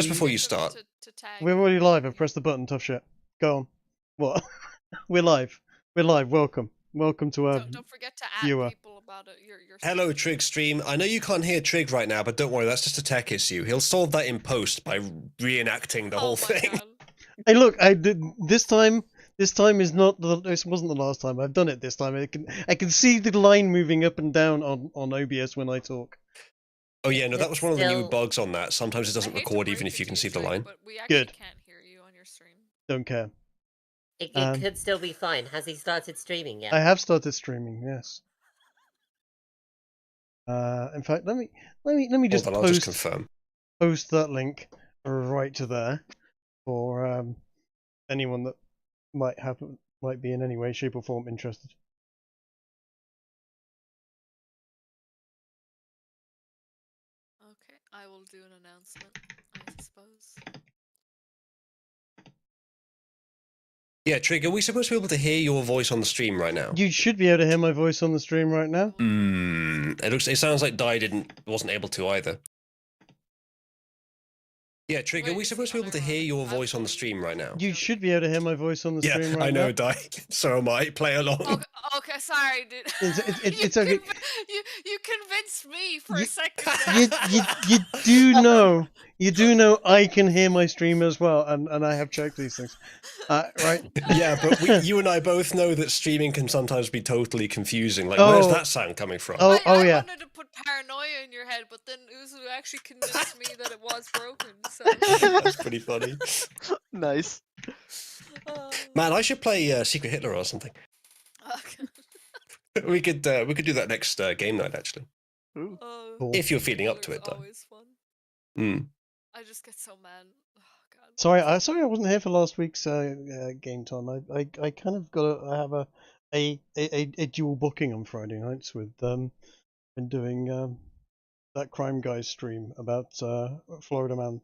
just before you start. We're already live. I've pressed the button. Tough shit. Go on. What? We're live. We're live. Welcome. Welcome to our Don't forget to add viewer. people about it. Your Hello, Trig Stream. I know you can't hear Trig right now, but don't worry, that's just a tech issue. He'll solve that in post by reenacting the whole thing. God. Hey, look! I did this time. This time is not the. This wasn't the last time. I've done it this time. I can see the line moving up and down on OBS when I talk. Oh yeah, no, that was one of the new Still- bugs on that. Sometimes it doesn't I hate to record break even if it you to can see the Trig, line. But we actually Good. can't hear you on your stream. Don't care. It Um, could still be fine. Has he started streaming yet? I have started streaming. Yes. In fact, let me just Hold on, I'll just post confirm. that link right to there for anyone that might be in any way, shape, or form interested. Okay, I will do an announcement, I suppose. Yeah, Trig, are we supposed to be able to hear your voice on the stream right now? You should be able to hear my voice on the stream right now. It sounds like Di wasn't able to either. Yeah, Trig, are Wait, we is supposed to be able to hear your voice on the stream right now? You should be able to hear my voice on the Yeah, stream right I know, now. Di. So am I. Play along. Okay, sorry, dude. It's okay. You convinced me for a second. You do know I can hear my stream as well, and I have checked these things, right? Yeah, but you and I both know that streaming can sometimes be totally confusing. Like, where's that sound coming from? Oh, I yeah. wanted to put paranoia in your head, but then Uzalu actually convinced me that it was broken. So. That's pretty funny. Nice. Man, I should play Secret Hitler or something. Okay. We could do that next game night actually, Ooh. Cool. if you're feeling up to it, It's though. always fun. Mm. I just get so mad. Oh, God. Sorry, I wasn't here for last week's game time. I kind of I have a dual booking on Friday nights with been doing that Crime Guys stream about Florida Man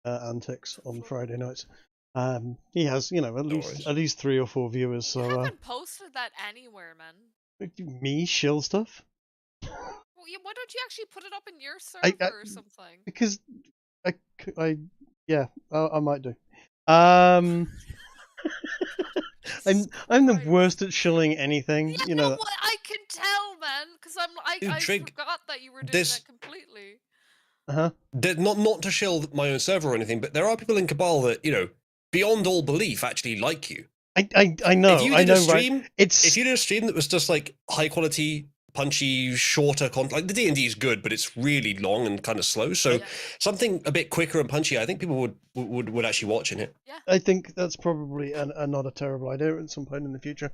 antics on Friday nights. He has at least 3 or 4 viewers. You So haven't posted that anywhere, man. me shill stuff Well, yeah, why don't you actually put it up in your server or something? because I might do. I'm the worst at shilling anything. Yeah, You know. what? I can tell, man, because I Trig, forgot that you were doing this- that completely. Not to shill my own server or anything, but there are people in Cabal that, beyond all belief, actually like you. I know. If you I did know, a stream, right? It's if you did a stream that was just like high quality, punchy, shorter content, like the D&D is good, but it's really long and kind of slow. So Yeah. something a bit quicker and punchy, I think people would actually watch in it. I think that's probably not a terrible idea at some point in the future.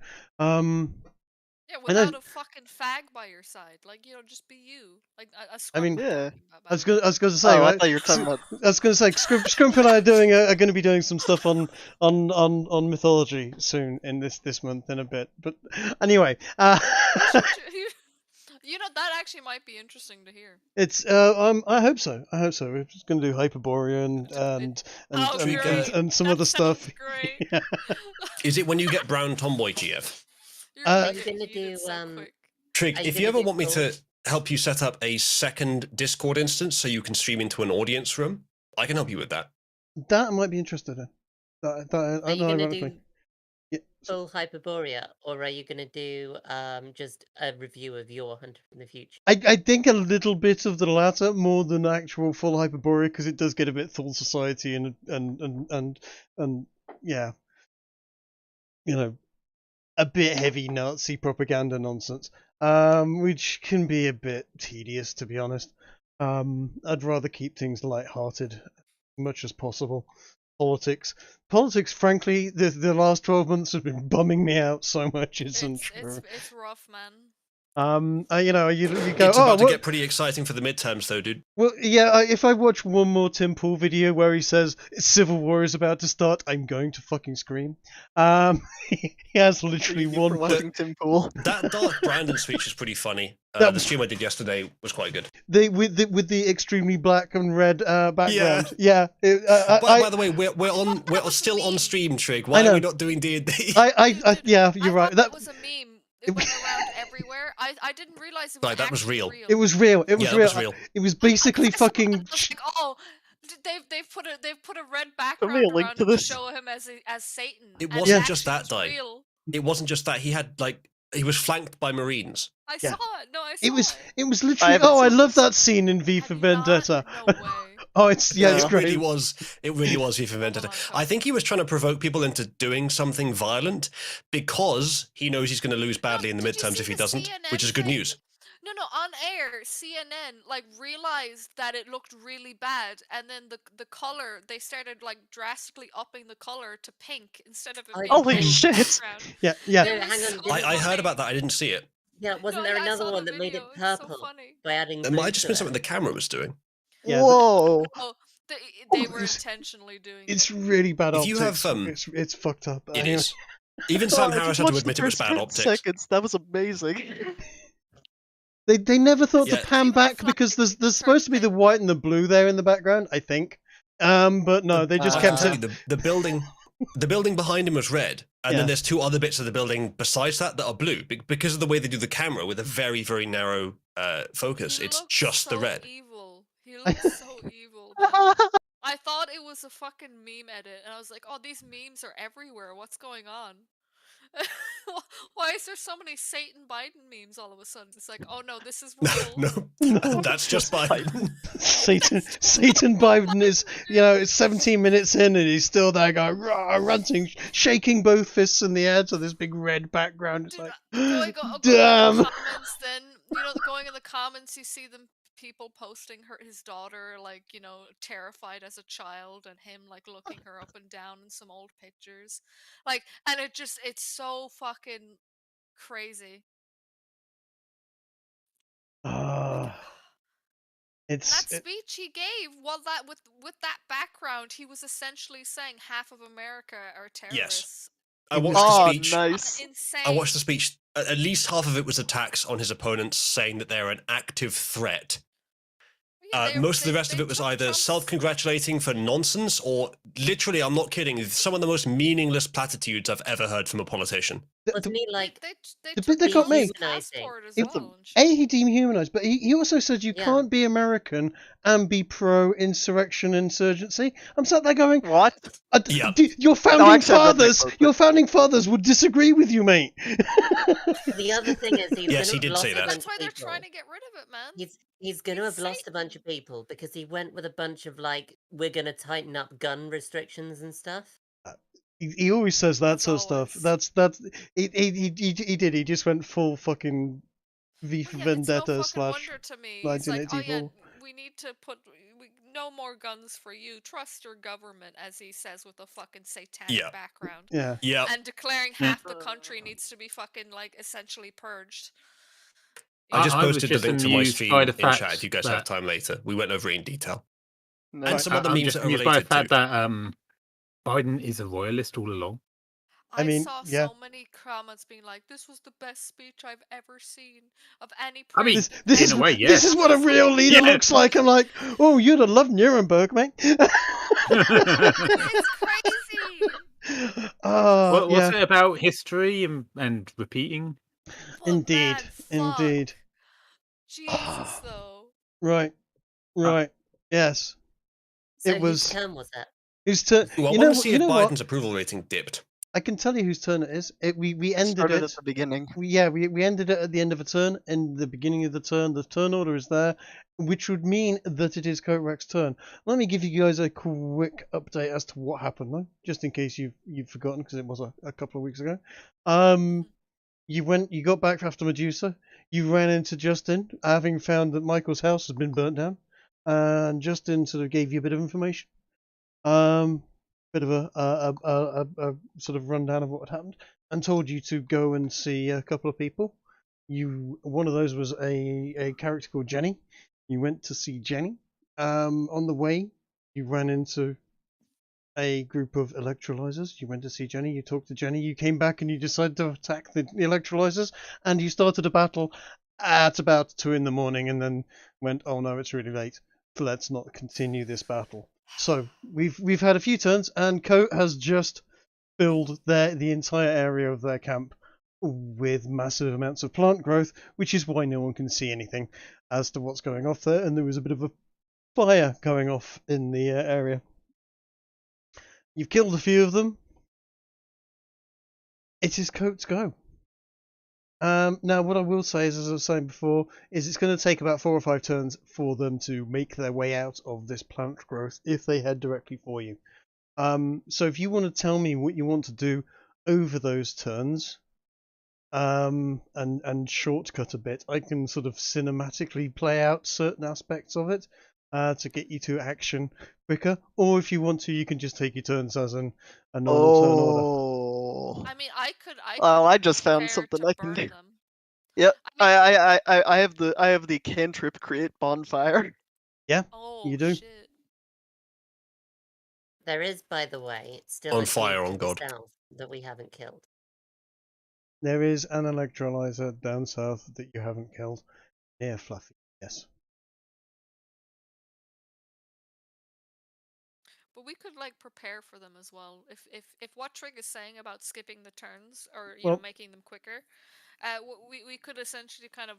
Yeah, I know- without a fucking fag by your side, like just be you, like a I mean, yeah. I was going to say. Oh, I Right? thought you were talking about. I was going to say, Scrimp and I are going to be doing some stuff on mythology soon in this month in a bit. But anyway, that actually might be interesting to hear. it's I hope so. We're just going to do Hyperborea and some That other stuff. sounds Great. Yeah. Is it when you get brown tomboy, GF? You're Are you gonna do, Trig, Are you if you gonna ever do want me to both? help you set up a second Discord instance so you can stream into an audience room, I can help you with that. That I might be interested in. Are I you know gonna ironically. do Yeah. full Hyperborea, or are you gonna do just a review of your Hunter from the Future? I think a little bit of the latter more than actual full Hyperborea because it does get a bit Thule Society and yeah, a bit heavy Nazi propaganda nonsense, which can be a bit tedious to be honest. I'd rather keep things light-hearted as much as possible. Politics, frankly, the last 12 months have been bumming me out so much. It's untrue. It's rough, man. You go. It's about to get pretty exciting for the midterms, though, dude. Well, yeah. If I watch one more Tim Pool video where he says Civil War is about to start, I'm going to fucking scream. He has literally one. Promoting Tim Pool. That Dark Brandon speech is pretty funny. That- The stream I did yesterday was quite good. With the extremely black and red background. Yeah. By the way, we're still on stream, Trig. Why I know. are we not doing D&D? Yeah, you're right. That was a meme. It went around everywhere. I didn't realize it was Right, that was actually real. It was real. It was Yeah, that real. was real. It was basically fucking. I was like, oh, They've put a red Send me a background link around to him to this. show him as Satan. It and wasn't it just actually that, was though. real. It wasn't just that. He was flanked by Marines. I Yeah. saw it. No, I saw It was it. it was literally. haven't Oh, I seen love this. that scene in V for Have you not? Vendetta. No way. Oh, it's No. it's It great. really was. It really was V for Vendetta. on, I think he was trying to provoke people into doing something violent because he knows he's going to lose badly in the did you midterms see if he the doesn't, CNN which is good thing? news. No, on air, CNN like realized that it looked really bad, and then the color they started like drastically upping the color to pink instead of it Oh, being Holy pink shit. background. Yeah. No, It was hang on. so didn't- I heard funny. about that. I didn't see it. Yeah, wasn't there I another saw one the that made it video, it's so purple funny. by adding It blue might have just to been it? something the camera was doing. Yeah, Whoa. Oh, they Oh, were it's- intentionally doing It's it. really bad If optics. you have, It's fucked up. It Anyway. is. Even Oh, Sam I Harris just had to watched the admit it was first bad 10 optics. seconds. That was amazing. They never thought Yeah. to pan Even the back because flag there's supposed to be the turned white and the blue there in the background, I think. But no, they just I can kept tell it. you the building behind him was red, and Yeah. then there's two other bits of the building besides that are blue because of the way they do the camera with a very very narrow focus. He It's looks just so the red. Evil. He looks so evil. Man. I thought it was a fucking meme edit, and I was like, "Oh, these memes are everywhere. What's going on? Why is there so many Satan Biden memes all of a sudden?" It's like, "Oh no, this is real." No, that's just What's Biden. Satan Biden is, it's 17 minutes in and he's still there going, rah, ranting, shaking both fists in the air to this big red background. It's Dude, like, going in damn. the comments, then going in the comments, you see them people posting his daughter like terrified as a child, and him like looking her up and down in some old pictures, like, and it's so fucking crazy. And that speech he gave, well, that with that background, he was essentially saying half of America are terrorists. I watched Oh, the speech. nice. Insane. I watched the speech. At least half of it was attacks on his opponents, saying that they're an active threat. Yeah, Most of the rest of they it was took either Trump's- self-congratulating for nonsense or literally, I'm not kidding, some of the most meaningless platitudes I've ever heard from a politician. Wasn't he like They the took bit that got me- his passport as It- well and shit. he dehumanized, but he also said you Yeah. can't be American and be pro-insurrection insurgency. I'm sat there going, What? Yeah. Your founding actually, I read that fathers, quote, your founding fathers would disagree with you, mate. the other thing is he's Yes, gonna he did have say lost a that. bunch That's why of they're people. trying to get rid of it, man. He's gonna He's have lost a bunch of people because he went with a bunch of like, we're gonna tighten up gun restrictions and stuff. He always says that As sort of stuff. always. That's he did. He just went full fucking V for Well, yeah, Vendetta it's no fucking / wonder to me. He's like, oh yeah, 1984. we need to put no more guns for you. Trust your government, as he says with a fucking satanic Yeah. background, Yeah. Yeah. and declaring half the country needs to be fucking like essentially purged. I just I was posted the just link to my amused stream by the in chat fact if you guys have that- time later. We went over it in detail. No. And some other I'm memes just that are amused by the related fact to. that Biden is a royalist all along. I mean, saw yeah. so many comments being like, "This was the best speech I've ever seen of any I mean, president." This in is a way, this yes. is what a real leader Yeah. looks like. I'm like, oh, you'd have loved Nuremberg, mate. It's crazy. What's yeah, it about history and repeating? But indeed, man, fuck. indeed. Jesus, though. Right, right. Yes, So It was- whose turn was that? whose turn? Well, I You want know, to see you if know what? Biden's approval rating dipped. I can tell you whose turn it is. We It ended started it. at the beginning. We ended it at the end of a turn, and the beginning of the turn order is there, which would mean that it is Coatrack's turn. Let me give you guys a quick update as to what happened, though, just in case you've forgotten, because it was a couple of weeks ago. You got back after Medusa. You ran into Justin, having found that Michael's house has been burnt down, and Justin sort of gave you a bit of information. Bit of a sort of rundown of what had happened, and told you to go and see a couple of people. One of those was a character called Jenny. You went to see Jenny. On the way, you ran into a group of Electrolisers. You went to see Jenny. You talked to Jenny. You came back and you decided to attack the Electrolisers, and you started a battle at about 2 in the morning, and then went, "Oh no, it's really late. Let's not continue this battle." So we've had a few turns, and Coat has just filled the entire area of their camp with massive amounts of plant growth, which is why no one can see anything as to what's going off there. And there was a bit of a fire going off in the area. You've killed a few of them. It is Coat's go. Now, what I will say is, as I was saying before, is it's going to take about 4 or 5 turns for them to make their way out of this plant growth if they head directly for you. So if you want to tell me what you want to do over those turns, and shortcut a bit, I can sort of cinematically play out certain aspects of it to get you to action quicker. Or if you want to, you can just take your turns as a normal turn order. Oh. I mean, I could. Well, I just found prepare something to I can burn do. them. Yep. I mean, I have the cantrip create bonfire. Yeah, oh you do. shit! There is, by the way, still On a fire, dude on to God. the south that we haven't killed. There is an electrolyzer down south that you haven't killed. Near Fluffy, yes. But we could like prepare for them as well. If what Trig is saying about skipping the turns or Well- making them quicker, we could essentially kind of,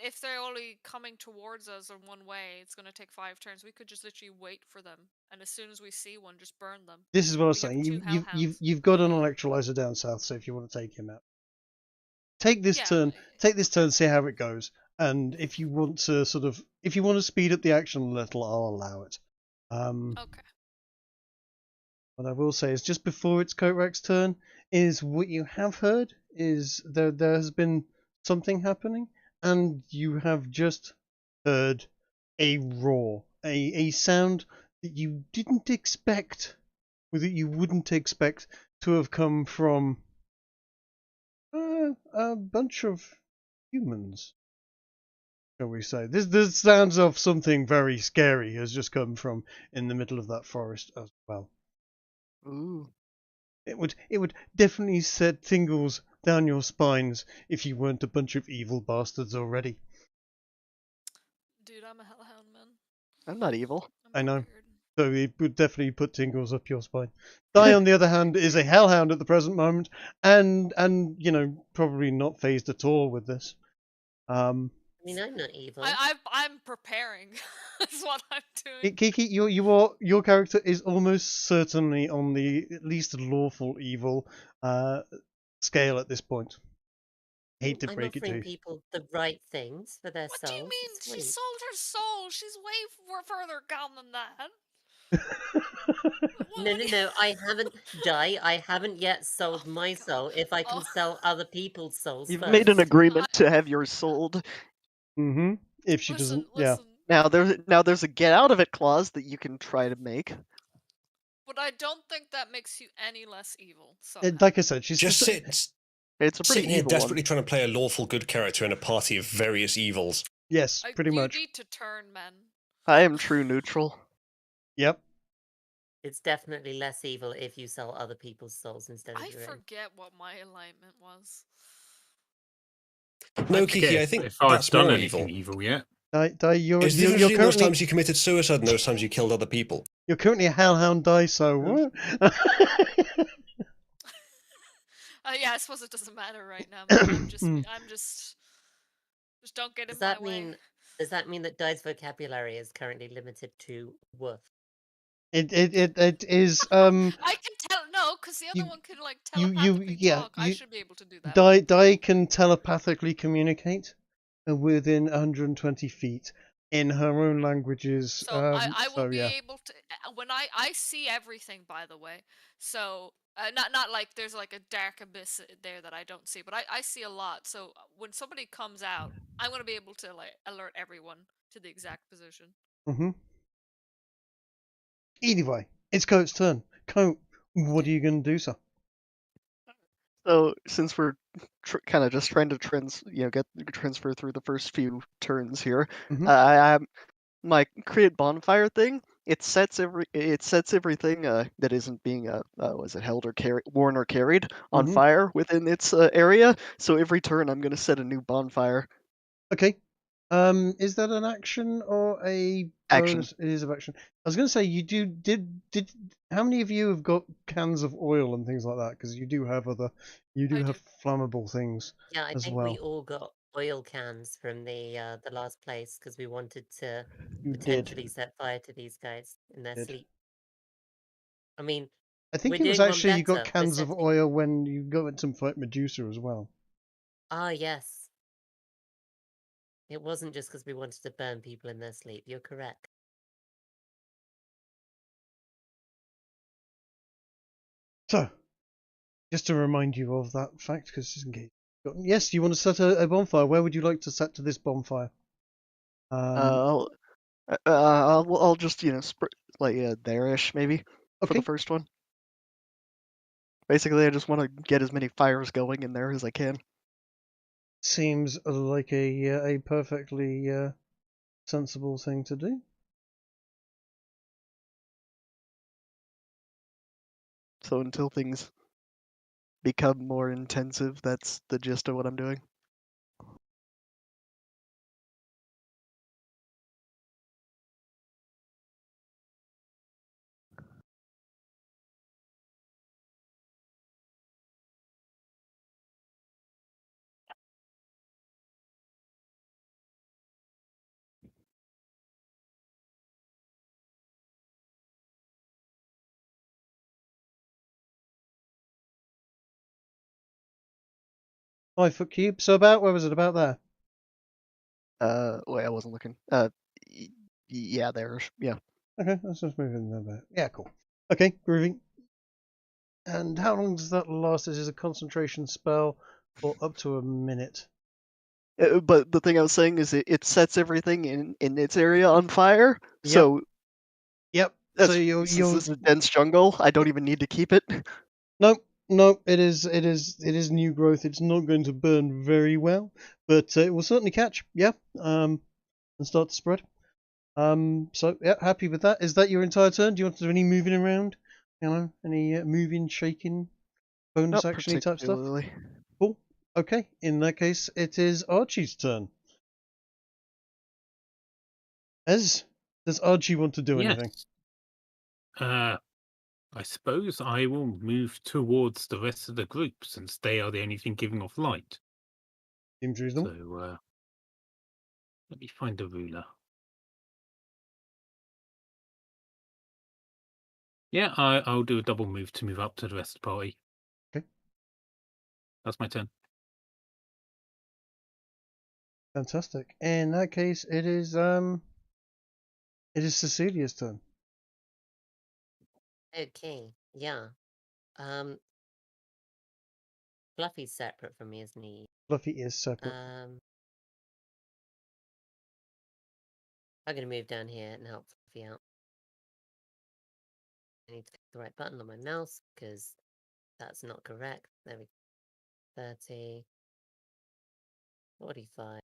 if they're only coming towards us in one way, it's going to take 5 turns. We could just literally wait for them, and as soon as we see one, just burn them. This is what I was We have saying. 2 hellhounds. You've got an electrolyzer down south, so if you want to take him out, take this Yeah, turn. Take this turn, see how it goes. And if you want to if you want to speed up the action a little, I'll allow it. Okay. What I will say is, just before it's Coatrack's turn, is what you have heard is there has been something happening, and you have just heard a roar, a sound that you didn't expect, or that you wouldn't expect to have come from a bunch of humans, shall we say. This sounds of something very scary has just come from in the middle of that forest as well. Ooh. It would definitely set tingles down your spines if you weren't a bunch of evil bastards already. Dude, I'm a hellhound, man. I'm not evil. I'm I know. prepared. So it would definitely put tingles up your spine. Di, on the other hand, is a hellhound at the present moment, and probably not phased at all with this. I mean, I'm not evil. I'm preparing. That's what I'm doing. Kiki, your character is almost certainly on the at least lawful evil scale at this point. Hate to I'm break it to offering you. people the right things for their What souls. do you mean? It's She sweet. sold her soul. She's way further gone than that. No, no, no. I haven't I haven't yet sold Oh my God. soul. If I can Oh. sell other people's souls You've first. made an agreement to have yours sold. Mm-hmm. If she doesn't, yeah. Now there's a get out of it clause that you can try to make. But I don't think that makes you any less evil. So Like I said, she's Just just- It's a pretty sitting here evil desperately one. trying to play a lawful good character in a party of various evils. Yes, pretty you much. need to turn, man. I am true neutral. Yep. It's definitely less evil if you sell other people's souls instead of I your own. forget what my alignment was. No, I Kiki, forget I think if I've that's done more anything evil. evil yet. Di, you're Is the difference between those currently times you committed suicide and those times you killed other people? you're currently a hellhound, Di. So what? Yeah, I suppose it doesn't matter right now. Man. I'm just don't get in Does my that way. mean that Di's vocabulary is currently limited to woof? It is I can tell because the other you- one could like you- telepathically yeah, talk. I you- should be able to do that. Di can telepathically communicate within 120 feet in her own languages. So I will be yeah. able to when I see everything, by the way. So not like there's like a dark abyss there that I don't see, but I see a lot. So when somebody comes out, I'm gonna be able to like alert everyone to the exact position. Mm-hmm. Anyway, it's Coat's turn. Coat, what are you going to do, sir? So since we're kind of just trying to transfer through the first few turns here, Mhm. My create bonfire thing. It sets everything that isn't being was it held or worn or carried on Mhm. fire within its area. So every turn I'm going to set a new bonfire. Okay. Is that an action or a Action. bonus? It is an action. I was going to say did how many of you have got cans of oil and things like that? Because you do have I do. flammable things Yeah, I as think well. we all got oil cans from the last place because we wanted to You did. potentially set fire to these guys in their Did. sleep. I mean, I think we're it was doing one actually you got better. We're cans of setting- oil when you got to fight Medusa as well. Ah, yes. It wasn't just because we wanted to burn people in their sleep. You're correct. So, just to remind you of that fact, because just in case. Yes, you want to set a bonfire. Where would you like to set to this bonfire? I'll I'll just like there-ish maybe for Okay. the first one. Basically, I just want to get as many fires going in there as I can. Seems like a perfectly sensible thing to do. So until things become more intensive, that's the gist of what I'm doing. Five-foot cube. So about where was it? About there. Wait, I wasn't looking. Yeah, there-ish. Yeah. Okay, let's just move in there. Yeah, cool. Okay, groovy. And how long does that last? This is a concentration spell for up to a minute. But the thing I was saying is it sets everything in its area on fire. Yep. So Yep. that's, So you're since this is a dense jungle, I don't even need to keep it. No, it is new growth. It's not going to burn very well, but it will certainly catch. Yeah. And start to spread. So yeah, happy with that. Is that your entire turn? Do you want to do any moving around? You know, any moving, shaking, bonus Not actiony type stuff? particularly. Cool. Okay. In that case, it is Archie's turn. Does Archie want to do Yes. anything? I suppose I will move towards the rest of the group since they are the only thing giving off light. Seems reasonable. So let me find the ruler. Yeah, I'll do a double move to move up to the rest of the party. Okay. That's my turn. Fantastic. In that case, it is Cecilia's turn. Okay, yeah. Fluffy's separate from me, isn't he? Fluffy is separate. I'm gonna move down here and help Fluffy out. I need to click the right button on my mouse because that's not correct. There we go. 30, 45.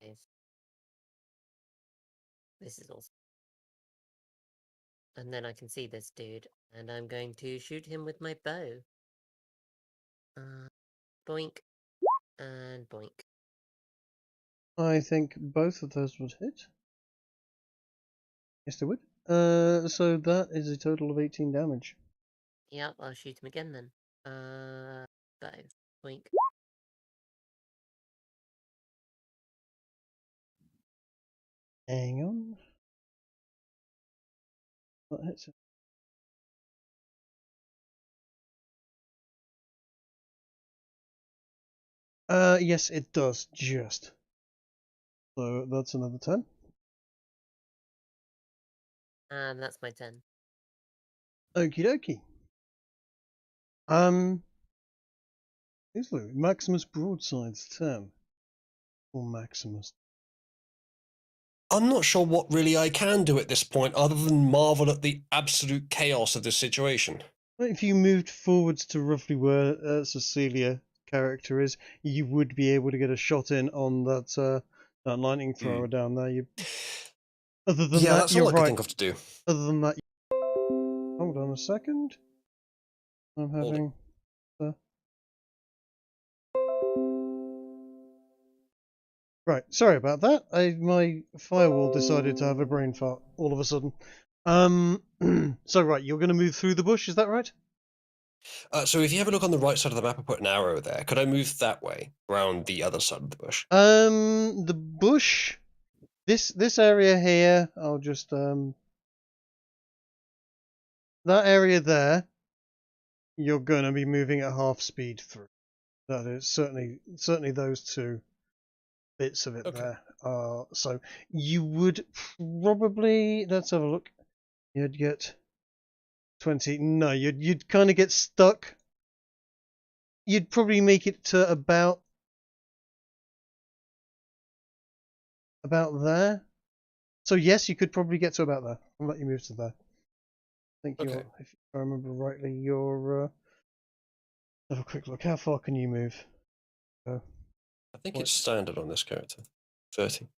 This is awesome. And then I can see this dude, and I'm going to shoot him with my bow. Boink, and boink. I think both of those would hit. Yes, they would. So that is a total of 18 damage. Yep, I'll shoot him again then. Bow. Boink. Hang on. That hits it. Yes, it does, just. So that's another 10. And that's my turn. Okie dokie. Isloo, Maximus Broadside's turn. Or Maximus. I'm not sure what really I can do at this point other than marvel at the absolute chaos of this situation. If you moved forwards to roughly where Cecilia character is, you would be able to get a shot in on that lightning thrower down there. Other than Yeah, that, that's you're all I can right. think of to do. Other than that, hold on a second. I'm Hold it. having. Right, sorry about that. My firewall decided to have a brain fart all of a sudden. So right, you're going to move through the bush, is that right? So if you have a look on the right side of the map, I put an arrow there. Could I move that way, around the other side of the bush? The bush, this area here, I'll just that area there, you're going to be moving at half speed through. That is certainly those two bits of it Okay. there. So you would probably, let's have a look. You'd get 20. No, you'd kind of get stuck. You'd probably make it to about there. So yes, you could probably get to about there. I'll let you move to there. I think Okay. you're, if I remember rightly, you're. Have a quick look. How far can you move? I think What? it's standard on this character. 30.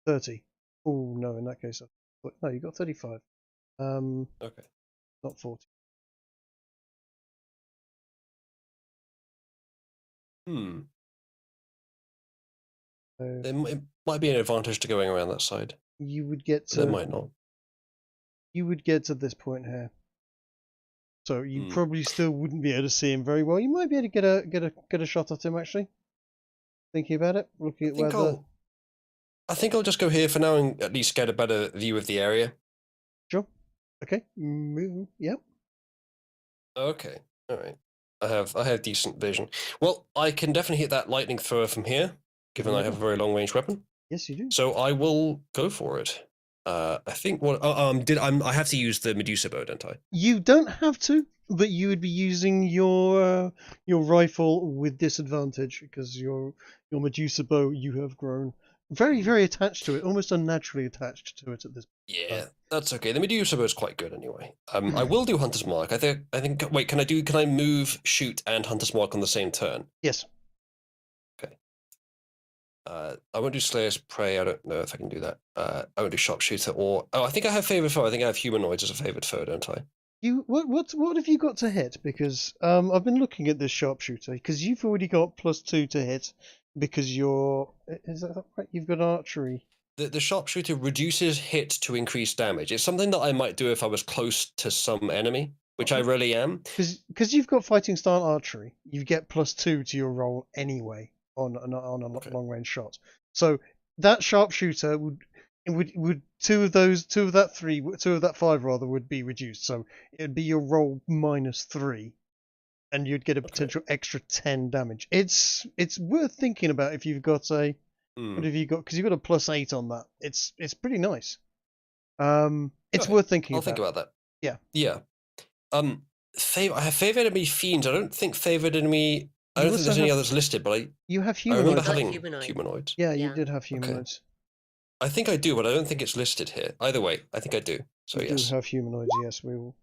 30. Oh no, in that case, no, you got 35. Okay. Not 40. Hmm. So It might be an advantage to going around that side, you would get but it to might not. this point here. So you Hmm. probably still wouldn't be able to see him very well. You might be able to get a shot at him actually. Thinking about it, looking at where the I think I'll just go here for now and at least get a better view of the area. sure. Okay, move. Yep. Okay. All right. I have decent vision. Well, I can definitely hit that lightning thrower from here, given I have a very long range weapon. Yes, you do. So I will go for it. I think what I have to use the Medusa bow, don't I? You don't have to, but you would be using your rifle with disadvantage because your Medusa bow you have grown very attached to it, almost unnaturally attached to it at this. Yeah, that's okay. The Medusa bow is quite good anyway. I will do Hunter's Mark. I think. Wait, can I move, shoot, and Hunter's Mark on the same turn? Yes. Okay. I won't do Slayer's Prey. I don't know if I can do that. I won't do Sharpshooter or I think I have favorite foe. I think I have Humanoids as a favorite foe, don't I? What have you got to hit? Because I've been looking at this sharpshooter because you've already got +2 to hit because is that right? You've got archery. The Sharpshooter reduces hit to increase damage. It's something that I might do if I was close to some enemy, which I really am. Because you've got fighting style archery, you get +2 to your roll anyway on a long range shot. So that sharpshooter would two of that 5 rather would be reduced. So it'd be your roll -3, and you'd get a potential extra 10 damage. It's worth thinking about if you've got a what have you got? Because you've got a +8 on that. It's pretty nice. It's worth thinking I'll about. think about that. Yeah. Yeah. I have favored enemy fiends. I don't think favored enemy. I don't think there's any others listed, but you have I remember humanoids. having Humanoid. humanoids. Yeah, you Yeah. did have humanoids. I think I do, but I don't think it's listed here. Either way, I think I do. So You yes. do have humanoids, yes, we will.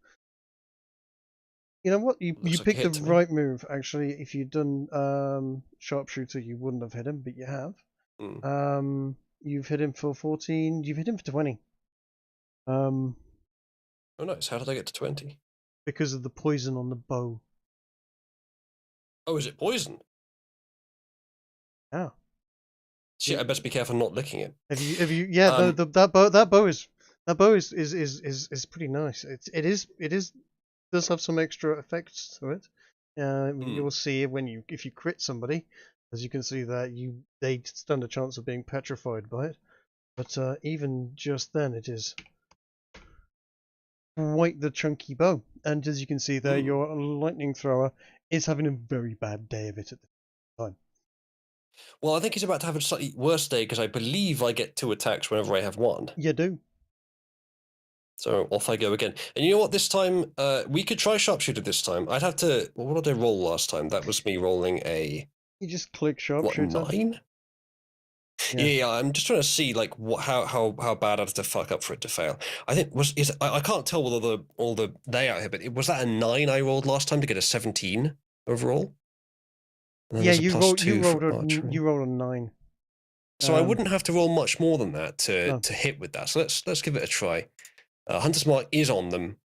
You know what? You Looks like a picked the hit to me. right move, actually. If you'd done sharpshooter, you wouldn't have hit him, but you have. You've hit him for 14. You've hit him for 20. Oh nice. How did I get to 20? Because of the poison on the bow. Oh, is it poison? Yeah. Shit, I best be careful not licking it. Have you? Yeah, no, that bow is pretty nice. It does have some extra effects to it. You'll see if you crit somebody, as you can see that they stand a chance of being petrified by it. But even just then, it is quite the chunky bow. And as you can see there, your lightning thrower is having a very bad day of it at the time. Well, I think he's about to have a slightly worse day because I believe I get 2 attacks whenever I have 1. You do. So off I go again. And you know what? This time, we could try Sharpshooter this time. I'd have to... Well, what did I roll last time? That was me rolling a... You just click What, sharpshooter. 9? Yeah. Yeah, I'm just trying to see like how bad I'd have to fuck up for it to fail. I think I can't tell with all the layout here, but was that a 9 I rolled last time to get a 17 overall? Yeah, you rolled a 9. So I wouldn't have to roll much more than that to hit with that. So let's give it a try. Hunter's Mark is on them.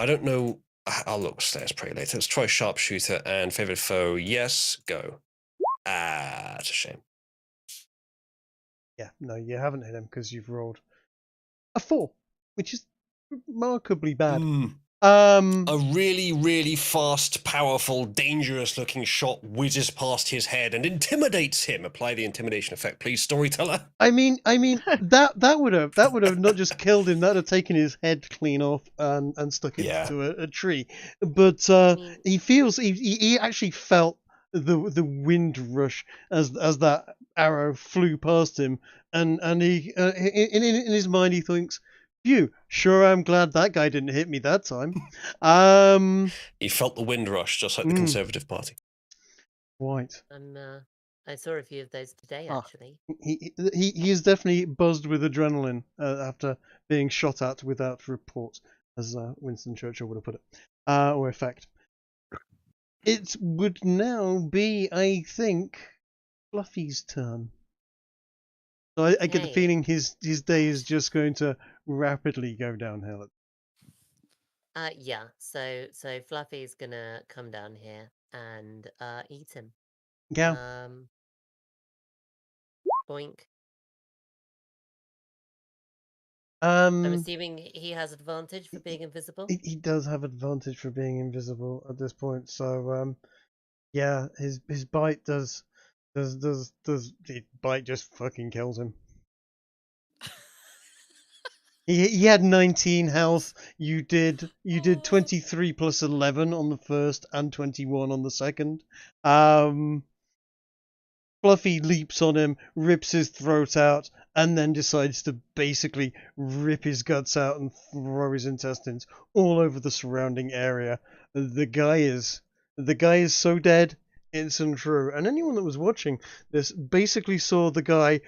I don't know. I'll look Slayer's Prey later. Let's try Sharpshooter and Favorite Foe. Yes, go. That's a shame. Yeah, no, you haven't hit him because you've rolled a 4, which is remarkably bad. A really, really fast, powerful, dangerous-looking shot whizzes past his head and intimidates him. Apply the intimidation effect, please, storyteller. I mean, that would have not just killed him. That'd have taken his head clean off and stuck it to a tree. But he actually felt the wind rush as that arrow flew past him, and he in his mind he thinks, "Phew, sure I'm glad that guy didn't hit me that time." He felt the wind rush, just like the Conservative Party. Right. I saw a few of those today, actually. He is definitely buzzed with adrenaline after being shot at without report, as Winston Churchill would have put it, or effect. It would now be, I think, Fluffy's turn. So I get the feeling his day is just going to rapidly go downhill. Yeah. So Fluffy's gonna come down here and eat him. Yeah. Boink. I'm assuming he has advantage for being invisible. He does have advantage for being invisible at this point. So yeah, his bite does bite just fucking kills him. He had 19 health. You did 23 plus 11 on the first and 21 on the second. Fluffy leaps on him, rips his throat out, and then decides to basically rip his guts out and throw his intestines all over the surrounding area. The guy is so dead, it's untrue. And anyone that was watching this basically saw the guy,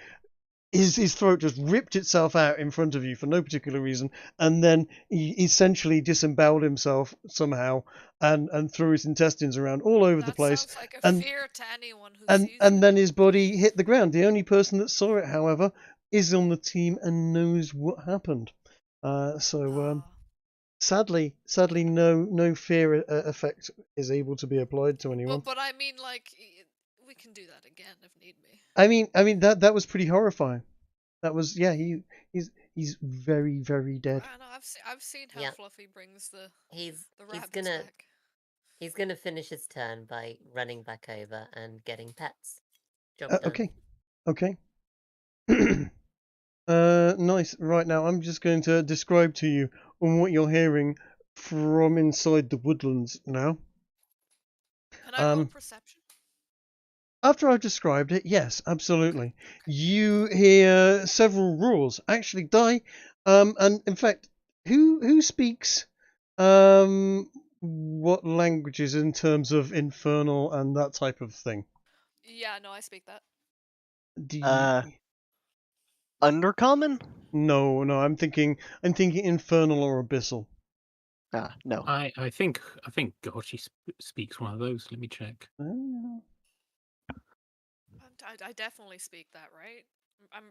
his throat just ripped itself out in front of you for no particular reason, and then he essentially disemboweled himself somehow and threw his intestines around all over the place. Sounds like a fear to anyone who sees and then his body hit the ground. The only person that saw it, however, is on the team and knows what happened. Sadly, no fear effect is able to be applied to anyone. But I mean, like, we can do that again if need be. I mean that was pretty horrifying. That was he's very, very dead. I know, I've seen how Fluffy brings the rabbits back. He's gonna finish his turn by running back over and getting pets. Job done. Okay. Nice. Right, now I'm just going to describe to you on what you're hearing from inside the woodlands now. Can I roll perception? After I've described it, yes, absolutely. You hear several roars. Actually, Di, and in fact, who speaks what languages in terms of infernal and that type of thing? Yeah, no, I speak that. Undercommon? No, I'm thinking infernal or abyssal. No. I think Goshi speaks one of those. Let me check. I definitely speak that, right?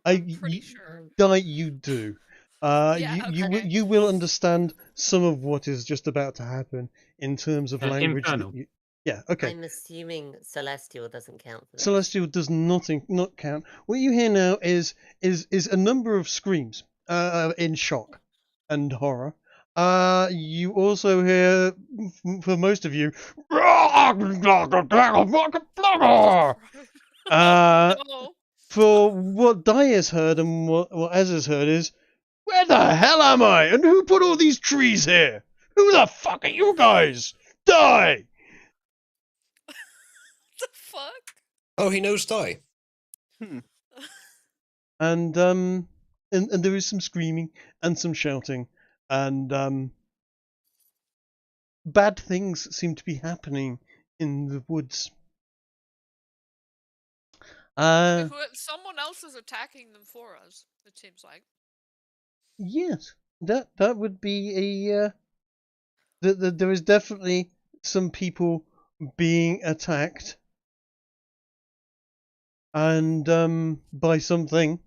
I'm pretty sure. Di, you do. You will understand some of what is just about to happen in terms of language. Yeah, okay. I'm assuming Celestial doesn't count for this. Celestial does not count. What you hear now is a number of screams in shock and horror. You also hear, for most of you, for what Di has heard and what Ez has heard is, where the hell am I? And who put all these trees here? Who the fuck are you guys? Die! The fuck? Oh, he knows Die. And there is some screaming and some shouting, and bad things seem to be happening in the woods. Someone else is attacking them for us, it seems like. Yes, that would be a. There is definitely some people being attacked, and by something,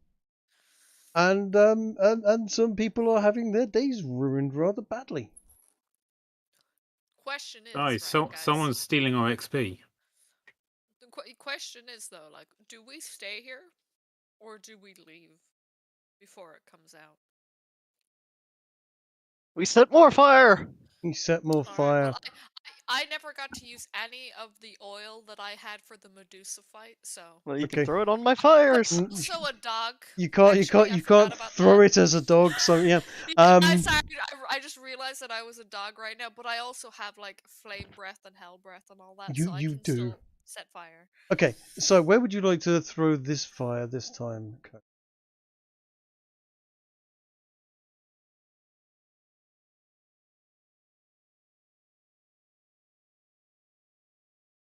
and some people are having their days ruined rather badly. Question is, guys, someone's stealing our XP. The question is, though, like, do we stay here, or do we leave before it comes out? We set more fire! You set more Alright, fire. well, I never got to use any of the oil that I had for the Medusa fight, so. Well, you Okay. can throw it on my fires. Mm, Also a dog. You can't. Actually, I You forgot can't about throw that. it as a dog. So yeah. Yeah, I'm sorry. I just realized that I was a dog right now, but I also have like flame breath and hell breath and all that, so I You can do. still set fire. Okay. So where would you like to throw this fire this time? Okay.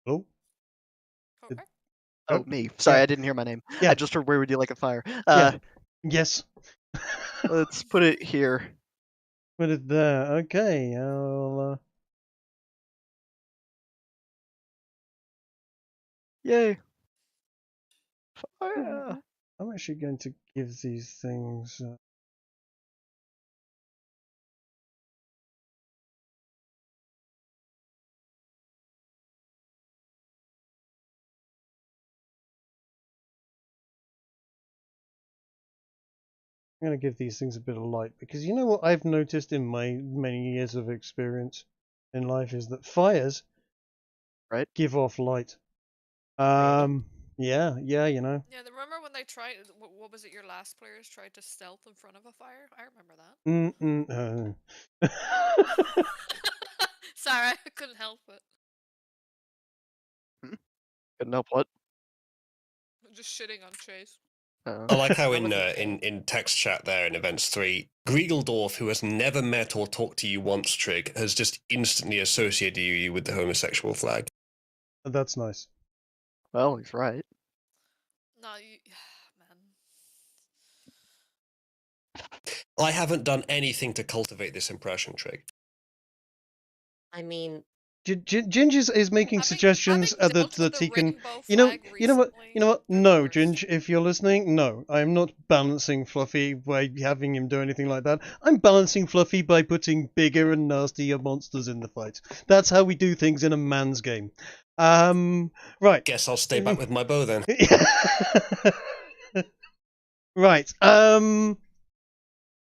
Oh. Okay. Oh, me. Sorry, Yeah. I didn't hear my name. Yeah. I just heard where would you like a fire. Yeah. Yes. Let's put it here. Put it there. Okay. I'll. Yay. Fire. I'm actually going to give these things. I'm going to give these things a bit of light because you know what I've noticed in my many years of experience in life is that fires give off light. Yeah, you know. Yeah, remember when they tried? What was it? Your last players tried to stealth in front of a fire. I remember that. Sorry, I couldn't help it. Couldn't help what? I'm just shitting on Chase. I like how in text chat there in Events 3, Griegeldorf, who has never met or talked to you once, Trig, has just instantly associated you with the homosexual flag. That's nice. Well, he's right. No, man. I haven't done anything to cultivate this impression, Trig. I mean, Ginge is making suggestions that he can. You know what? No, Ginge, if you're listening, no, I'm not balancing Fluffy by having him do anything like that. I'm balancing Fluffy by putting bigger and nastier monsters in the fight. That's how we do things in a man's game. Right. Guess I'll stay back with my bow then. Right.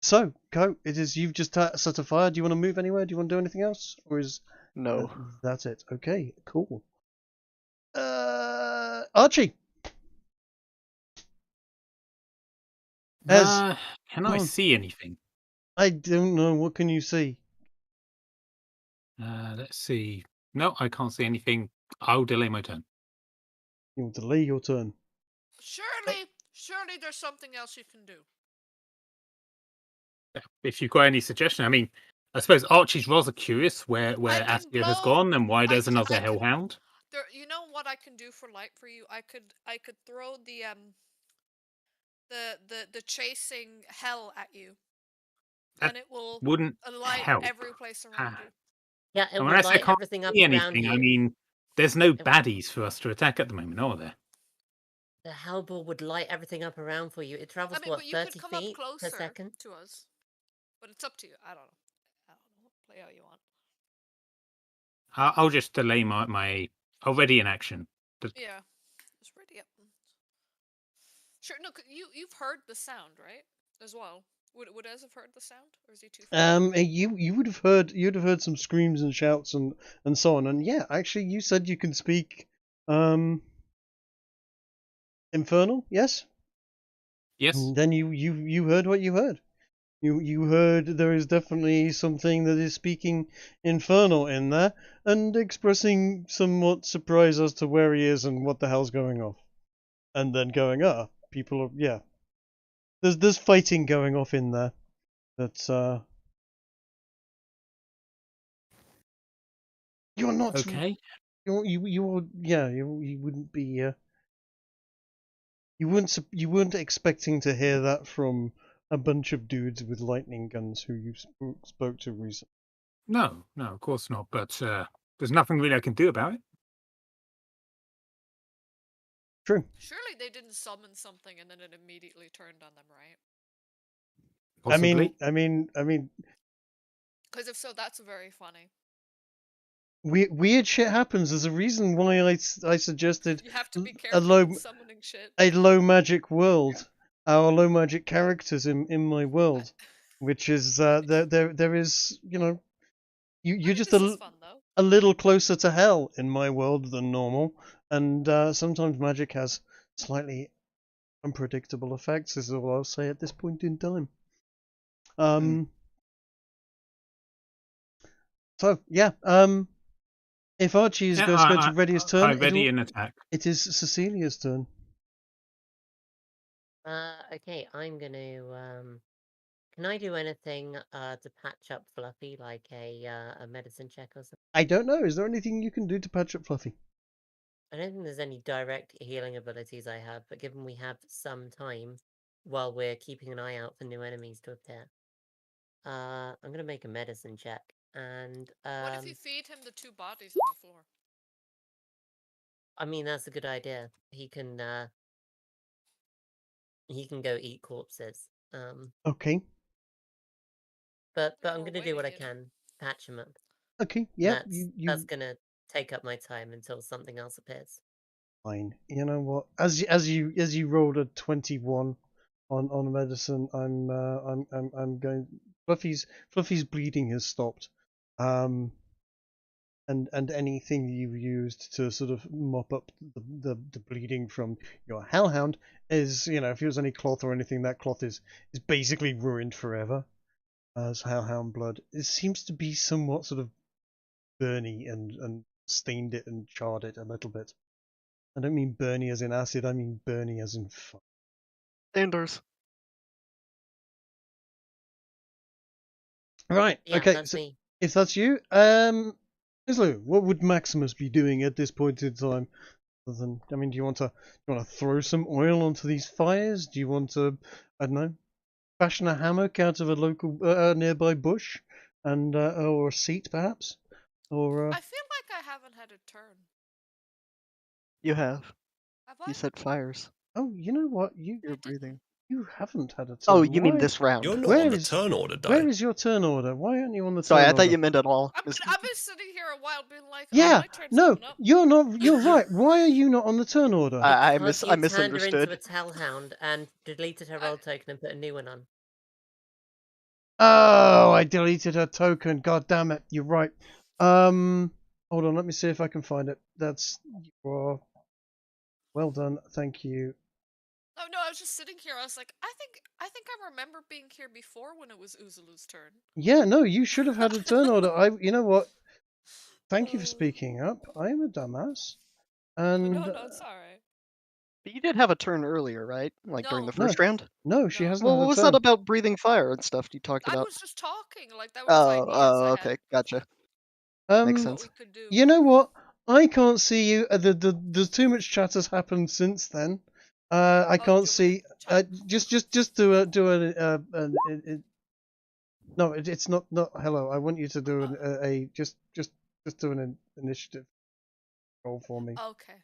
So, Coat, it is you've just set a fire. Do you want to move anywhere? Do you want to do anything else, or is no? That's it. Okay, cool. Archie. Can I see anything? I don't know. What can you see? Let's see. No, I can't see anything. I'll delay my turn. You'll delay your turn. Surely there's something else you can do. If you've got any suggestion, I mean, I suppose Archie's rather curious where Astia has gone and why there's another hellhound. You know what I can do for light for you? I could throw the chasing hell at you, and it will wouldn't light help. every place around you. Yeah, it will light everything up around you. I mean, there's no baddies for us to attack at the moment, are there? The hellball would light everything up around for you. It travels, but you 30 could come feet up closer per second? to us. But it's up to you. I don't know. Play how you want. I'll just delay my already in action. Yeah, just ready up. Sure. No, you've heard the sound, right? As well. Would Ez have heard the sound, or is he too far? You would have heard. You'd have heard some screams and shouts and so on. And yeah, actually, you said you can speak. Infernal, yes. Yes. And then you heard what you heard. You heard there is definitely something that is speaking Infernal in there and expressing somewhat surprise as to where he is and what the hell's going off. And then going, people are, yeah. There's fighting going off in there. That's you're not okay. You wouldn't be you weren't expecting to hear that from a bunch of dudes with lightning guns who you spoke to recently. No, of course not. But there's nothing really I can do about it. True. Surely they didn't summon something and then it immediately turned on them, right? Possibly. I mean. Because if so, that's very funny. Weird shit happens. There's a reason why I suggested you have to be careful with summoning shit. A low magic world. Our low magic characters in my world, which is there is You're just This is fun though. a little closer to hell in my world than normal, and sometimes magic has slightly unpredictable effects. This is all I'll say at this point in time. So yeah, if Archie is going to ready his turn, ready an attack. It is Cecilia's turn. Okay, I'm gonna can I do anything to patch up Fluffy, like a medicine check or something? I don't know. Is there anything you can do to patch up Fluffy? I don't think there's any direct healing abilities I have, but given we have some time while we're keeping an eye out for new enemies to appear, I'm gonna make a medicine check. And what if you feed him the 2 bodies on the floor? I mean, that's a good idea. He can go eat corpses. Okay. But I'm gonna do what I can, patch him up. Okay. Yeah. That's gonna take up my time until something else appears. Fine. You know what? As you rolled a 21 on medicine, I'm going. Fluffy's bleeding has stopped. And anything you used to sort of mop up the bleeding from your hellhound is, if it was any cloth or anything, that cloth is basically ruined forever. As hellhound blood, it seems to be somewhat sort of burny and stained it and charred it a little bit. I don't mean burny as in acid, I mean burny as in fire. Anders. Right. Yeah, okay. that's me. If that's you, Islu, what would Maximus be doing at this point in time? Other than, do you want to throw some oil onto these fires? Do you want to, I don't know, fashion a hammock out of a local nearby bush, and or a seat perhaps, or? I feel like I haven't had a turn. You have. Have I? You set fires. Oh, you know what? You're breathing. You haven't had a turn. Oh, you mean this round? You're not on the turn order, Di. Where is your turn order? Why aren't you on the Sorry, turn I order? thought you meant it all. I've been sitting here a while being like, yeah, my turn's no, coming up. you're not. You're right. Why are you not on the turn order? I You turned her misunderstood. into a hellhound and deleted her roll token and put a new one on. Oh, I deleted her token. God damn it! You're right. Hold on. Let me see if I can find it. That's well done. Thank you. Oh no, I was just sitting here. I was like, I think I remember being here before when it was Uzalu's turn. Yeah, no, you should have had a turn order. You know what? Thank you for speaking up. I am a dumbass. And no, it's alright. But you did have a turn earlier, right? Like during the first round? No, she hasn't. Well, had what a was turn. that about breathing fire and stuff you talked about? I was just talking, like that was ideas I had. Okay, gotcha. Makes sense. What we could do. You know what? I can't see you. There's too much chat has happened since then. I can't see. Just do a no. It's not hello. I want you to do just do an initiative roll for me. Okay.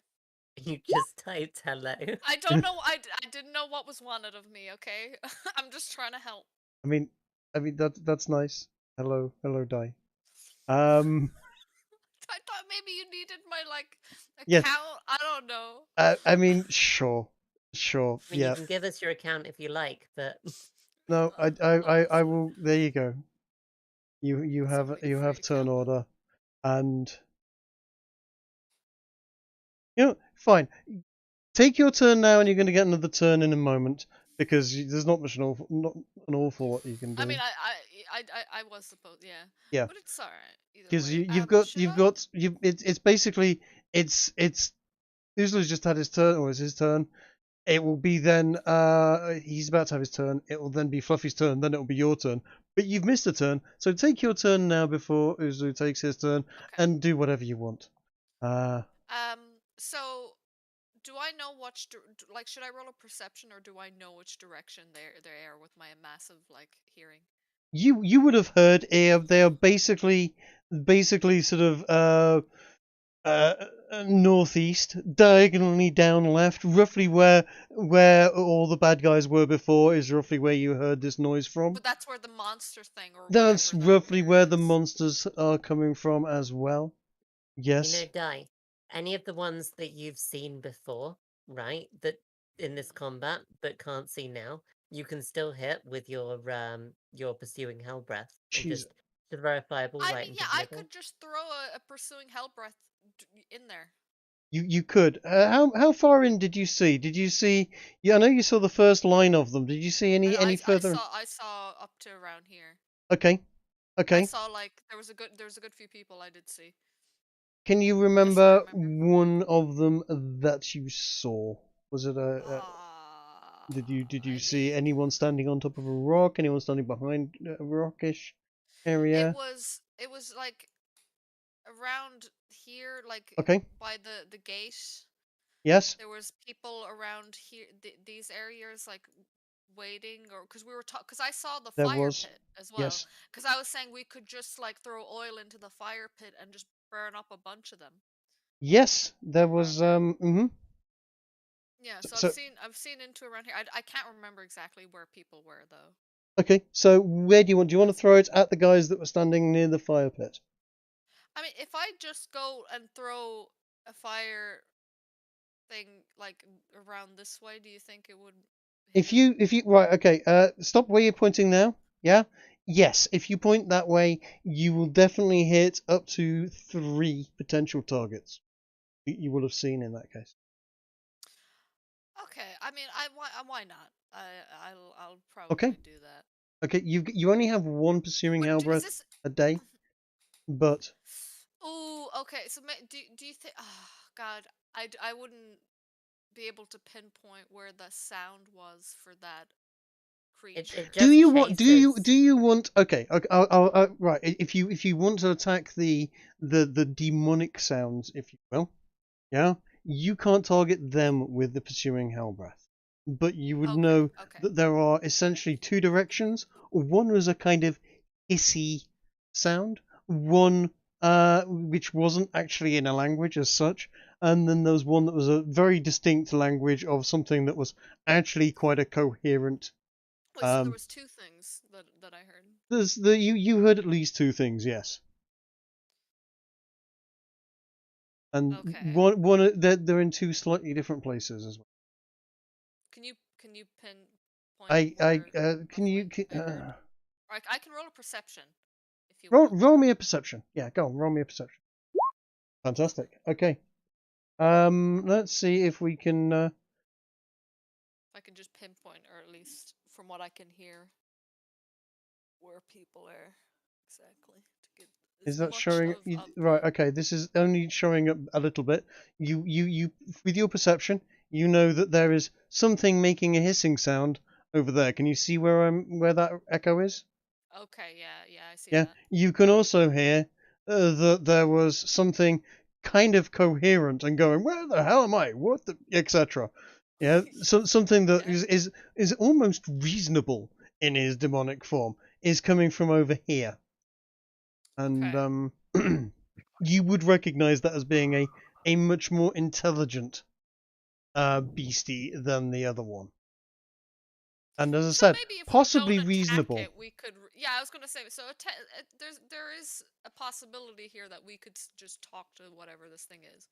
You just typed hello. I don't know. I didn't know what was wanted of me. Okay, I'm just trying to help. I mean that's nice. Hello, Di. I thought maybe you needed my account. Yes. I don't know. I mean, sure. I mean, Yeah. you can give us your account if you like, but No, I will. There you go. You have turn order, and fine. Take your turn now, and you're going to get another turn in a moment because there's not much an awful lot you can do. I mean, I was supposed, yeah. Yeah. But it's alright. Because it's basically it's Uzalu's just had his turn, or it's his turn. It will be then he's about to have his turn. It will then be Fluffy's turn. Then it will be your turn. But you've missed a turn, so take your turn now before Uzalu takes his turn, and do whatever you want. So, do I know should I roll a perception, or do I know which direction they are with my massive hearing? You would have heard they are basically sort of northeast, diagonally down left, roughly where all the bad guys were before is roughly where you heard this noise from. But that's where the monster thing, or that's roughly where the monsters are coming from as well. Yes. You know, Di, any of the ones that you've seen before, right? That in this combat, but can't see now, you can still hit with your pursuing hell breath. And just To throw a fireball I right mean, into yeah, the I middle? could just throw a pursuing hell breath in there. You could. How far in did you see? Did you see? Yeah, I know you saw the first line of them. Did you see any further? I saw up to around here. Okay. I Okay. saw like there was a good few people I did see. Can you Yes, I remember remember. one of them that you saw? Was it did you I see mean, anyone standing on top of a rock? Anyone standing behind a rockish area? it was like around here, like Okay. by the gate. Yes. There was people around here, these areas, like waiting, or because we were because I saw the There fire was. pit as well. Yes. Because I was saying we could just like throw oil into the fire pit and just burn up a bunch of them. Yes, there was. Yeah, so So I've seen into around here. I can't remember exactly where people were though. okay. So where do you want? Do you want to throw it at the guys that were standing near the fire pit? I mean, if I just go and throw a fire thing like around this way, do you think it would If hit? you right, okay. Stop where you're pointing now. Yeah. Yes. If you point that way, you will definitely hit up to 3 potential targets. You will have seen in that case. Okay, I mean, why not? I'll probably Okay. do that. Okay. You only have 1 pursuing hell Is breath this? a day, but Oh, okay. So do you think? Oh, God, I wouldn't be able to pinpoint where the sound was for that creature. It do just you want? chases. Do you want? Okay. Right. If you want to attack the demonic sounds, if you will, yeah, you can't target them with the pursuing hell breath. But you would know that there are essentially 2 directions. One was a kind of hissy sound, one which wasn't actually in a language as such, and then there was one that was a very distinct language of something that was actually quite a coherent. Wait, so there was 2 things that I heard. You heard at least 2 things, yes. And one they're in 2 slightly different places as well. Can you pinpoint? Can you? I can roll a perception if you want. want. Roll me a perception. Yeah, go on. Roll me a perception. Fantastic. Okay. Let's see if we can. I can just pinpoint, or at least from what I can hear, where people are exactly to get. Is that showing? Right. Okay. This is only showing up a little bit. You with your perception, you know that there is something making a hissing sound over there. Can you see where that echo is? Okay. Yeah. I see. Yeah. That. You can also hear that there was something kind of coherent and going, where the hell am I? What the etc. Yeah. So something that is almost reasonable in his demonic form is coming from over here. And you would recognize that as being a much more intelligent beastie than the other one. And as I said, maybe if possibly we don't reasonable. It, we could. Yeah, I was going to say. So there is a possibility here that we could just talk to whatever this thing is.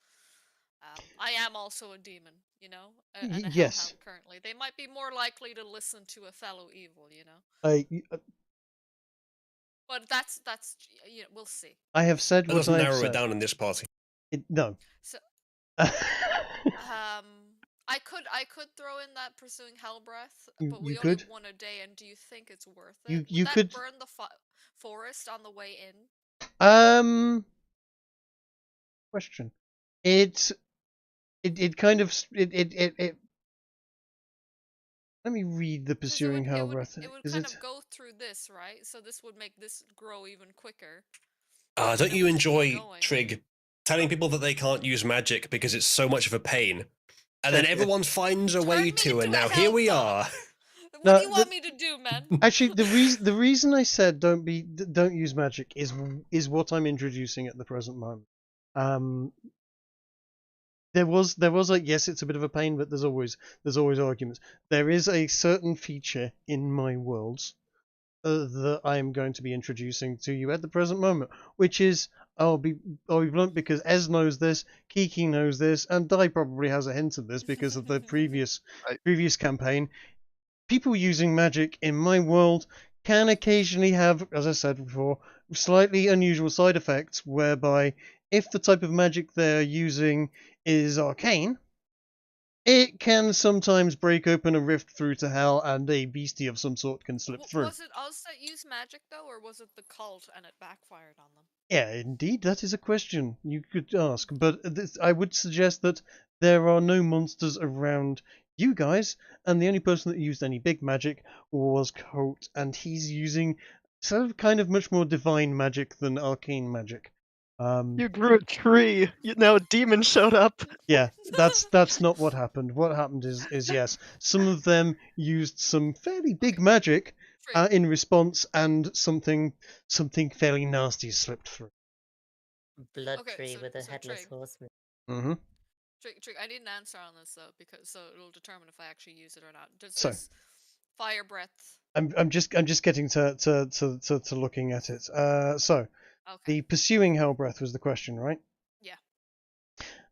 I am also a demon, you know, and a hellhound currently. They might be more likely to listen to a fellow evil, you know. But that's you know, we'll see. I have said what I have said. That doesn't narrow it down in this party. No. So, I could throw in that pursuing hell breath, but we only have 1 a day. And do you think it's worth it? Would that burn the forest on the way in? Question. It kind of let me read the pursuing hell breath. It would kind of go through this, right? So this would make this grow even quicker. Don't you enjoy, Trig, telling people that they can't use magic because it's so much of a pain? And then everyone finds a way to, and now here we are. What do you want me to do, man? Actually, the reason I said don't use magic is what I'm introducing at the present moment. There was like, yes, it's a bit of a pain, but there's always arguments. There is a certain feature in my worlds that I am going to be introducing to you at the present moment, which is I'll be blunt because Ez knows this, Kiki knows this, and Dai probably has a hint of this because of the previous campaign. People using magic in my world can occasionally have, as I said before, slightly unusual side effects, whereby if the type of magic they're using is arcane, it can sometimes break open a rift through to hell, and a beastie of some sort can slip through. Was it us that used magic though, or was it the cult and it backfired on them? Yeah, indeed, that is a question you could ask, but I would suggest that there are no monsters around you guys, and the only person that used any big magic was Coat, and he's using sort of kind of much more divine magic than arcane magic. You grew a tree. Now a demon showed up. Yeah, that's not what happened. What happened is yes, some of them used some fairly big magic in response, and something fairly nasty slipped through. Blood tree with a headless horseman. Mm-hmm. Trick, I need an answer on this though, because it'll determine if I actually use it or not. Does this fire breath? I'm just getting to looking at it. So the pursuing hell breath was the question, right? Yeah.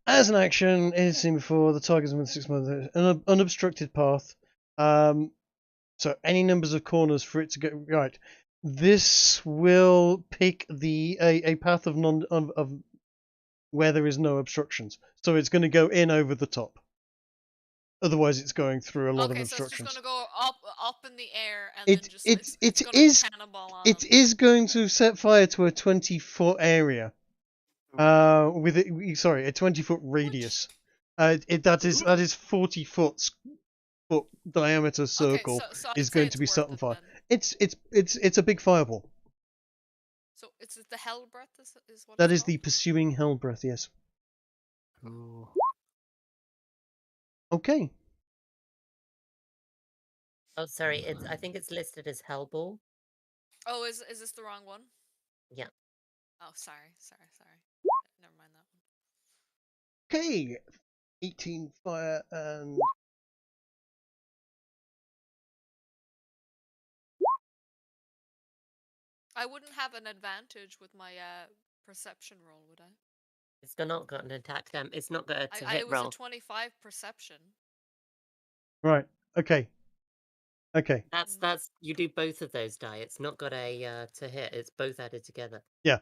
As an action, it is seen before the target is within 6 months, an unobstructed path. So any numbers of corners for it to go right. This will pick a path of where there is no obstructions. So it's going to go in over the top. Otherwise, it's going through a lot of obstructions. So it's just going to go up in the air, and it, then just it going to cannonball on it them. is going to set fire to a 20-foot area. With a 20-foot radius. That is 40 foot diameter circle is going to be set on fire. It's a big fireball. So it's the hell breath is what. That is the pursuing hell breath. Yes. Ooh. Okay. Oh, sorry. I think it's listed as Hellball. Oh, is this the wrong one? Yeah. Oh, sorry. Never mind that one. Okay. 18 fire and. I wouldn't have an advantage with my perception roll, would I? It's not got an attack it's not got a to hit it was roll. a 25 perception. Right. Okay. That's you do both of those die. It's not got a to hit. It's both added together. Yeah.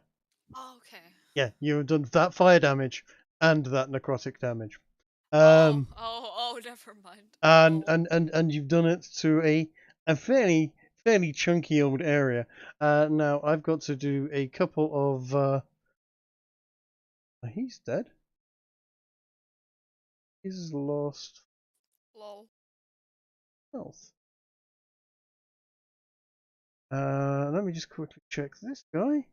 Oh, okay. Yeah, you've done that fire damage and that necrotic damage. Never mind. And you've done it to a fairly chunky old area. Now I've got to do a couple of. He's dead. He's lost. Lol. Health. Let me just quickly check this guy.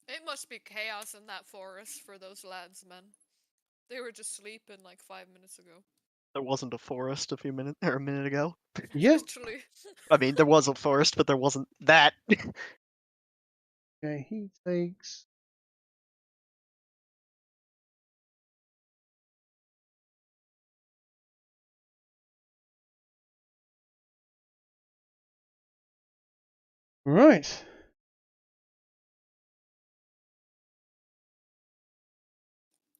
It must be chaos in that forest for those lads, man. They were just sleeping like 5 minutes ago. There wasn't a forest a minute ago. Yeah. Literally. I mean, there was a forest, but there wasn't that. Okay, he takes. Right.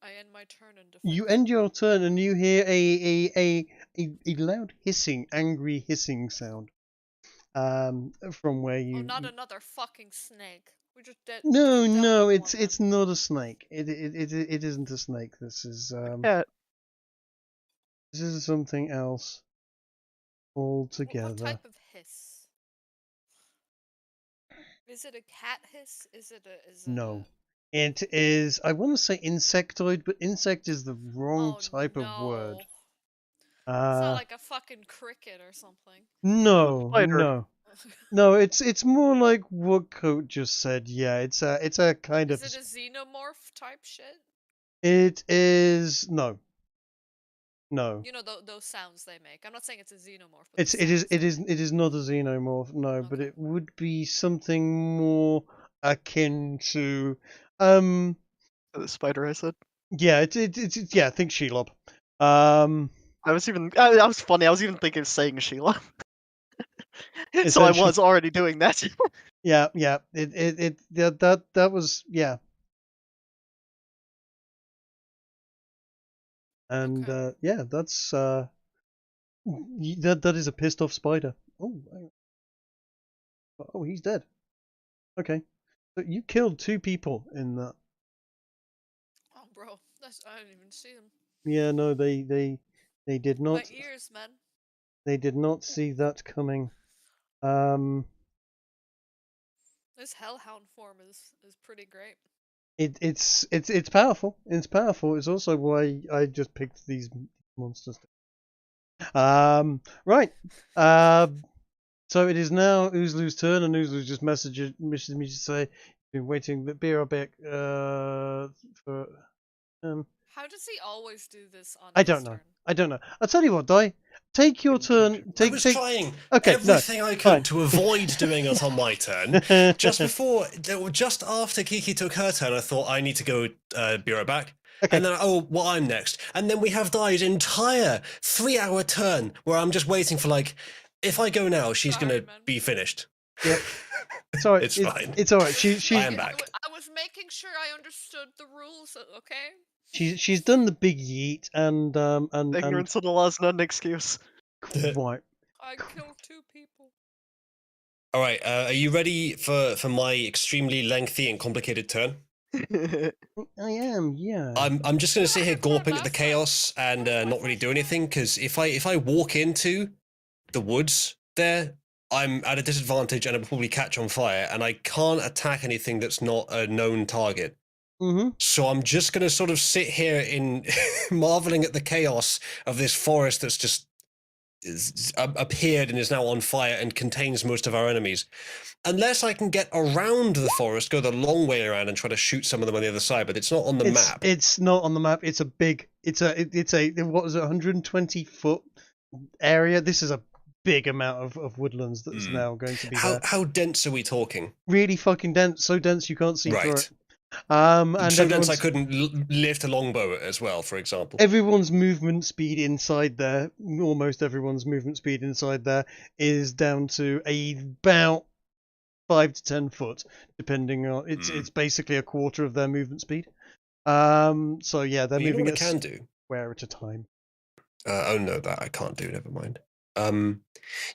I end my turn in defense. You end your turn and you hear a loud hissing, angry hissing sound. From where you. Oh, not another fucking snake. We just dead. No, it's not a snake. It isn't a snake. This is Cat. This is something else altogether. What type of hiss? Is it a cat hiss? No. It is, I want to say insectoid, but insect is the wrong type of word. It's not like a fucking cricket or something. No. No, it's more like what Coat just said. Yeah, it's a kind of. Is it a xenomorph type shit? It is no. You know those sounds they make. I'm not saying it's a xenomorph. It is not a xenomorph. No, but it would be something more akin to the spider I said. Yeah, it's yeah. Think Shelob. I was funny. I was even thinking of saying Sheila. So I was already doing that. Yeah. That was yeah. And Okay. yeah, that's that is a pissed off spider. Oh, oh, he's dead. Okay, so you killed 2 people in that. Oh, bro, I didn't even see them. Yeah, no, they did My not. ears, man. They did not see that coming. This hellhound form is pretty great. It's powerful. It's powerful. It's also why I just picked these monsters. Right. So it is now Uzalu's turn, and Uzalu just messaged me to say, "Been waiting. Be right back." For How does he always do this on I his don't know. turn? I don't know. I'll tell you what, Di. Take your turn. I was Take. trying Okay, no, everything I fine. could to avoid doing it on my turn. Just after Kiki took her turn, I thought I need to go be right back. Okay. And then, well, I'm next. And then we have Di's entire 3-hour turn where I'm just waiting for, like, if I go now, she's Sorry, going to man. be finished. Yep. Sorry, It's fine. It's all right. I am back. I was making sure I understood the rules, okay? She's done the big yeet and Ignorance of the law is not an excuse. Quite. I killed 2 people. All right, are you ready for my extremely lengthy and complicated turn? I am, yeah. I'm just going to sit here gawping at the last time. chaos and not really do anything, because if I walk into the woods there, I'm at a disadvantage and I'll probably catch on fire, and I can't attack anything that's not a known target. Mm-hmm. So I'm just going to sort of sit here in marveling at the chaos of this forest that's just appeared and is now on fire and contains most of our enemies. Unless I can get around the forest, go the long way around and try to shoot some of them on the other side, but it's not on the map. It's not on the map. It's a big. It's a what is it? 120-foot area. This is a big amount of woodlands that's now going to be there. How dense are we talking? Really fucking dense. So dense you can't see through it. And so dense I couldn't lift a longbow as well, for example. Everyone's movement speed inside there, almost everyone's movement speed inside there, is down to about 5 to 10 foot, depending on it's basically a quarter of their movement speed. So yeah, they're moving at square at a time. Oh no, that I can't do. Never mind.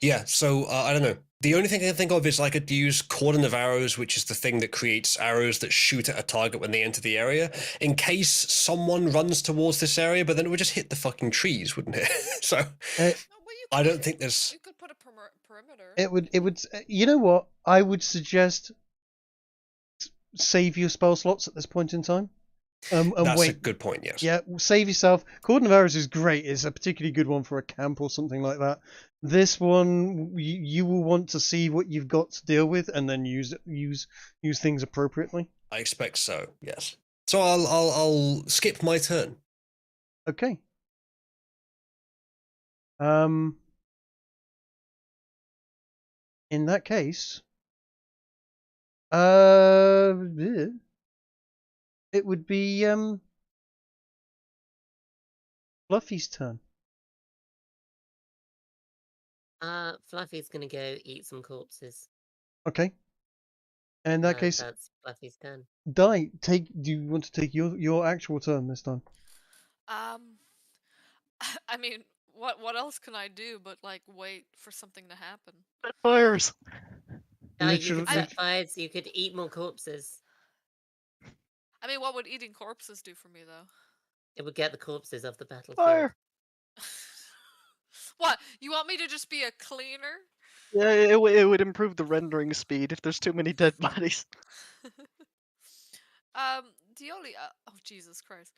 Yeah. So I don't know. The only thing I can think of is I could use cordon of arrows, which is the thing that creates arrows that shoot at a target when they enter the area, in case someone runs towards this area. But then it would just hit the fucking trees, wouldn't it? So I don't think there's. You could put a perimeter. It would. You know what? I would suggest save your spell slots at this point in time. And That's wait. a good point. Yes. Yeah, save yourself. Cordon of arrows is great. It's a particularly good one for a camp or something like that. This one, you will want to see what you've got to deal with, and then use things appropriately. I expect so. Yes. So I'll skip my turn. Okay. In that case, it would be Fluffy's turn. Fluffy's gonna go eat some corpses. Okay. And in that case, that's Fluffy's turn. Di, do you want to take your actual turn this time? I mean, what else can I do but like wait for something to happen? Set fires. You could set fires. You could eat more corpses. I mean, what would eating corpses do for me though? It would get the corpses off the battlefield. Fire. What? You want me to just be a cleaner? Yeah, it would improve the rendering speed if there's too many dead bodies. The only oh Jesus Christ,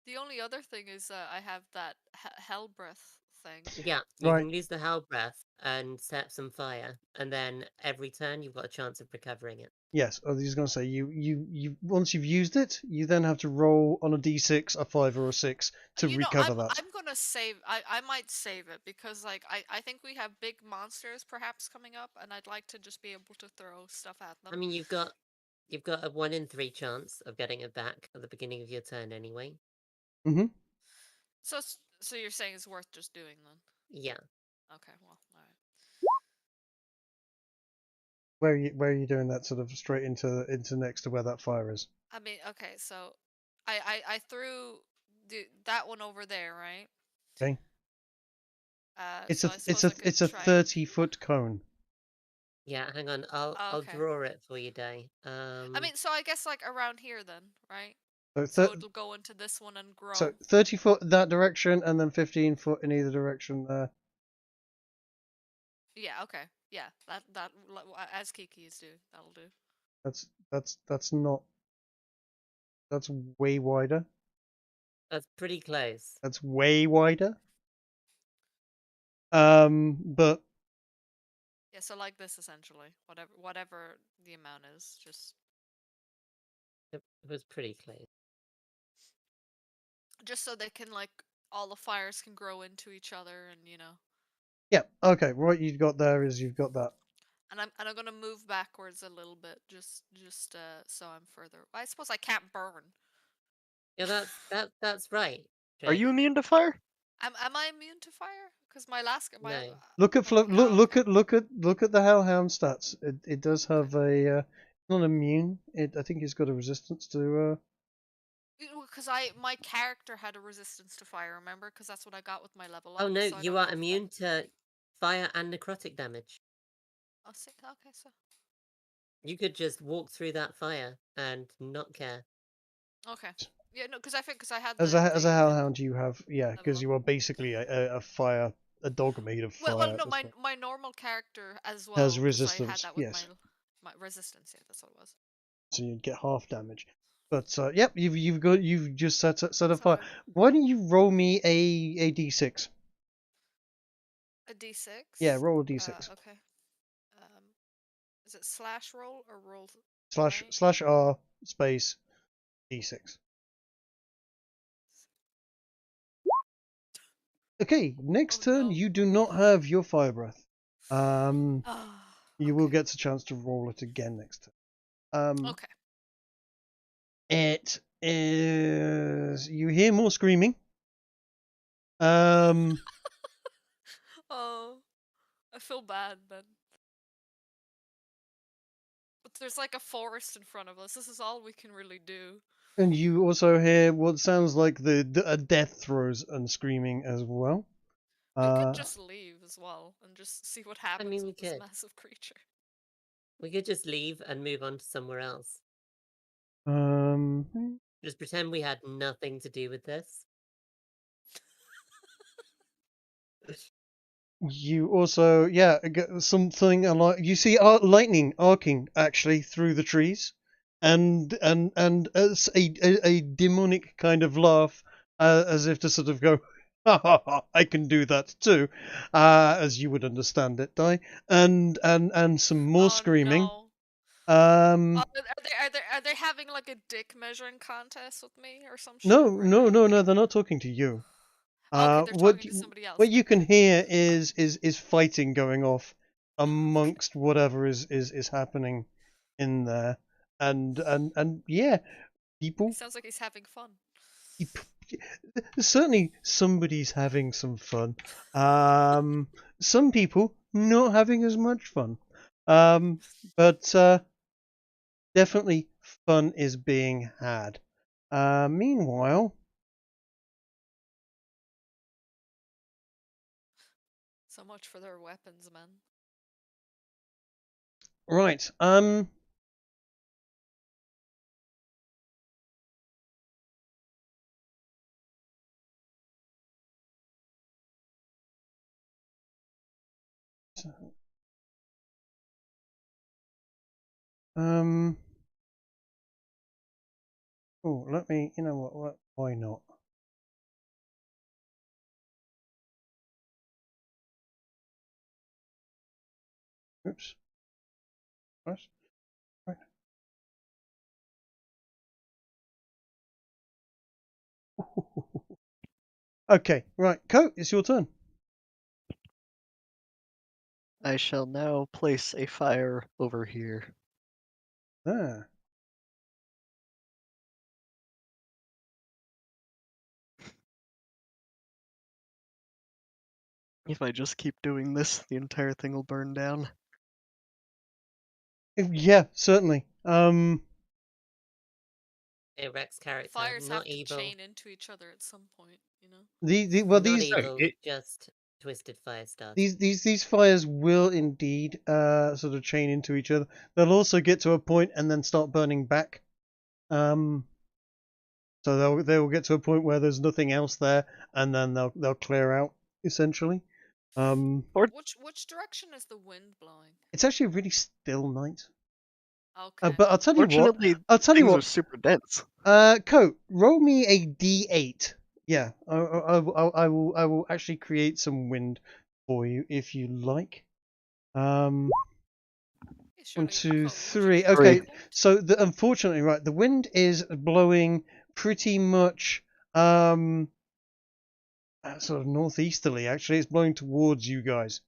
the only other thing is I have that hell breath thing. Yeah, you can use the hell breath and set some fire, and then every turn you've got a chance of recovering it. Yes, I was just going to say you once you've used it, you then have to roll on a d6 a 5 or a 6 to recover that. I'm gonna save. I might save it because like I think we have big monsters perhaps coming up, and I'd like to just be able to throw stuff at them. I mean, you've got a 1 in 3 chance of getting it back at the beginning of your turn anyway. Mm-hmm. So you're saying it's worth just doing then? Yeah. Okay. Well, all right. Where are you doing that sort of straight into next to where that fire is? I mean, okay, so I threw that one over there, right? Okay. It's So a I suppose I could it's a try 30-foot cone. Yeah, hang on. I'll okay. draw it for you, Day. I mean, so I guess like around here then, right? So, So it'll go into this one and grow. so 30 foot that direction, and then 15 foot in either direction there. Yeah. Okay. Yeah. That as Kiki's do. That'll do. That's not. That's way wider. That's pretty close. That's way wider. But Yeah. So like this essentially. Whatever the amount is, just. It was pretty close. Just so they can like all the fires can grow into each other, and you know. yeah, okay. What you've got there is you've got that. And I'm gonna move backwards a little bit, just so I'm further. I suppose I can't burn. Yeah, that's right. Are you immune to fire? Am I immune to fire? Because my last No. Look at okay, look okay. at the Hellhound stats. It does have a not immune. I think it's got a resistance to. Because my character had a resistance to fire. Remember? Because that's what I got with my level up. Oh no, so I you don't are know if immune to fire and necrotic damage. Oh, see, okay, so. You could just walk through that fire and not care. Okay. Yeah, no, because I had As a Hellhound, you have because you are basically a dog made of fire. Well, no, my normal character as well has 'cause resistance. I had that with Yes. my resistance. Yeah, that's what it was. So you'd get half damage. But yep, you've just set a fire. Why don't you roll me a d6? A d6. Yeah, roll a d6. Okay. Is it slash roll or roll? Slash R space d6. Okay, next turn no. you do not have your fire breath. You will Okay. get a chance to roll it again next turn. Okay. It is. You hear more screaming. Oh, I feel bad then. But there's like a forest in front of us. This is all we can really do. And you also hear what sounds like the death throes and screaming as well. We could just leave as well and just see what happens with this massive creature. We could just leave and move on to somewhere else. Just pretend we had nothing to do with this. You also, get something like you see lightning arcing actually through the trees, and as a demonic kind of laugh, as if to sort of go, ha ha ha, I can do that too, as you would understand it, Di, and some more screaming. No. Are they having like a dick measuring contest with me or some shit? No, they're not talking to you. Okay, they're talking to somebody else. What you can hear is fighting going off amongst whatever is happening in there, and yeah, people. It sounds like he's having fun. Certainly, somebody's having some fun. Some people not having as much fun. But definitely fun is being had. Meanwhile. So much for their weapons, man. Right. Oh, let me. You know what? Why not? Oops. Right. Okay, right. Coat, it's your turn. I shall now place a fire over here. Ah. If I just keep doing this, the entire thing will burn down. Yeah, certainly. a Rex character, Fires not have to evil. chain into each other at some point, you know. Well, not these evil, just twisted fire stars. these fires will indeed sort of chain into each other. They'll also get to a point and then start burning back. So they will get to a point where there's nothing else there, and then they'll clear out essentially. Which direction is the wind blowing? It's actually a really still night. Okay. But I'll tell you what. Fortunately, I'll tell you things are what. super dense. Coat, roll me a D8. Yeah, I will actually create some wind for you if you like. Yeah, 1, surely 2, Coat, 3. would you Okay, like that? so unfortunately, right, the wind is blowing pretty much sort of northeasterly. Actually, it's blowing towards you guys.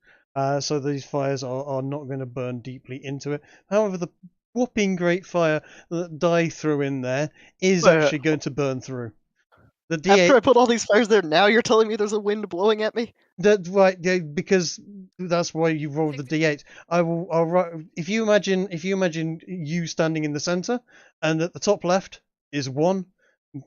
So these fires are not going to burn deeply into it. However, the whopping great fire that Dai threw in there is actually going to burn through. The D8. After I put all these fires there, now you're telling me there's a wind blowing at me? That right, yeah, because that's why you rolled the D8. I'll write. If you imagine you standing in the center, and at the top left is 1,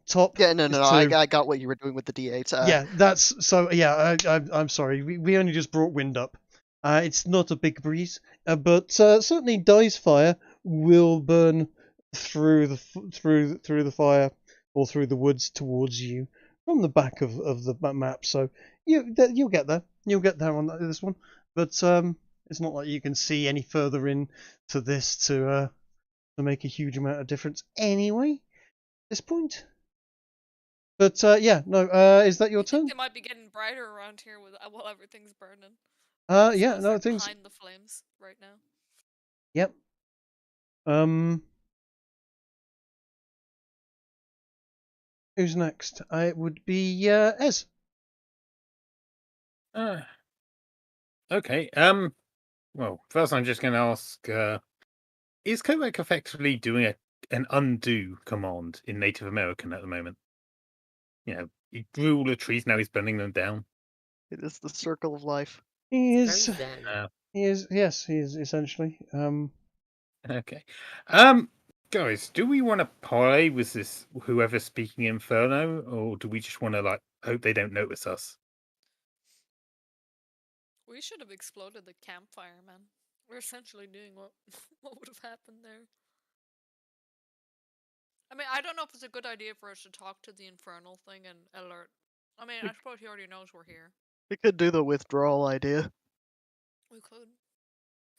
top. Yeah, no, is no, 2. I got what you were doing with the D8. Yeah, that's so. Yeah, I'm sorry. We only just brought wind up. It's not a big breeze, but certainly Dai's fire will burn through the fire or through the woods towards you from the back of the map. So you'll get there. You'll get there on this one, but it's not like you can see any further in to this to make a huge amount of difference anyway. At this point. But yeah, no. Is that your turn? It might be getting brighter around here with while everything's burning. Yeah, no, things behind the flames right now. Yep. Who's next? It would be Ez. Okay. Well, first I'm just going to ask: is Coatrack effectively doing an undo command in Native American at the moment? You know, he grew all the trees, now he's burning them down. It is the circle of life. He is. He is. Yes, he is essentially. Okay. Guys, do we want to parlay with this whoever's speaking Inferno, or do we just want to like hope they don't notice us? We should have exploded the campfire, man. We're essentially doing what would have happened there. I mean, I don't know if it's a good idea for us to talk to the infernal thing and alert. I mean, I suppose he already knows we're here. We could do the withdrawal idea. We could.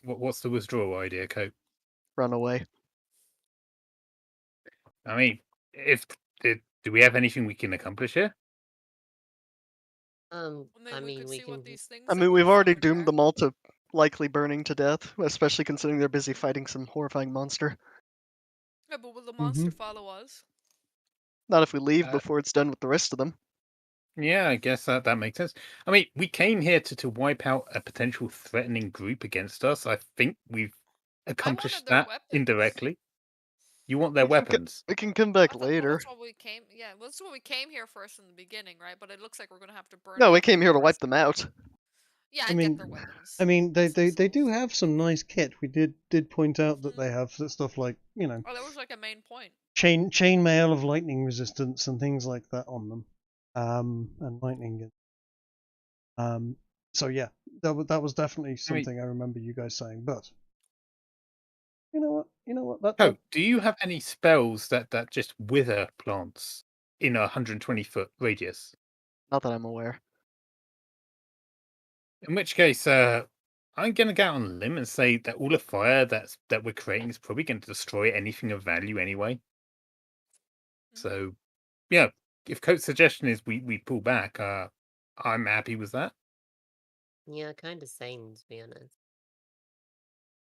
What's the withdrawal idea, Cope? Run away. I mean, do we have anything we can accomplish here? I mean, we can. I mean, we've already doomed them all to likely burning to death, especially considering they're busy fighting some horrifying monster. Yeah, but will the monster follow us? Not if we leave before it's done with the rest of them. Yeah, I guess that makes sense. I mean, we came here to wipe out a potential threatening group against us. I think we've accomplished that indirectly. You want their weapons? We can come back later. That's what we came. Yeah, that's what we came here first in the beginning, right? But it looks like we're gonna have to burn. No, we came here to wipe them out. Yeah, I mean, get their weapons. I mean, they do have some nice kit. We did point out that they have stuff like, you know. Oh, that was like a main point. Chainmail of lightning resistance and things like that on them, and lightning. So yeah, that was definitely something I remember you guys saying. But you know what? Oh, do you have any spells that just wither plants in a 120-foot radius? Not that I'm aware. In which case, I'm going to get on a limb and say that all the fire that we're creating is probably going to destroy anything of value anyway. So, yeah, if Coate's suggestion is we pull back, I'm happy with that. Yeah, kind of same, to be honest.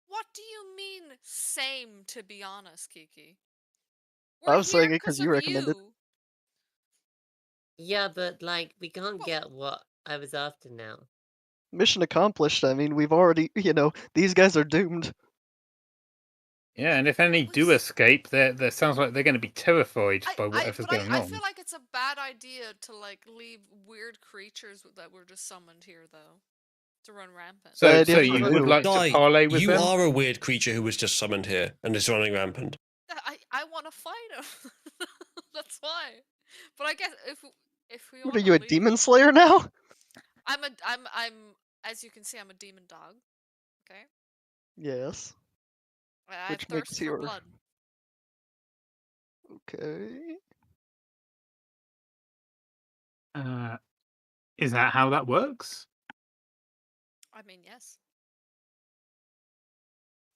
What do you mean, same, to be honest, Kiki? I was saying it because you recommended. Yeah, but, like, we can't get what I was after now. Mission accomplished. I mean, we've already, these guys are doomed. Yeah, and if any do escape, there sounds like they're going to be terrified by whatever's going on. I feel like it's a bad idea to, like, leave weird creatures that were just summoned here, though. To run rampant. So you would like to parlay with them? You are a weird creature who was just summoned here and is running rampant. I want to fight him. That's why. But I guess if we What want are to you, a leave, demon slayer now? I'm as you can see, I'm a demon dog. Okay, Yes. I have Which makes thirst for your blood. okay. Is that how that works? I mean, yes.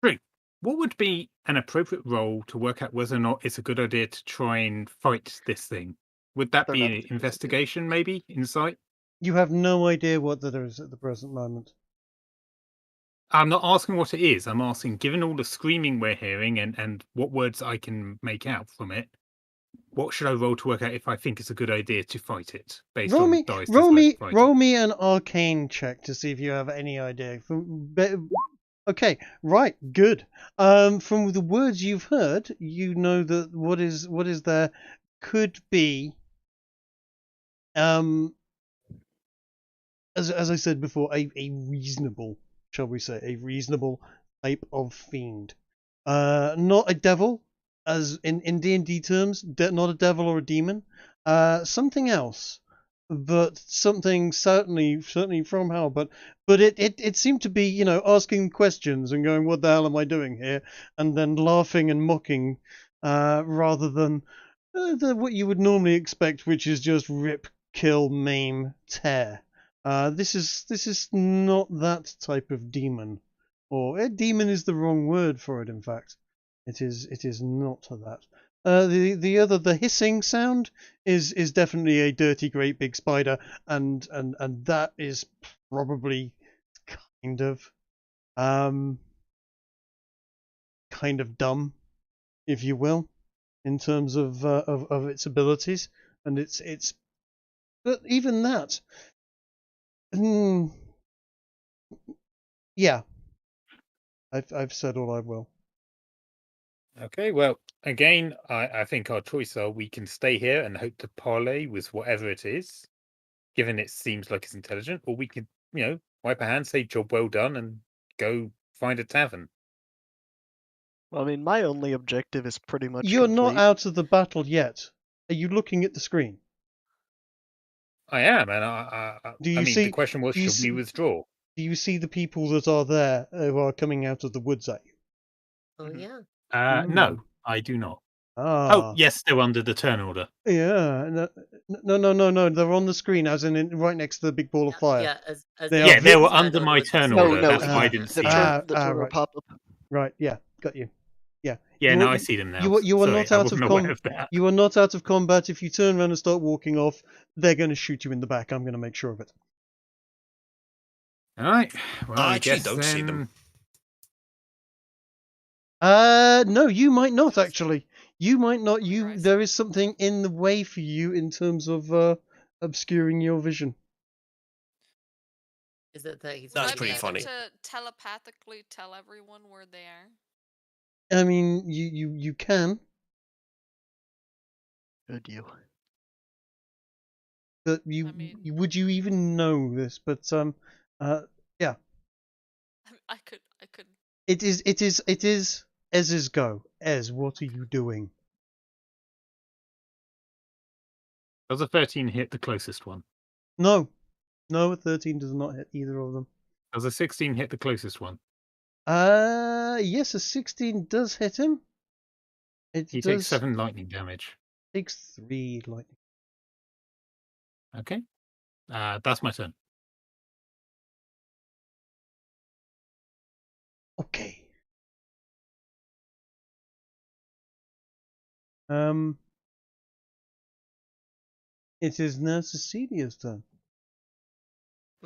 True. What would be an appropriate role to work out whether or not it's a good idea to try and fight this thing? Would that They're be not an a good idea. investigation, maybe? Insight? You have no idea what that is at the present moment. I'm not asking what it is. I'm asking, given all the screaming we're hearing and what words I can make out from it, what should I roll to work out if I think it's a good idea to fight it based Roll on me, dice roll as me, I'm fighting? roll me an arcane check to see if you have any idea. Okay, right, good. From the words you've heard, you know that what is there could be, as I said before, a reasonable, shall we say, a reasonable type of fiend. Not a devil, as in D&D terms, not a devil or a demon. Something else, but something certainly from hell. But it seemed to be, asking questions and going, "What the hell am I doing here?" and then laughing and mocking, rather than what you would normally expect, which is just rip, kill, maim, tear. This is not that type of demon, or demon is the wrong word for it. In fact, it is not that. The hissing sound is definitely a dirty great big spider, and that is probably kind of dumb, if you will, in terms of its abilities, and it's but even that. Yeah, I've said all I will. Okay, well, again, I think our choice are we can stay here and hope to parley with whatever it is, given it seems like it's intelligent, or we could, wipe our hands, say job well done, and go find a tavern. Well, I mean, my only objective is pretty much You're not complete. out of the battle yet. Are you looking at the screen? I am, and the question was, should we withdraw? Do you see the people that are there who are coming out of the woods at you? Oh yeah. No, I do not. Ah. Oh, yes, they're under the turn order. Yeah. No. They're on the screen, as in right next to the big ball of fire. Yeah, as they were under my turn No, order. That's why I didn't see them. The turn will right. pop up. Right. Yeah. Got you. Yeah. Yeah, now I see them now. You are Sorry, not out of that. You are not out of combat. If you turn around and start walking off, they're going to shoot you in the back. I'm going to make sure of it. All right. Well, I actually don't see them. No, you might not actually. You might not. There is something in the way for you in terms of obscuring your vision. Is it that he's? That's pretty Would I be funny. able to telepathically tell everyone where they are? I mean, you can. Good you. But would you even know this? But yeah. I could. It is Ez's go. Ez, what are you doing? Does a 13 hit the closest one? No, a 13 does not hit either of them. Does a 16 hit the closest one? Yes, a 16 does hit him. He takes 7 lightning damage. Takes 3 lightning. Okay. That's my turn. Okay. It is now Cecilia's turn.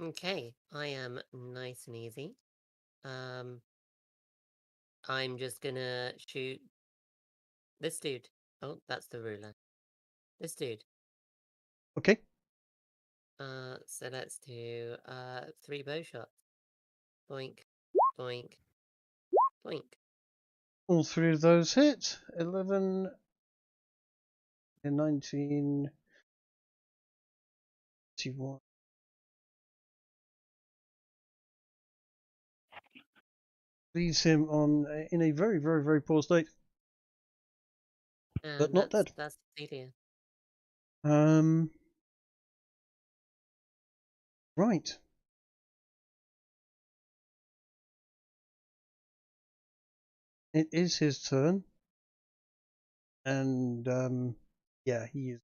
Okay, I am nice and easy. I'm just gonna shoot this dude. Oh, that's the ruler. This dude. Okay. So let's do 3 bow shots. Boink, boink, boink. All 3 of those hit. 11 and 19. 21. Leaves him in a very, very, very poor state. And But not dead. That's Celia. Right. It is his turn. And yeah, he's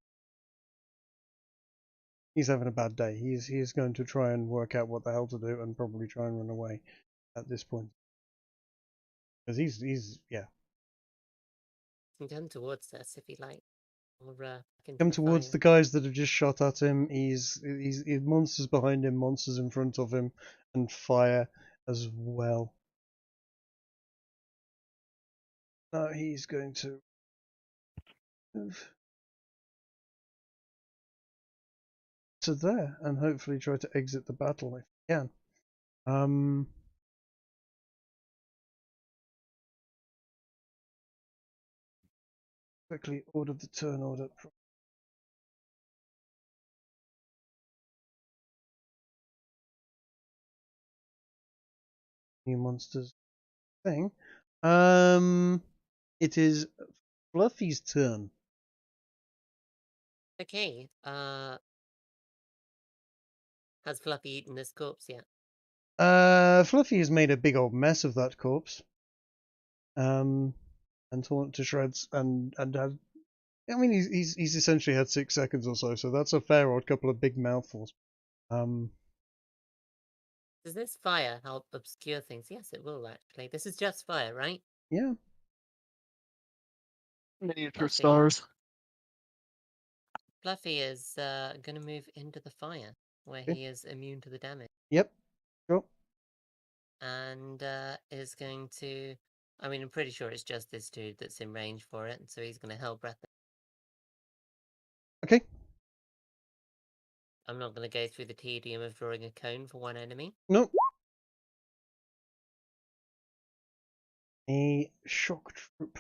having a bad day. He's going to try and work out what the hell to do and probably try and run away at this point. Because he's yeah. You can come towards us if you like. Or back into Come the towards fire. the guys that have just shot at him. He's monsters behind him, monsters in front of him, and fire as well. Now he's going to move to there and hopefully try to exit the battle if he can. Quickly order the turn order. New monsters thing. It is Fluffy's turn. Okay. Has Fluffy eaten this corpse yet? Fluffy has made a big old mess of that corpse. And torn to shreds and had. I mean, he's essentially had 6 seconds or so, so that's a fair old couple of big mouthfuls. Does this fire help obscure things? Yes, it will actually. This is just fire, right? Yeah. Miniature Fluffy. stars. Fluffy is going to move into the fire, where Okay. he is immune to the damage. Yep. Sure. And is going to... I mean, I'm pretty sure it's just this dude that's in range for it, so he's going to hell breath it. Okay. I'm not going to go through the tedium of drawing a cone for one enemy. Nope. A shock troop.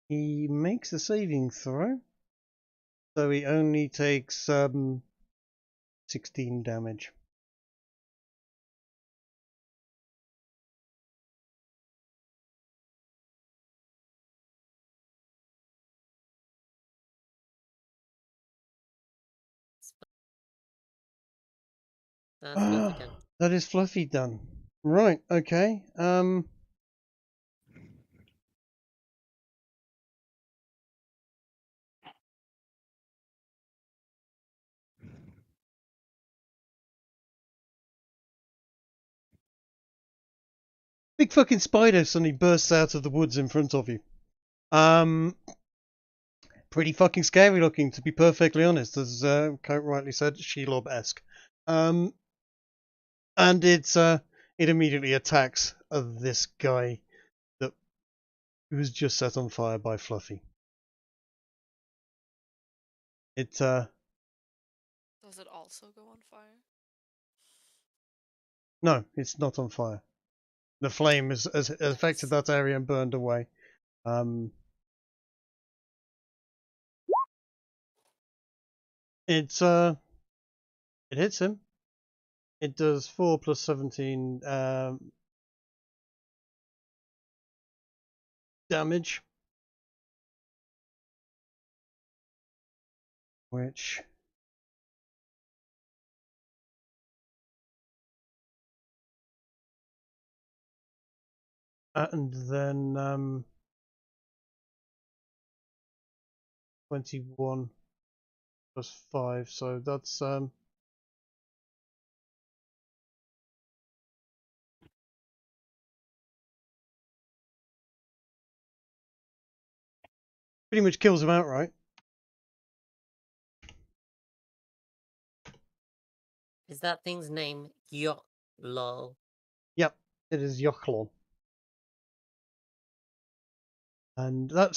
He makes a saving throw, so he only takes 16 damage. That's Fluffy done. That is Fluffy done. Right, okay. Big fucking spider suddenly bursts out of the woods in front of you. Pretty fucking scary looking, to be perfectly honest, as Coat rightly said, Shelob-esque. And it immediately attacks this guy that was just set on fire by Fluffy. It Does it also go on fire? no, it's not on fire. The flame has affected that area and burned away. It hits him. It does 4 plus 17 damage, which and then 21 plus 5, so that's pretty much kills him outright. Is that thing's name Lol? Yep, it is Yochlon. And that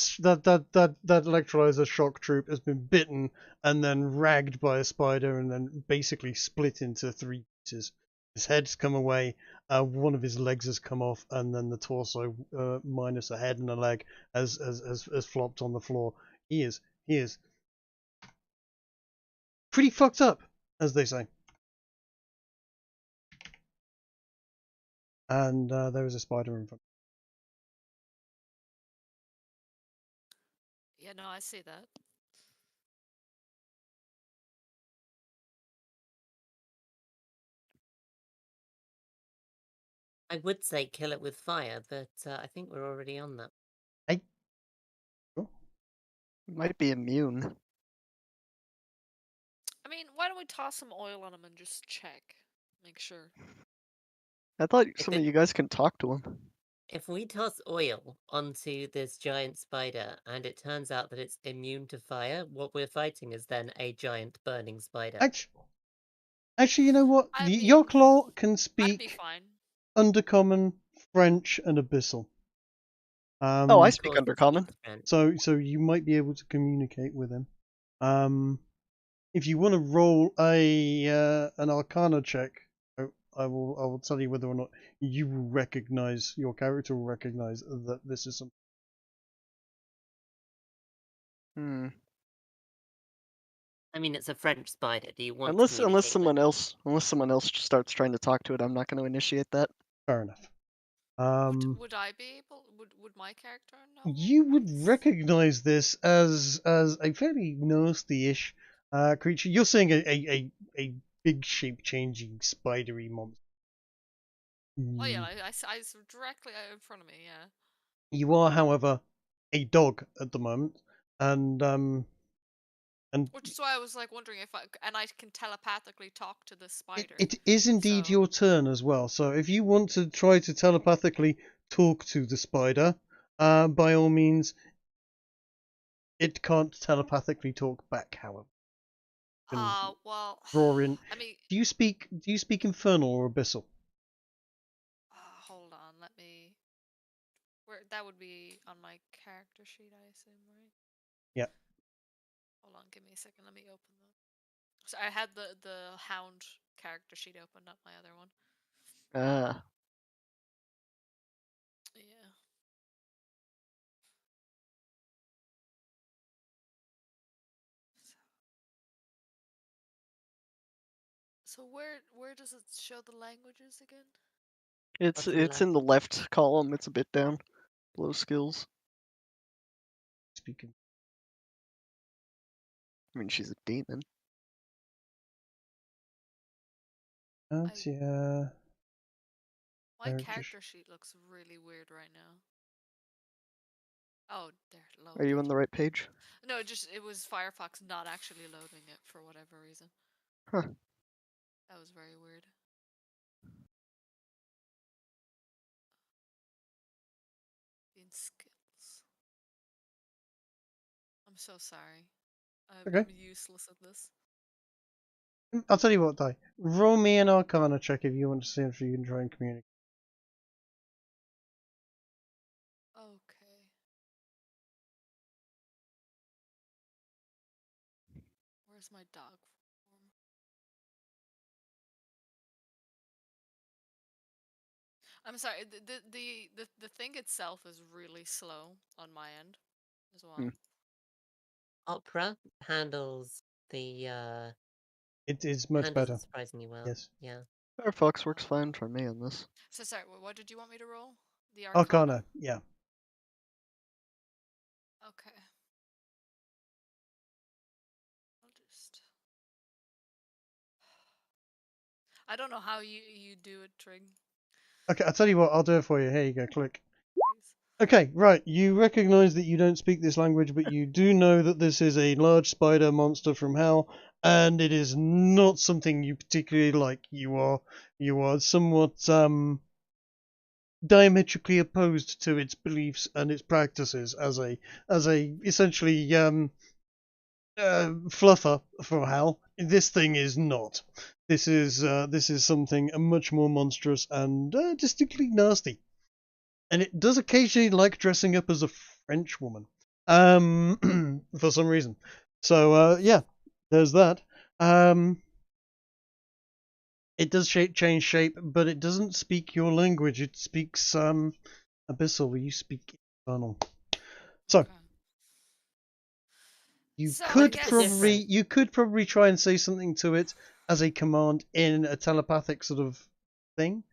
electrolyzer shock troop has been bitten and then ragged by a spider and then basically split into 3 pieces. His head's come away. One of his legs has come off, and then the torso, minus a head and a leg, has flopped on the floor. He is pretty fucked up, as they say. And there is a spider in front. Yeah, no, I see that. I would say kill it with fire, but I think we're already on that. Might be immune. I mean, why don't we toss some oil on him and just check, make sure. I thought If some of it- you guys can talk to him. If we toss oil onto this giant spider and it turns out that it's immune to fire, what we're fighting is then a giant burning spider. Actually, you know what? I mean, Your claw can I'd be speak fine. Undercommon, French, and Abyssal. Oh, I Of speak course, it Undercommon. speaks French. So you might be able to communicate with him. If you want to roll an Arcana check, I will tell you whether or not you will recognize, your character will recognize that this is something. I mean, it's a French spider. Do you want Unless to communicate someone else starts trying to talk to it, I'm not going to initiate that. Fair enough. Would I be able? Would my character know? You would recognize this as a fairly nasty-ish creature. You're seeing a big shape-changing spidery monster. Oh yeah, I saw directly out in front of me. Yeah. You are, however, a dog at the moment, and Which is why I was like wondering if I can telepathically talk to the spider. it is indeed so... your turn as well. So if you want to try to telepathically talk to the spider, by all means. It can't telepathically talk back, however. Well, Draw in. I mean, Do you speak Infernal or Abyssal? hold on, let me. Where that would be on my character sheet, I assume, right? Yeah. Hold on, give me a second. Let me open them. So I had the Hound character sheet open, not my other one. Yeah. So where does it show the languages again? It's in the left column. It's a bit down below skills. Speaking. I mean, she's a demon. That's yeah. My character sheet looks really weird right now. Oh, there. Are you on the right page? No, it was Firefox not actually loading it for whatever reason. Huh. That was very weird. In skills. I'm so sorry. I'm useless at this. I'll tell you what, Di. Roll me an Arcana check if you want to see if you can try and communicate. Okay. Where's my dog form? I'm sorry. The thing itself is really slow on my end as well. Opera handles the It is much handles better. it surprisingly well. Yes. Yeah. Firefox works fine for me on this. So sorry, what did you want me to roll? The Arcana, yeah. Okay. I'll just. I don't know how you do it, Trig. Okay, I'll tell you what. I'll do it for you. Here you go. Click. Okay, right. You recognize that you don't speak this language, but you do know that this is a large spider monster from hell, and it is not something you particularly like. You are somewhat diametrically opposed to its beliefs and its practices as a essentially fluffer for hell. This thing is not. This is something much more monstrous and distinctly nasty. And it does occasionally like dressing up as a French woman, for some reason. So yeah, there's that. It does change shape, but it doesn't speak your language. It speaks Abyssal, where you speak Infernal. So Okay. you So I could guess probably try and say something to it as a command in a telepathic sort of thing.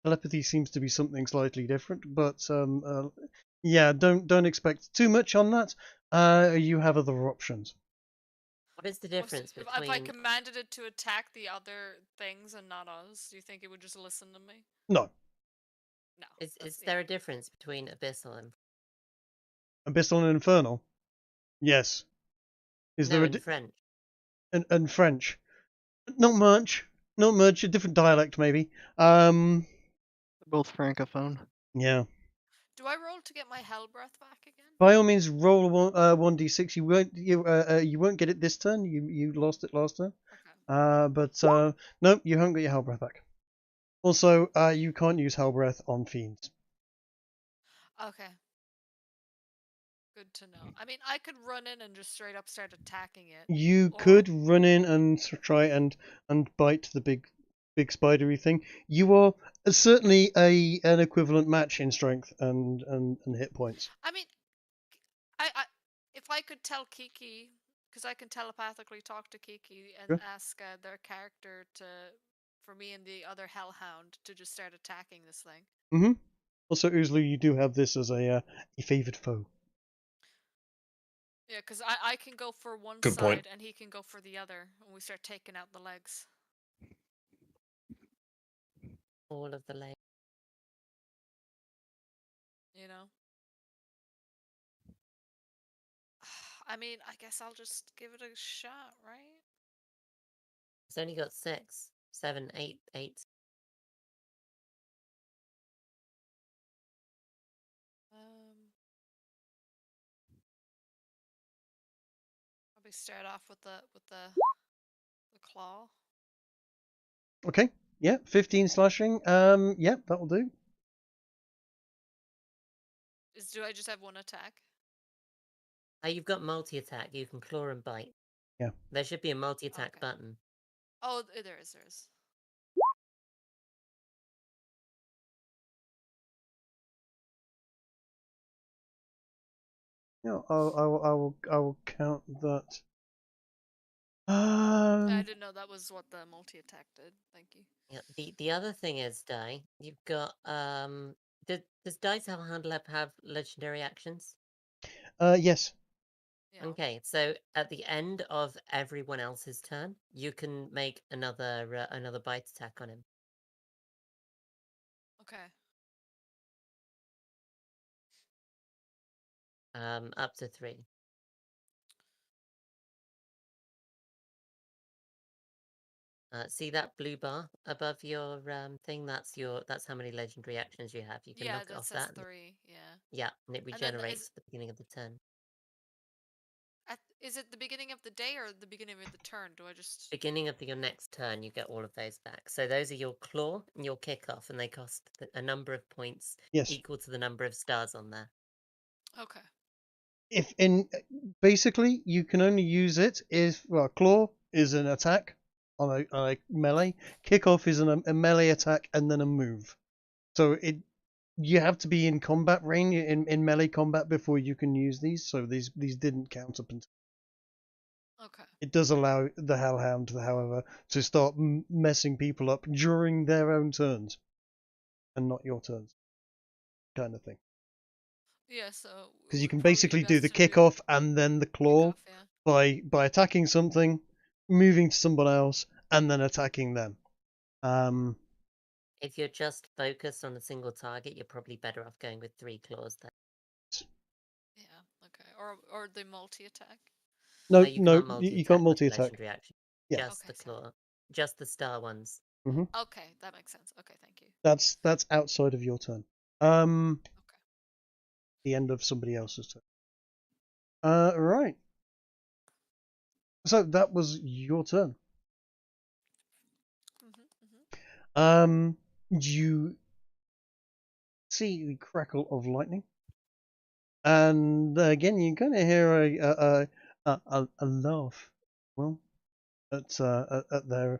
Telepathy seems to be something slightly different, but yeah, don't expect too much on that. You have other options. What is the what's- difference if I between? commanded it to attack the other things and not us, do you think it would just listen to me? No, No. Is there a difference between Abyssal and Abyssal and Infernal. Yes. Is no there in French? and French? Not much. Not much. A different dialect, maybe. Both francophone. Yeah. Do I roll to get my hell breath back again? By all means, roll 1d6. You won't get it this turn. You lost it last turn. Okay. But no, you haven't got your hell breath back. Also, you can't use hell breath on fiends. Okay. Good to know. I mean, I could run in and just straight up start attacking it. You or- could run in and try and bite the big spidery thing. You are certainly an equivalent match in strength and hit points. I mean, if I could tell Kiki, because I can telepathically talk to Kiki and Sure. ask their character for me and the other hellhound to just start attacking this thing. Mm-hmm. Also, Uzalu, you do have this as a favoured foe. Yeah, because I can go for one Good side point. and he can go for the other, and we start taking out the legs. All of the legs. You know. I mean, I guess I'll just give it a shot, right? It's only got 6, 7, 8, 8. Probably start off with the claw. Okay. Yeah, 15 slashing. Yeah, that'll do. Do I just have one attack? You've got multi-attack. You can claw and bite. Yeah. There should be a multi-attack Okay. button. Oh, there is. Yeah, I will count that. I didn't know that was what the multi-attack did. Thank you. Yeah. The other thing is, Di, you've got does Dice Handler have legendary actions? Yes. Yeah. Okay, so at the end of everyone else's turn, you can make another bite attack on him. Okay. Up to 3. See that blue bar above your thing? That's how many legendary actions you have. You can knock it that off says that. 3. Yeah. Yeah, and it And then regenerates at the beginning of the turn. Is it the beginning of the day or the beginning of the turn? Do I just... Beginning of your next turn, you get all of those back. So those are your claw and your kickoff, and they cost a number of points equal to the number of stars on there. Okay. If basically you can only use it if claw is an attack on a melee, kickoff is a melee attack and then a move. So you have to be in combat range in melee combat before you can use these. So these didn't count up until. Okay. It does allow the Hellhound, however, to start messing people up during their own turns, and not your turns, kind of thing. Yeah, so because you can basically do the kickoff and then the claw by attacking something, moving to someone else, and then attacking them. If you're just focused on a single target, you're probably better off going with 3 claws then. Yeah, okay. Or the multi-attack. No, you can't multi-attack. Legendary action. Yeah. Just the claw. Just the star ones. Mm-hmm. Okay, that makes sense. Okay, thank you. That's outside of your turn. Okay. The end of somebody else's turn. Right. So that was your turn. You see the crackle of lightning, and again you're going to hear a laugh. Well, at their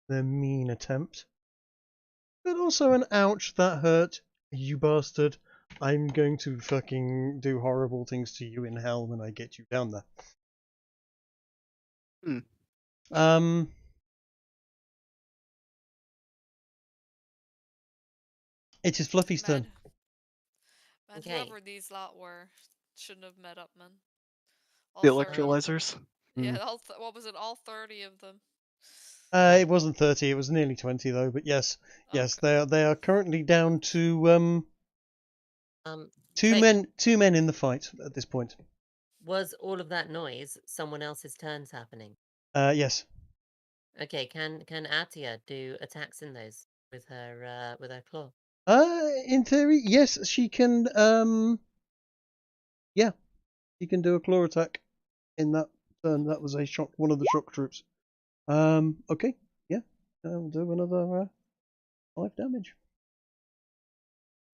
their mean attempt. But also an ouch, that hurt, you bastard. I'm going to fucking do horrible things to you in hell when I get you down there. It is Fluffy's turn. Man, Okay. whoever these lot were shouldn't have met up, man. The All 30 of them. electrolyzers. Yeah, what was it? All 30 of them. It wasn't 30, it was nearly 20 though, but yes, Okay. they are currently down to two wait. men in the fight at this point. Was all of that noise someone else's turns happening? Yes. Okay, can Atia do attacks in those with her claw? In theory, yes, she can. Yeah, she can do a claw attack in that turn. That was one of the shock troops. Okay, yeah, I'll do another 5 damage.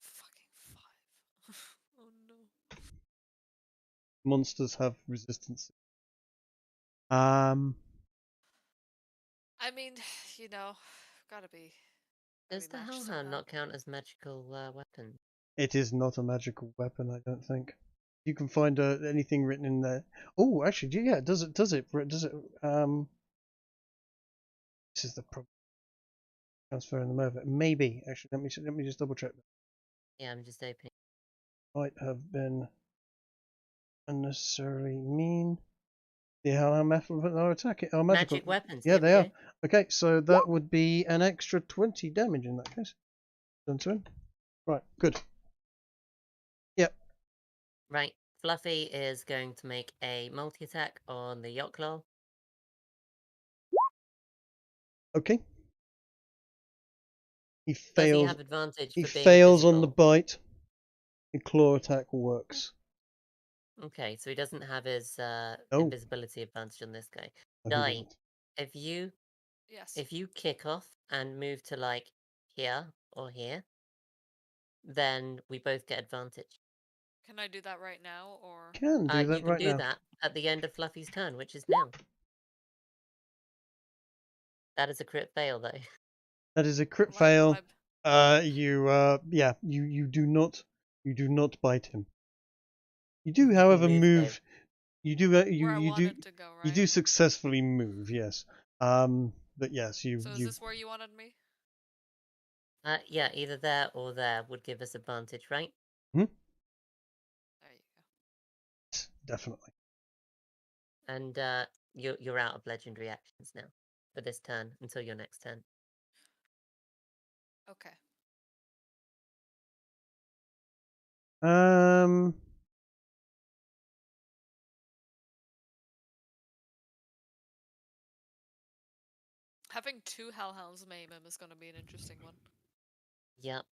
Fucking 5. Oh no. Monsters have resistance. I mean, you know, gotta be. Does the matched hellhound somehow. not count as magical weapon? It is not a magical weapon, I don't think. You can find anything written in there. Oh, actually, yeah, does it? This is the problem. Transferring them over. Maybe, actually, let me just double check. Yeah, I'm just opening. Might have been unnecessarily mean. Yeah, our attack. Our Magic weapons. Yeah, Here they we are. go. Okay, so that would be an extra 20 damage in that case. Done to him. Right, good. Yep. Right, Fluffy is going to make a multi-attack on the yacht claw. Okay. He Does he fails. have advantage He for being fails on the invisible? bite. The claw attack works. Okay, so he doesn't have his Oh. invisibility advantage on this guy. No, he Dai, doesn't. Yes. if you kick off and move to like here or here, then we both get advantage. Can I do that right now, or? Can do that You can right do now. that at the end of Fluffy's turn, which is now. That is a crit fail, though. That is a crit My- fail. my- You do not bite him. You do, You can however, move, move. You do Where I you want do it to go, right? you do successfully move. Yes. But yes, So is this where you wanted me? Yeah, either there or there would give us advantage, right? There you go. Definitely. And you're out of legendary actions now for this turn until your next turn. Okay. Having 2 hellhounds maim him is going to be an interesting one. Yep.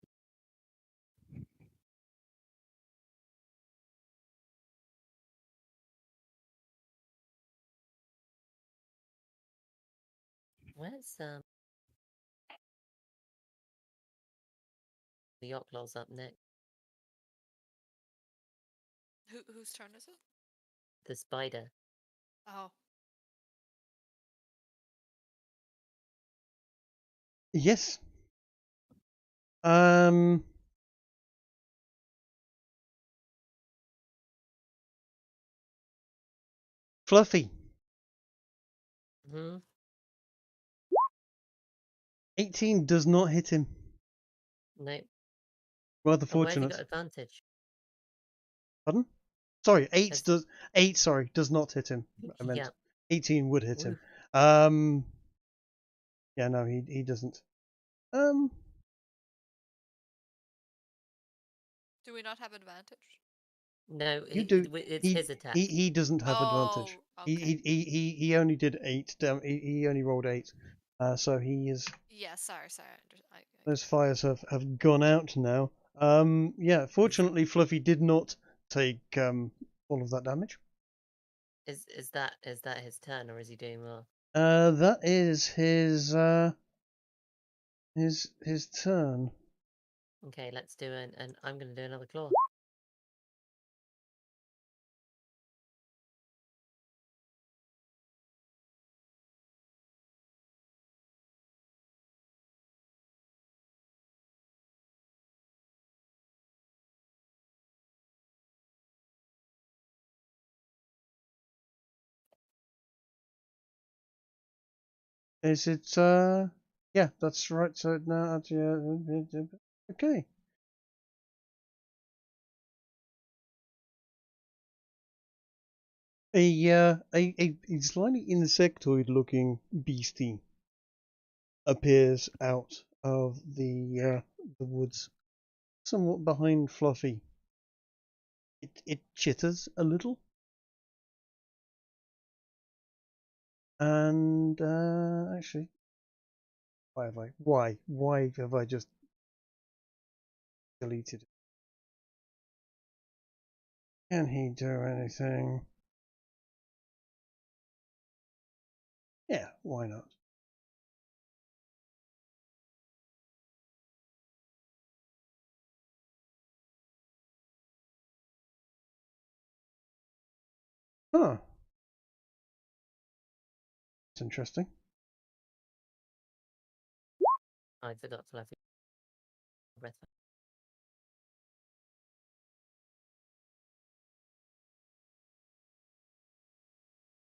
Where's the yacht claw's up next? Whose turn is it? The spider. Oh. Yes. Fluffy. 18 does not hit him. Nope. Rather Oh, where's he fortunate. got advantage? Pardon? Sorry, 8 Has- does 8. Sorry, does not hit him. I meant Yeah. 18 would hit him. Yeah, no, he doesn't. Do we not have advantage? No, You do. it's his attack. He doesn't have advantage. Oh, okay. He only did 8. He only rolled 8. So he is. Yeah, sorry. Those fires have gone out now. Yeah, fortunately, Fluffy did not take all of that damage. Is that his turn, or is he doing more? That is his turn. Okay, let's do it, and I'm going to do another claw. Is it? Yeah, that's right. So now, okay. A slightly insectoid-looking beastie appears out of the woods, somewhat behind Fluffy. It chitters a little, and actually, why have I just deleted it? Can he do anything? Yeah, why not? Huh. It's interesting. I forgot to let breath.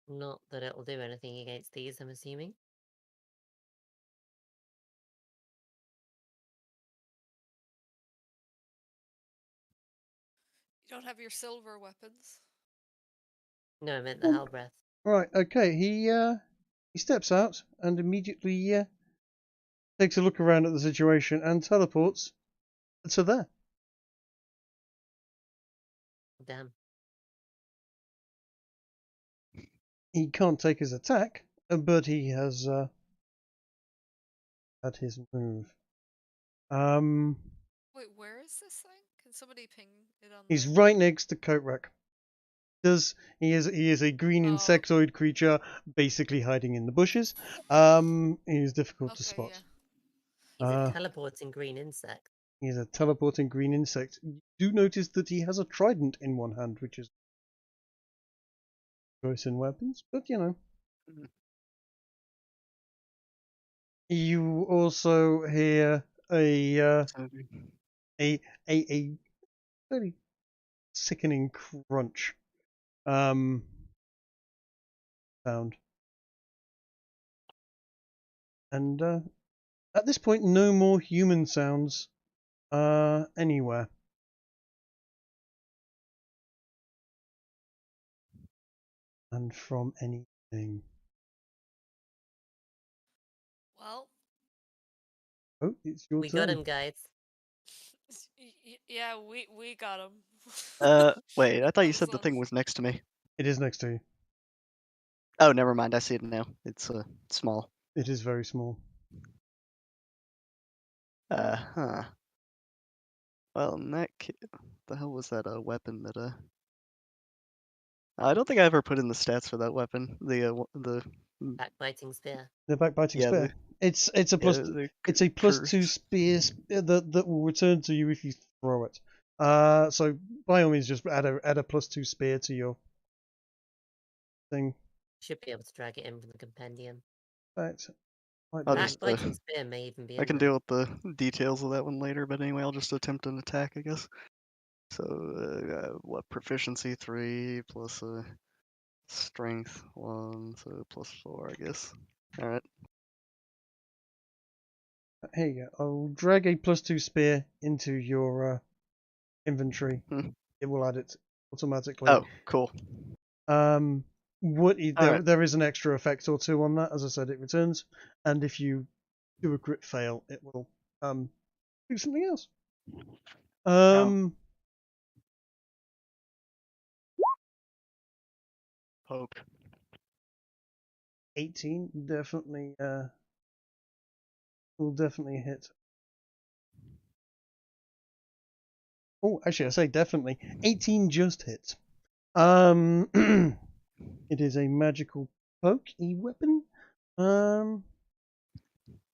Not that it'll do anything against these, I'm assuming. You don't have your silver weapons. No, I meant the hell breath. Right. Okay. He steps out and immediately takes a look around at the situation and teleports to there. Damn. He can't take his attack, but he has had his move. Wait, where is this thing? Can somebody ping it on He's there? right next to Coatrack. He is a green insectoid creature, basically hiding in the bushes. He is difficult to Okay, spot. yeah. He's a teleporting green insect. He's a teleporting green insect. You do notice that he has a trident in one hand, which is choice in weapons, but you know. You also hear a very sickening crunch sound. And at this point, no more human sounds anywhere. And from anything. Well, Oh, it's your We turn. got him, guys. yeah, we got him. Wait, I thought you Well said the thing done. was next to me. It is next to you. Oh, never mind. I see it now. It's small. It is very small. Huh. Well, in that the hell was that weapon that I don't think I ever put in the stats for that weapon. The Backbiting spear. The backbiting Yeah, spear. It's a plus. It's a cursed. +2 spear that will return to you if you throw it. So by all means, just add a +2 spear to your thing. Should be able to drag it in from the compendium. Right. I'll just Backbiting spear may even be I in can there. deal with the details of that one later, but anyway, I'll just attempt an attack, I guess. So what, proficiency 3 plus strength 1, so +4, I guess. All right. Here you go. I'll drag a +2 spear into your inventory. It will add it automatically. Oh, cool. There is an extra effect or two on that. As I said, it returns, and if you do a crit fail, it will do something else. Poke. 18 definitely will definitely hit. Oh, actually, I say definitely. 18 just hits. It is a magical poke weapon.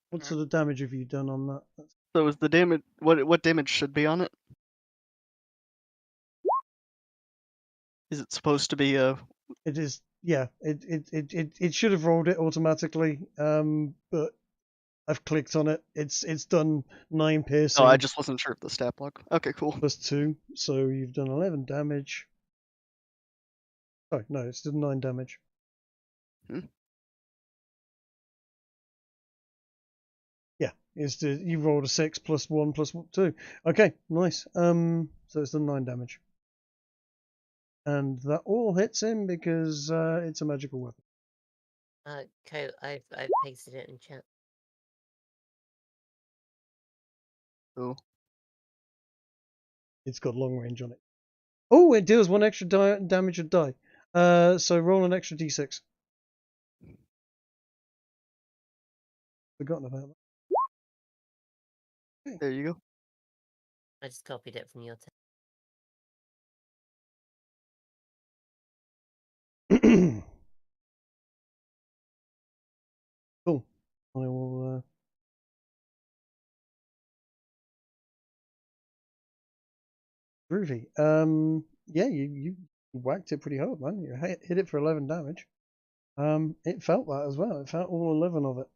What sort of damage have you done on that? So is the damage what damage should be on it? Is it supposed to be a? It is. Yeah. It should have rolled it automatically. But I've clicked on it. It's done 9 piercing. Oh, I just wasn't sure if the stat block. Okay, cool. +2, so you've done 11 damage. Sorry, no, it's done 9 damage. You rolled a 6 plus 1 plus 2. Okay, nice. So it's the 9 damage. And that all hits him because it's a magical weapon. Coat, I've pasted it in chat. Oh, It's got long range on it. Oh, it deals 1 extra damage a die. So roll an extra d6. Forgotten about that. there you go. I just copied it from your text. Cool. I will. Groovy. Yeah, you whacked it pretty hard, man. You hit it for 11 damage. It felt that as well. It felt all 11 of it.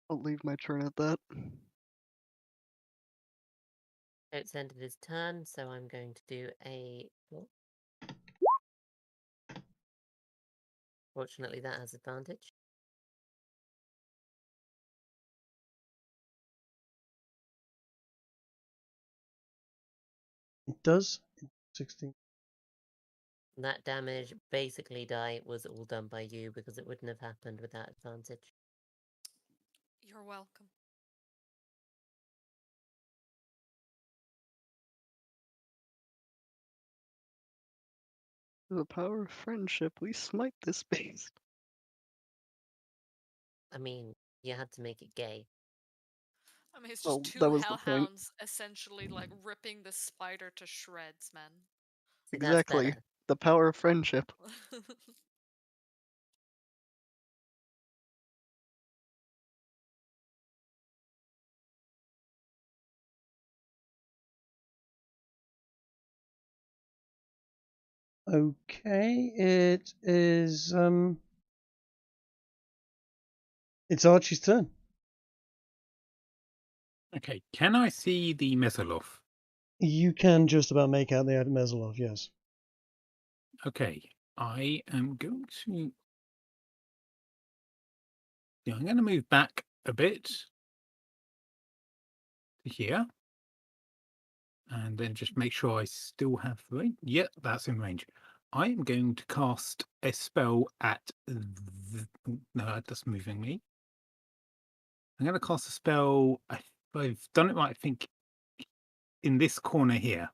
I'll leave my turn at that. Coat's ended his turn, so I'm going to do a... Fortunately, that has advantage. It does. 16. That damage basically was all done by you because it wouldn't have happened without advantage. You're welcome. The power of friendship, we smite this beast. I mean, you had to make it gay. I mean, it's Well, just that two was the point. hellhounds essentially like ripping the spider to shreds, man. See, that's Exactly. better. The power of friendship. Okay, it is. It's Archie's turn. Okay, can I see the Mesoloth? You can just about make out the Mesolov, yes. Okay, I am going to... Yeah, I'm going to move back a bit to here. And then just make sure I still have range. Yep, that's in range. I am going to cast a spell at... No, that's moving me. I'm going to cast a spell... I've done it right, I think, in this corner here.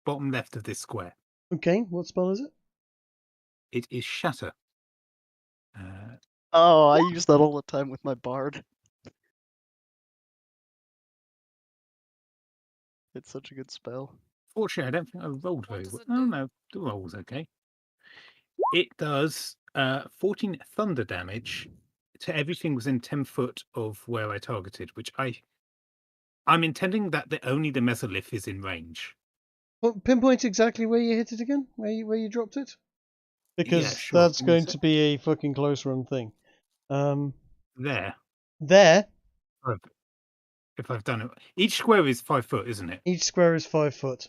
Bottom left of this square. Okay, what spell is it? It is Shatter. Oh, I use that all the time with my bard. It's such a good spell. Fortunately, I don't think I rolled What very does well. it Oh, do? no, the roll was okay. It does 14 thunder damage to everything within 10 foot of where I targeted, which I'm intending that only the mesolith is in range. Well, pinpoint exactly where you hit it again? Where you dropped it? Because Yeah, sure. that's Give me a going sec. to be a fucking close run thing. There. There, If I've done it. Each square is 5 foot, isn't it? each square is 5 foot.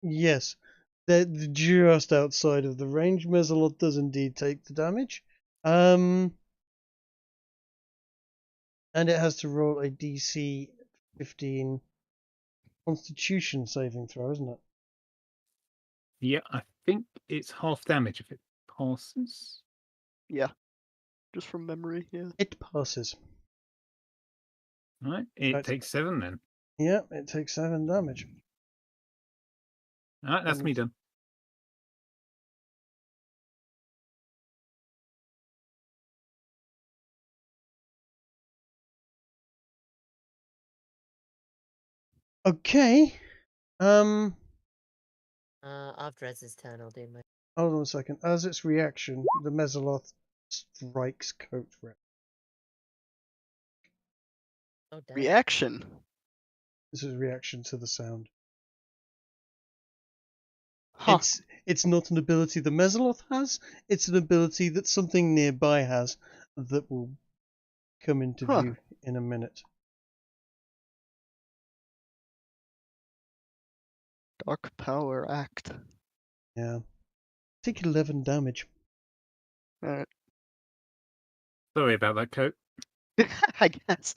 Yes, they're just outside of the range. Mesolot does indeed take the damage. And it has to roll a DC 15 Constitution saving throw, isn't it? Yeah, I think it's half damage if it passes. Yeah. Just from memory, yeah. It passes. Right, it Right. takes 7 then. Yeah, it takes 7 damage. Alright, that's me done. Okay. After Ez's turn, I'll do my... Hold on a second. As its reaction, the Mesoloth strikes Coatrack. Oh, damn. Reaction. This is a reaction to the sound. Huh. It's not an ability the Mesoloth has. It's an ability that something nearby has that will come into view in a minute. Dark Power Act. Yeah. Take 11 damage. Alright. Sorry about that, Coat. I guess.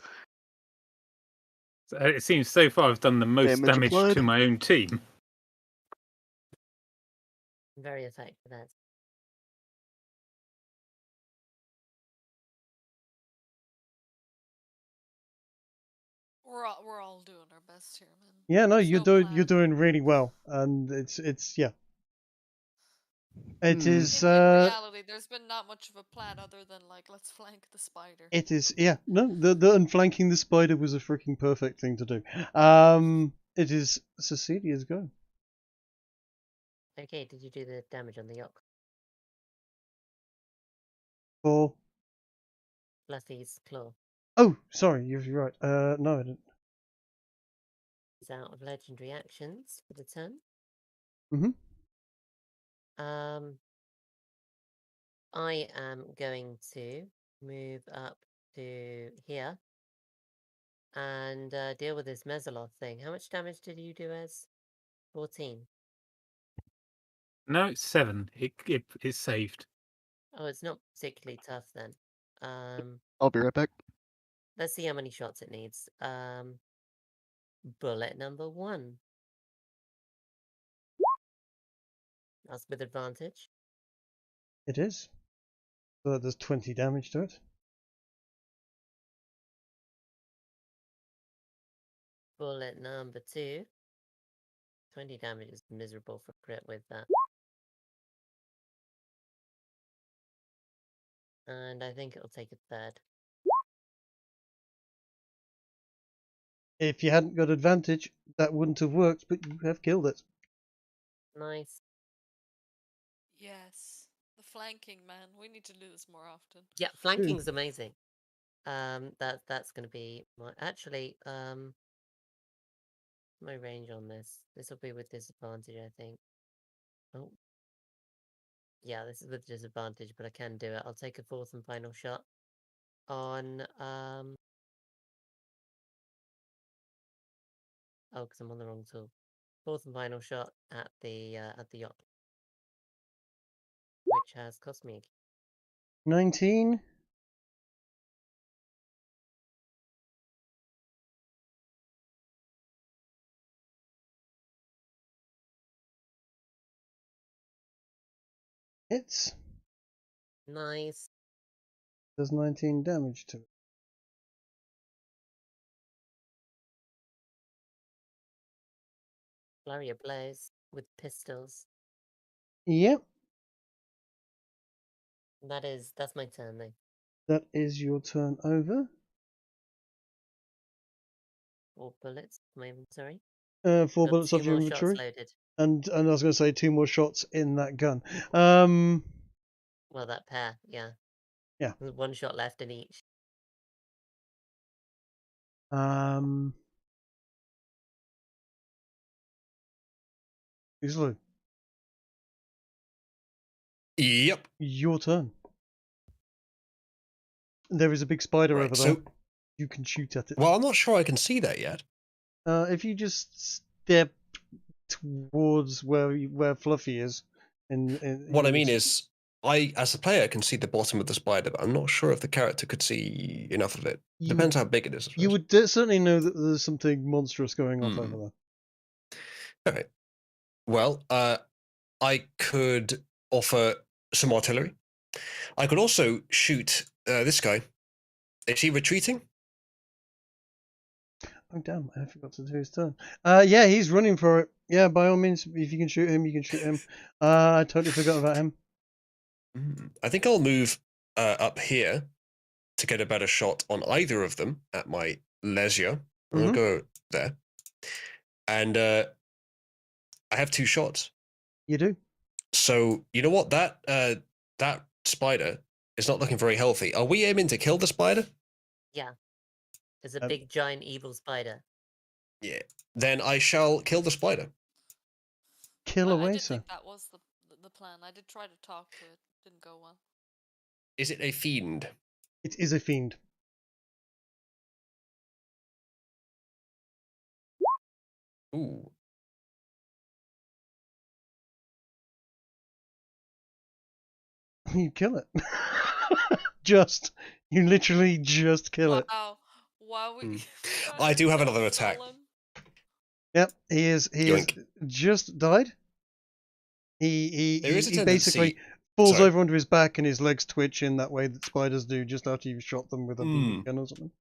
It seems so far I've done the most Damage damage applied. to my own team. Very effective. That's We're all doing our best here, man. Yeah, no, There's you're no doing plan. really well, and it's yeah. It is In reality, there's been not much of a plan other than like, let's flank the spider. It is, yeah. No, the unflanking the spider was a freaking perfect thing to do. It is Cecilia's go. okay. Did you do the damage on the yacht? For Fluffy's claw. oh, sorry, you're right. No, I didn't. He's out of legendary actions for the turn. Mhm. I am going to move up to here and deal with this Mesoloth thing. How much damage did you do as? 14. No, it's 7. It's saved. Oh, it's not particularly tough then. I'll be right back. Let's see how many shots it needs. Bullet number 1. That's with advantage. It is. So that does 20 damage to it. Bullet number 2. 20 damage is miserable for crit with that. And I think it'll take a third. If you hadn't got advantage, that wouldn't have worked, but you have killed it. Nice. Yes, the flanking, man. We need to do this more often. Yeah, flanking's amazing. That's gonna be my my range on this. This will be with disadvantage, I think. Oh. Yeah, this is with disadvantage, but I can do it. I'll take a fourth and final shot on oh, because I'm on the wrong tool. Fourth and final shot at the yacht. Which has cost me 19. Hits. nice. Does 19 damage to it. Flurry of blows with pistols. Yep. That's my turn though. That is your turn over. 4 bullets, my inventory. 4 Got bullets 2 off your more shots inventory. loaded. And I was going to say 2 more shots in that gun. Well, that pair, yeah. Yeah. There's 1 shot left in each. Uzalu, Yep. your turn. There is a big spider Right, over there. so You can shoot at it. well, I'm not sure I can see that yet. If you just step towards where Fluffy is, What I mean is, I, as a player, can see the bottom of the spider, but I'm not sure if the character could see enough of it. Depends how big it is. You would certainly know that there's something monstrous going off over there. All right. Well, I could offer some artillery. I could also shoot this guy. Is he retreating? Oh damn! I forgot to do his turn. Yeah, he's running for it. Yeah, by all means, if you can shoot him, you can shoot him. I totally forgot about him. I think I'll move up here to get a better shot on either of them at my leisure. I'll go there, and I have 2 shots. You do. So you know what? That spider is not looking very healthy. Are we aiming to kill the spider? Yeah. There's a big, giant, evil spider. Yeah. Then I shall kill the spider. Kill away, I did sir. think that was the plan. I did try to talk to it. Didn't go well. Is it a fiend? It is a fiend. Ooh. You kill it. You literally just kill it. Wow, we. I do have another attack. Yep, he is Yoink. just died. He There is a basically tendency- falls Sorry. over onto his back and his legs twitch in that way that spiders do just after you've shot them with a BB gun or something.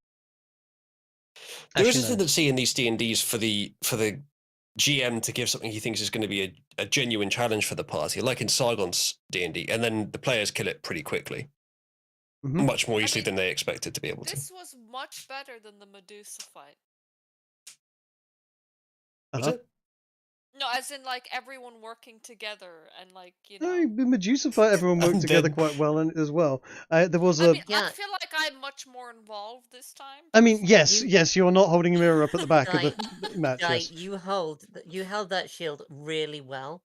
There is Actually, a no. tendency in these D&Ds for the GM to give something he thinks is going to be a genuine challenge for the party, like in Sargon's D&D, and then the players kill it pretty quickly. Mhm. Much more easily than they expected to be able to. This was much better than the Medusa fight. Was Uh-huh. it? No, as in like everyone working together and like No, the Medusa fight, everyone worked And together then- quite well in it as well. There was I a. mean, Yeah. I feel like I'm much more involved this time. I mean, because- yes, you're not holding a mirror up at the back of Guy, the match. Guy, Yes. you held that shield really well.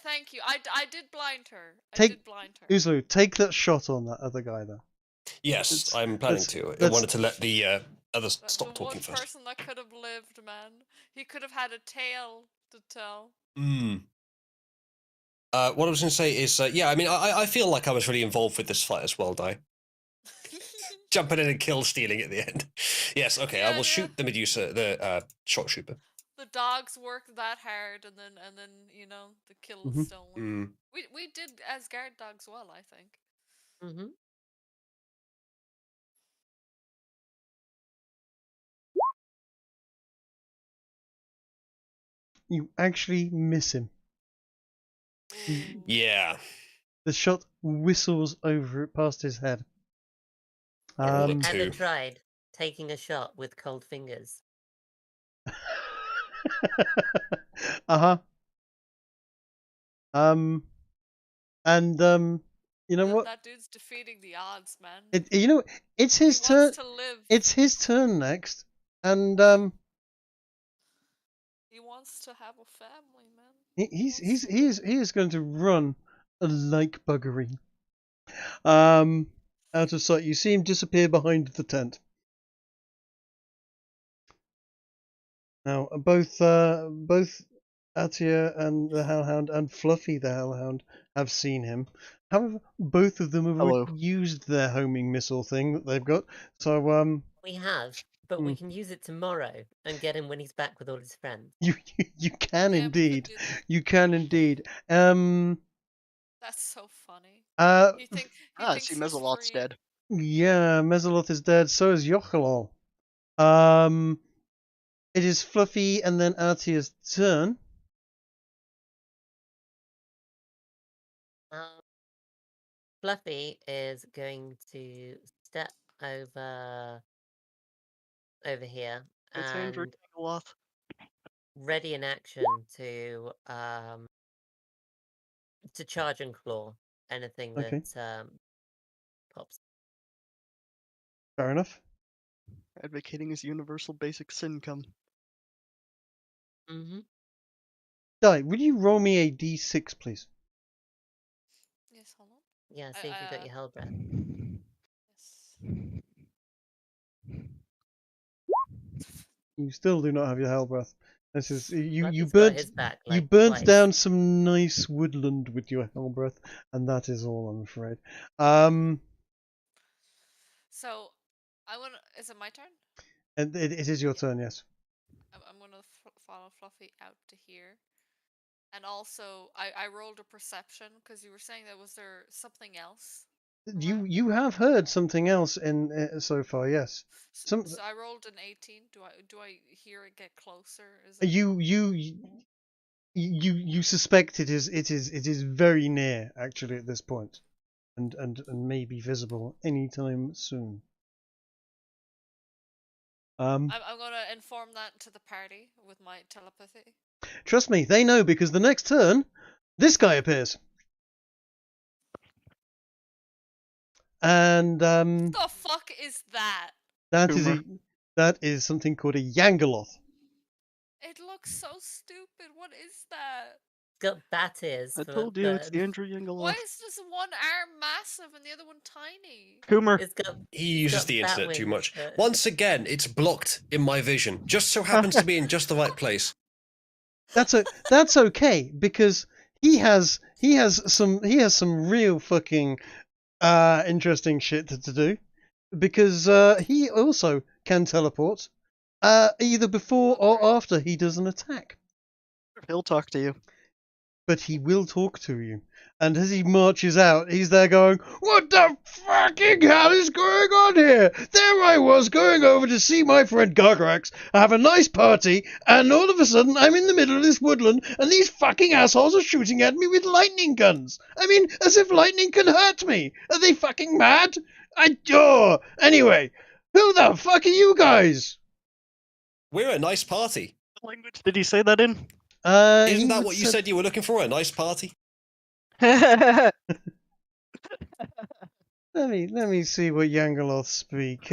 Thank you. I did blind her. Take- blind her. Uzalu, take that shot on that other guy there. Yes, It's- I'm planning that's- to. I that's- wanted to let the others That's stop the talking one first. person that could have lived, man. He could have had a tale to tell. What I was going to say is, yeah, I mean, I feel like I was really involved with this fight as well, Di. Jumping in and kill stealing at the end. Yes, okay, I Yeah, will shoot the Medusa, the shot trooper. The dogs worked that hard, and then the kill Mhm. stolen. We did as guard dogs well, I think. Mm-hmm. You actually miss him. Ooh. Yeah. The shot whistles over it past his head. Have you Um, ever Two. tried taking a shot with cold fingers? uh-huh. And you know what? That dude's defeating the odds, man. It's his he turn. wants to live. It's his turn next, and He wants to have a family, man. he is going to run like buggery. Out of sight. You see him disappear behind the tent. Now, both Atia and the Hellhound and Fluffy the Hellhound have seen him. However, both of them have already used their homing missile thing that they've got. So We have, but we can use it tomorrow and get him when he's back with all his friends. you can Yeah, we could indeed. do that. You can indeed. That's so funny. Uh, You think? I see Mezzalot's dead. Yeah, Mezzaloth is dead. So is Yochalol. It is Fluffy and then Artia's turn. Fluffy is going to step over here It's Andrew and Gangaloth. ready in action to charge and claw anything that Okay. pops. Fair enough. Advocating his universal basic income. Mm-hmm. Di, would you roll me a d6, please? Yes, hold on. Yeah, see if you got your hell breath. Yes. You still do not have your hell breath. This is you Fluffy's got burnt his back, you like, burnt twice. down some nice woodland with your hell breath, and that is all, I'm afraid. So, I want. Is it my turn? And it is your turn, yes. I'm gonna follow Fluffy out to here. And also, I rolled a perception because you were saying that was there something else? You have heard something else in so far, yes. So I rolled an 18. Do I hear it get closer? Is it... You suspect it is very near actually at this point, and may be visible anytime soon. I'm gonna inform that to the party with my telepathy. Trust me, they know, because the next turn, this guy appears. And What the fuck is that? that is something called a Yangaloth. It looks so stupid. What is that? It's got bat ears. I for told you, it's birds. the Andrew Why Gangaloth. is this one arm massive and the other one tiny? Coomer. It's got He uses got the bat internet too wings, much. but- Once again, it's blocked in my vision. Just so happens to be in just the right place. That's okay, because he has some real fucking interesting shit to do, because he also can teleport either before or after he does an attack. He'll talk to you. But he will talk to you. And as he marches out, he's there going, "What the fucking hell is going on here? There I was going over to see my friend Gargarax, have a nice party, and all of a sudden I'm in the middle of this woodland and these fucking assholes are shooting at me with lightning guns. I mean, as if lightning can hurt me. Are they fucking mad? Anyway, who the fuck are you guys?" We're a nice party. What language did he say that in? Isn't that what you said you were looking for? A nice party? Let me see what Yangaloth speak.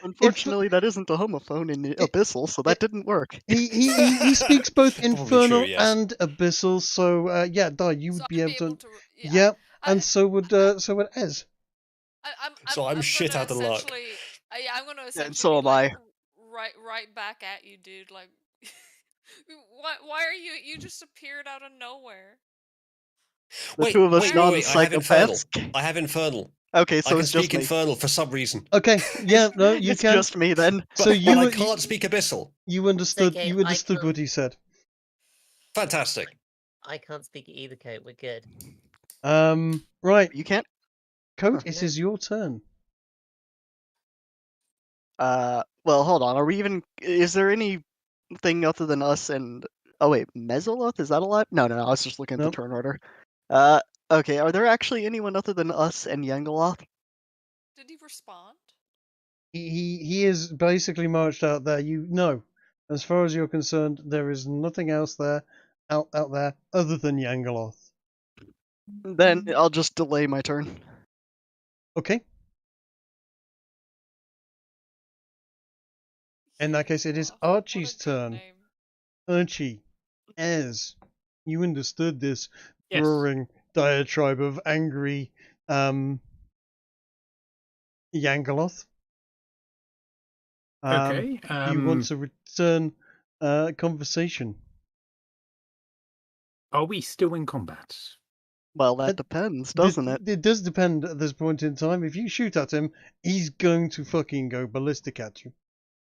Unfortunately, that isn't a homophone in Abyssal, so that didn't work. He speaks both Probably infernal true, yes. and abyssal, so yeah, Dar, you would So be I'd able to. yeah. Yeah, and I- so would Ez. I'm shit gonna out of luck. essentially- Yeah, I'm gonna essentially. and so be am like, I. Right back at you, dude. Like, why are you? You just appeared out of nowhere. The two of us wait, non-psychopaths. I have infernal. Okay, I so can it's just speak me. infernal for some reason. Okay, yeah, no, you It's can. just me then. So But you I can't speak abyssal. you understood okay, you I understood can't- what he said. Fantastic. I can't speak it either, Coat. We're good. Right, You can't. Coat, Huh. it is your turn. Well, hold on. Are we even? Is there anything other than us and? Oh wait, Mesoloth? Is that a lot? No. I was just looking at Nope. the turn order. Okay. Are there actually anyone other than us and Yangaloth? Did he respond? He is basically marched out there. You know, as far as you're concerned, there is nothing else there out there other than Yangaloth. Then I'll just delay my turn. Okay. In that case, it is What a Archie's good turn. name. Archie, Ez, you understood this Yes. roaring diatribe of angry Yangaloth. Okay. Do you want to return conversation? Are we still in combat? Well, that depends, doesn't it? It does depend at this point in time. If you shoot at him, he's going to fucking go ballistic at you.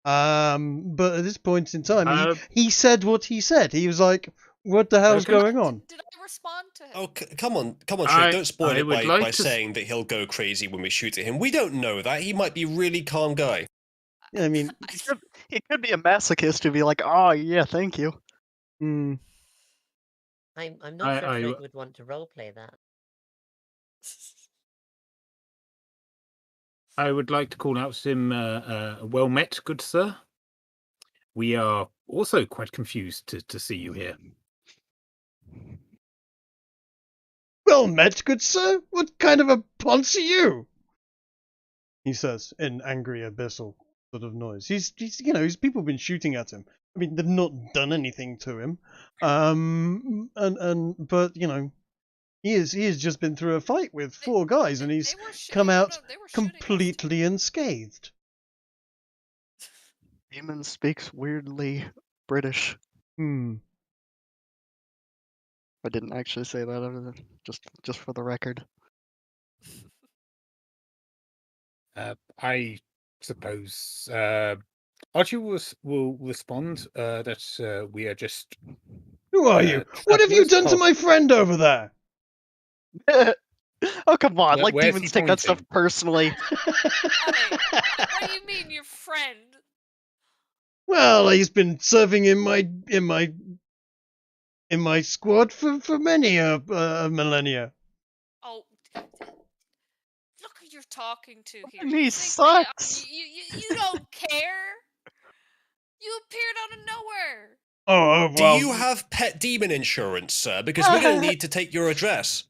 But at this point in time, he said what he said. He was like, "What the hell's Okay. going on?" Did I respond to him? Oh, come on, Trick. Don't spoil I it would by like to saying that he'll go crazy when we shoot at him. We don't know that. He might be a really calm guy. I mean, He could be a masochist who'd be like, "Oh yeah, thank you." mm, I'm not sure I- Craig would want to roleplay that. I would like to call out to him, well met, good sir. We are also quite confused to see you here. well met, good sir. What kind of a ponce are you? He says in angry abyssal sort of noise. He's people have been shooting at him. I mean, they've not done anything to him. But he has just been through a fight with four guys, and he's They were come shooting- out no, they were shooting us too. completely unscathed. Demon speaks weirdly British. Hmm. I didn't actually say that. Just for the record. I suppose Archie will respond that we are just. Who are you? What have you travellers done to of- my friend over there? Oh come on! Where's Demons he take that stuff pointing? personally. What do you mean, your friend? Well, he's been serving in my squad for many a millennia. Oh, look who you're talking to here. And You he think sucks. You don't care. You appeared out of nowhere. Oh, Do well. you have pet demon insurance, sir? Because we're going to need to take your address.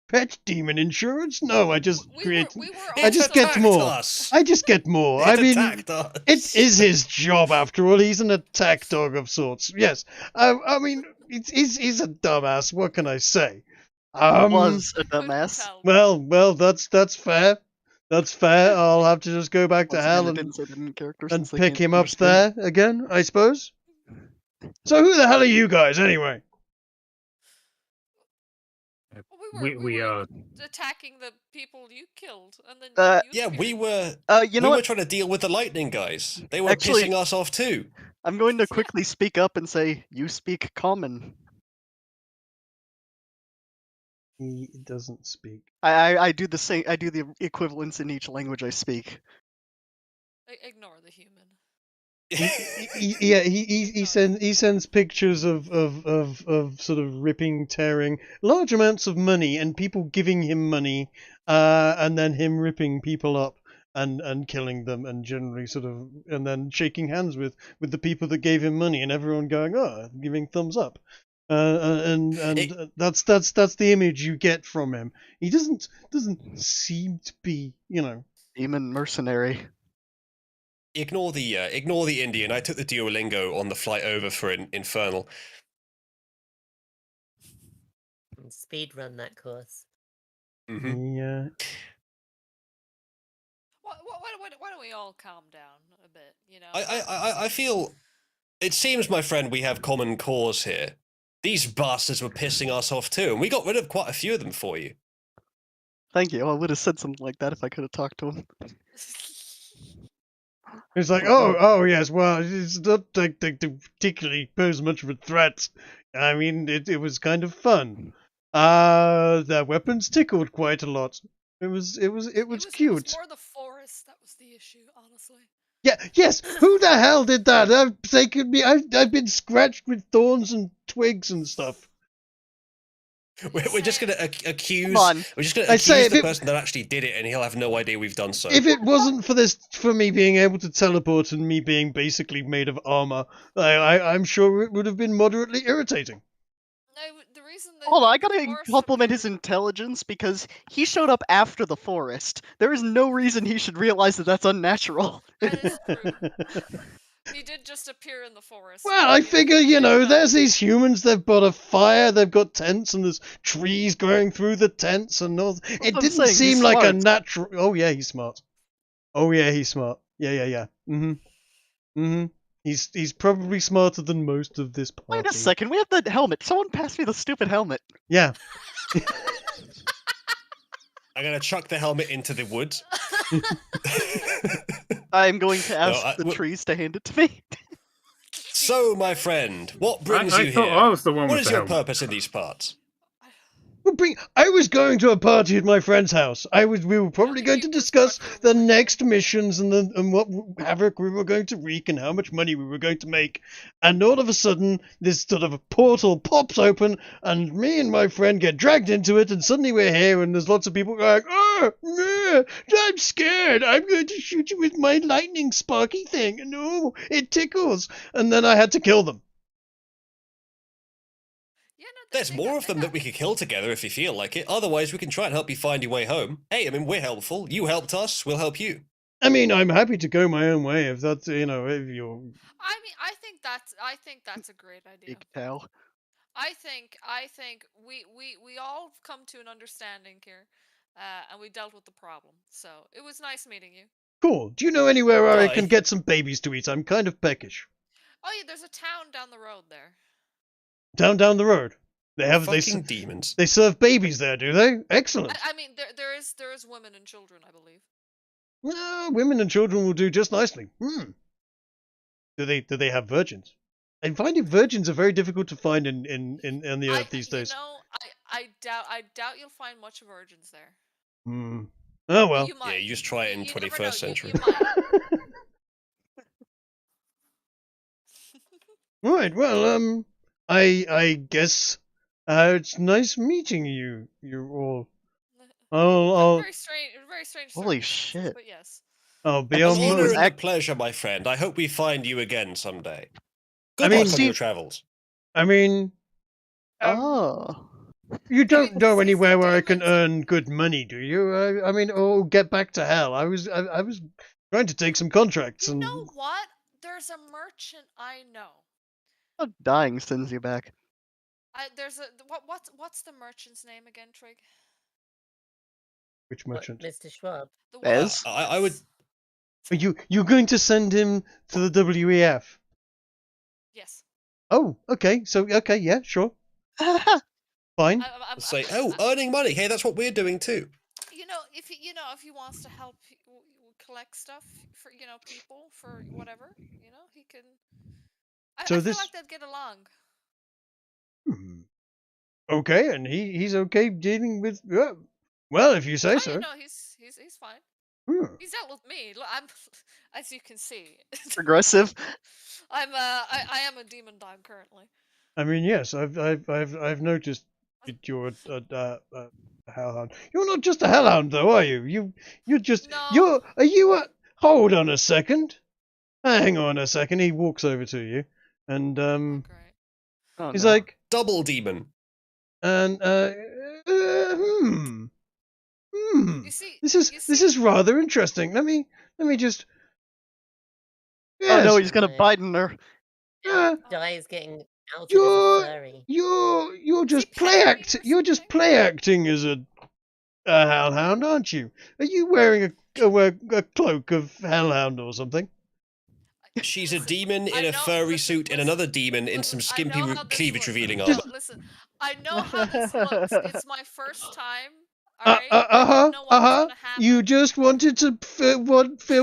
Pet demon insurance? No, I just create. We were I just also- get more. Us. I just get more. I It mean, attacked us. it is his job after all. He's an attack dog of sorts. Yes. I mean, he's a dumbass. What can I say? Was a Couldn't dumbass. tell. Well, that's fair. That's fair. I'll have to just go back to Once again, hell I and didn't say that in character and since they pick can't him up understand. there again, I suppose. So who the hell are you guys anyway? we are. attacking the people you killed, and then you Yeah, we appeared. were. You we know were what? trying to deal with the lightning guys. They were Actually- pissing us off too. I'm going to quickly speak up and say, you speak common. He doesn't speak. I do the same. I do the equivalents in each language I speak. Ignore the human. He sends pictures of sort of ripping, tearing large amounts of money and people giving him money, and then him ripping people up and killing them, and generally sort of, and then shaking hands with the people that gave him money, and everyone going, oh, giving thumbs up. That's the image you get from him. He doesn't seem to be, Demon mercenary. Ignore the Indian. I took the Duolingo on the flight over for Infernal. Speed run that course. Mm-hmm. Yeah. Why don't we all calm down a bit? I feel. It seems, my friend, we have common cause here. These bastards were pissing us off too, and we got rid of quite a few of them for you. Thank you. I would have said something like that if I could have talked to him. It's like, oh yes, well, it's not like they particularly pose much of a threat. I mean, it was kind of fun. Their weapons tickled quite a lot. It was cute. It was more the forest that was the issue, honestly. Yeah, yes. Who the hell did that? I've been scratched with thorns and twigs and stuff. We're just going to accuse. Come on. We're just going to accuse the person that actually did it, and he'll have no idea we've done so. If it wasn't for me being able to teleport and me being basically made of armor, I'm sure it would have been moderately irritating. No, the reason that Hold on, I gotta compliment his intelligence because he showed up after the forest. There is no reason he should realize that that's unnatural. That is true. He did just appear in the forest. Well, I figure, there's these humans, they've got a fire, they've got tents, and there's trees growing through the tents and all. It didn't seem like a natural... Oh, yeah, he's smart. Yeah. Mm-hmm. He's probably smarter than most of this party. Wait a second, we have the helmet. Someone passed me the stupid helmet. Yeah. I'm going to chuck the helmet into the woods. I'm going to ask the trees to hand it to me. So, my friend, what brings you here? I was the one what with is the your helmet. purpose in these parts? I was going to a party at my friend's house. We were probably going to discuss the next missions and what havoc we were going to wreak and how much money we were going to make. And all of a sudden, this sort of a portal pops open, and me and my friend get dragged into it, and suddenly we're here, and there's lots of people going, "Oh, I'm scared. I'm going to shoot you with my lightning sparky thing. No, it tickles." And then I had to kill them. There's more of them that we could kill together if you feel like it. Otherwise, we can try and help you find your way home. Hey, I mean, we're helpful. You helped us. We'll help you. I mean, I'm happy to go my own way if that's, if you're... I mean, I think that's a great idea. Big pal. I think we all come to an understanding here, and we dealt with the problem. So it was nice meeting you. Cool. Do you know anywhere where I can get some babies to eat? I'm kind of peckish. Oh yeah, there's a town down the road there. Down the road. Demons. They serve babies there, do they? Excellent. I mean, there is women and children, I believe. Women and children will do just nicely. Do they have virgins? I'm finding virgins are very difficult to find in the earth these days. I doubt you'll find much virgins there. Oh well. Yeah, you just try it in 21st century. Right. Well, I guess it's nice meeting you. You're all. Very strange. Holy shit! But yes. I'll be on. An honor and a pleasure, my friend. I hope we find you again someday. Good luck on your travels. I mean, you don't know anywhere where I can earn good money, do you? I mean, or get back to hell. I was trying to take some contracts. You know what? There's a merchant I know. Dying sends you back. There's what's the merchant's name again, Trig? Which merchant? Mr. Schwab. Bez? I would. Are you're going to send him to the WEF? Yes. Oh, okay. So, okay, yeah, sure. Fine. Say, oh, earning money. Hey, that's what we're doing too. If he wants to help collect stuff for people for whatever, he can. I feel like they'd get along. Okay, and he's okay dealing with. Well, if you say so. No, he's fine. He's dealt with me. I'm, as you can see, Progressive. I am a demon dog currently. I mean, yes, I've noticed that you're a hellhound. You're not just a hellhound, though, are you? You're just. No. Are you a? Hold on a second. Hang on a second. He walks over to you, and Great. he's like double demon. And You see, this is rather interesting. Let me just. Yes. Oh no, he's gonna bite in her. Guy is getting out as a furry. You're just play acting as a hellhound, aren't you? Are you wearing a cloak of hellhound or something? She's a demon in a furry suit and another demon in some skimpy cleavage revealing armor. Listen, I know how this looks. It's my first time. You just wanted to feel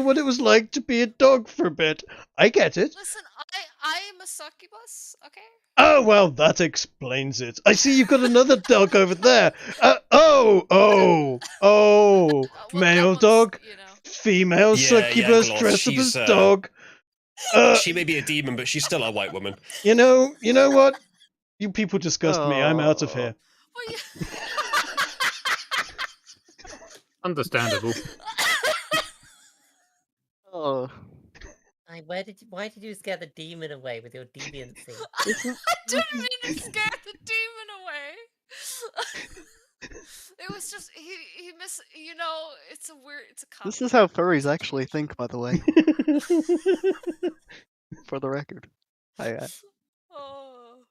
what it was like to be a dog for a bit. I get it. Listen, I am a succubus, okay? Oh, well, that explains it. I see you've got another dog over there. Male dog, female succubus dressed up as dog. She may be a demon, but she's still a white woman. You know what? You people disgust me. I'm out of here. Understandable. Oh. Why did you scare the demon away with your deviancy? I didn't mean to scare the demon away. It was just he missed. It's a weird. It's a. This is how furries actually think, by the way. For the record, Oh.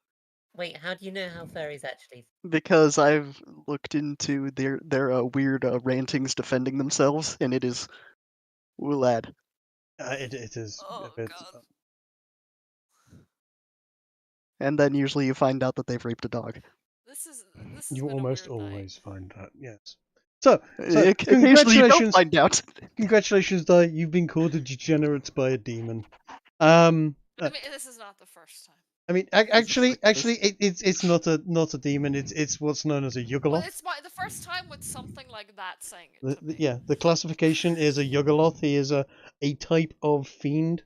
Wait, how do you know how furries actually? Because I've looked into their weird rantings defending themselves, and it is, ooh lad. It is a bit. God. And then usually you find out that they've raped a dog. This you been almost a weird always night. find that, yes. So occasionally you don't find out. Congratulations, Di. You've been called a degenerate by a demon. I mean, this is not the first time. I mean, actually, it's not a demon. It's what's known as a Yugoloth. Well, it's the first time with something like that saying it. The classification is a Yugoloth. He is a type of fiend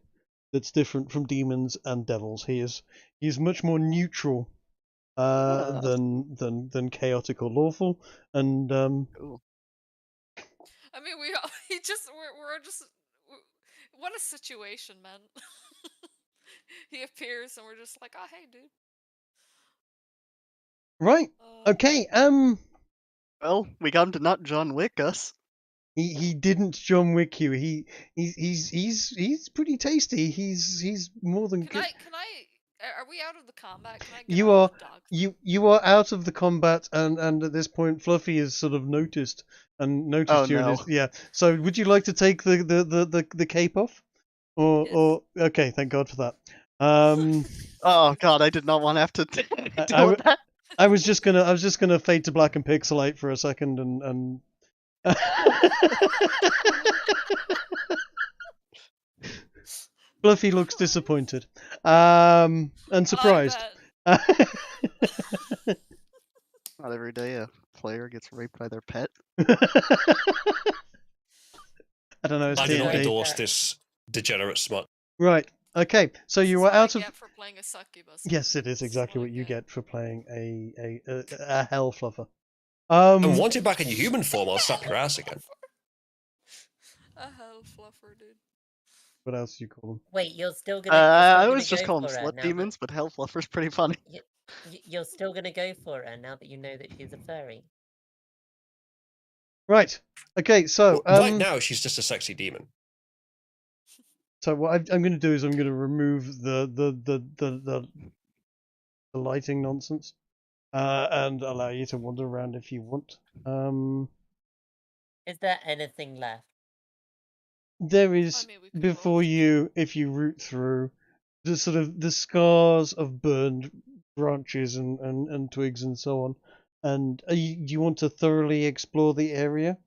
that's different from demons and devils. He's much more neutral than chaotic or lawful. And I mean, we're just what a situation, man. He appears and we're just like, oh hey, dude. Right. Okay. Well, we got him to not John Wick us. He didn't John Wick you. He's pretty tasty. He's more than good. Can I? Are we out of the combat? Can I get You out are of the dog? you are out of the combat, and at this point, Fluffy has sort of noticed you. No. Yeah. So, would you like to take the cape off, or okay? Thank God for that. Oh God, I did not want to have to deal with that. I was just gonna fade to black and pixelate for a second, and Fluffy looks disappointed, and surprised. Not every day a player gets raped by their pet. I don't know. I do not endorse this degenerate smut. Right. Okay. So you are out of. For playing a succubus. Yes, it is exactly what you get for playing a hell fluffer. And once you're back in your human form, I'll slap your ass again. A hell fluffer, dude. What else do you call them? Wait, you're still gonna. I was just calling them slut demons, but hell fluffer's pretty funny. You're still gonna go for her now that you know that she's a furry. Right. Okay. So right now she's just a sexy demon. So what I'm going to do is I'm going to remove the lighting nonsense, and allow you to wander around if you want. Is there anything left? There is before you, if you root through, the scars of burned branches and twigs and so on. And do you want to thoroughly explore the area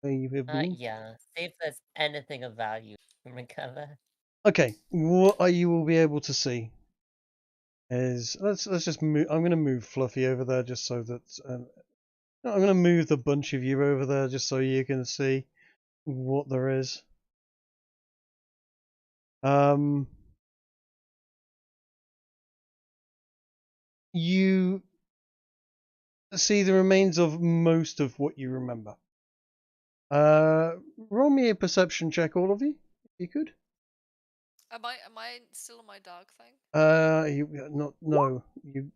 where you have been? Yeah. See if there's anything of value we can recover. Okay, what you will be able to see is let's just move. I'm going to move Fluffy over there just so that I'm going to move the bunch of you over there just so you can see what there is. You see the remains of most of what you remember. Roll me a perception check, all of you, if you could. Am I still in my dog thing?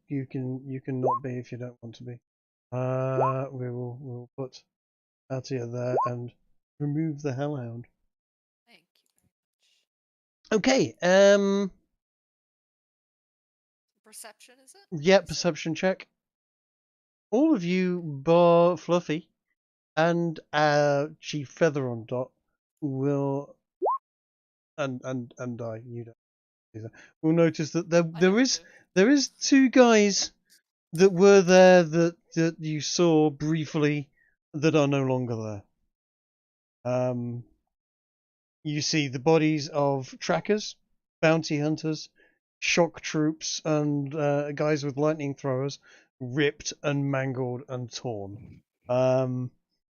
You can not be if you don't want to be. We'll put Atia there and remove the hellhound. Thank you very much. Okay. Perception, is it? Yeah, perception check. All of you, bar Fluffy and Chief Feather on Dot, will and I, you don't do that. Will notice that there is two guys that were there that you saw briefly that are no longer there. You see the bodies of trackers, bounty hunters, shock troops, and guys with lightning throwers, ripped and mangled and torn.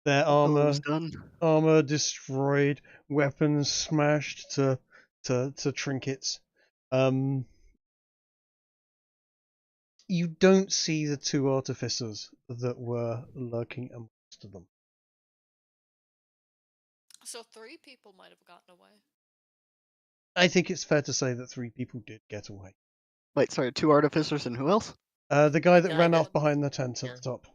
Their armor destroyed, weapons smashed to trinkets. You don't see the two artificers that were lurking amongst them. So 3 people might have gotten away. I think it's fair to say that 3 people did get away. Wait, sorry, 2 artificers and who else? The guy that guy ran that- off behind the tent at yeah. the top.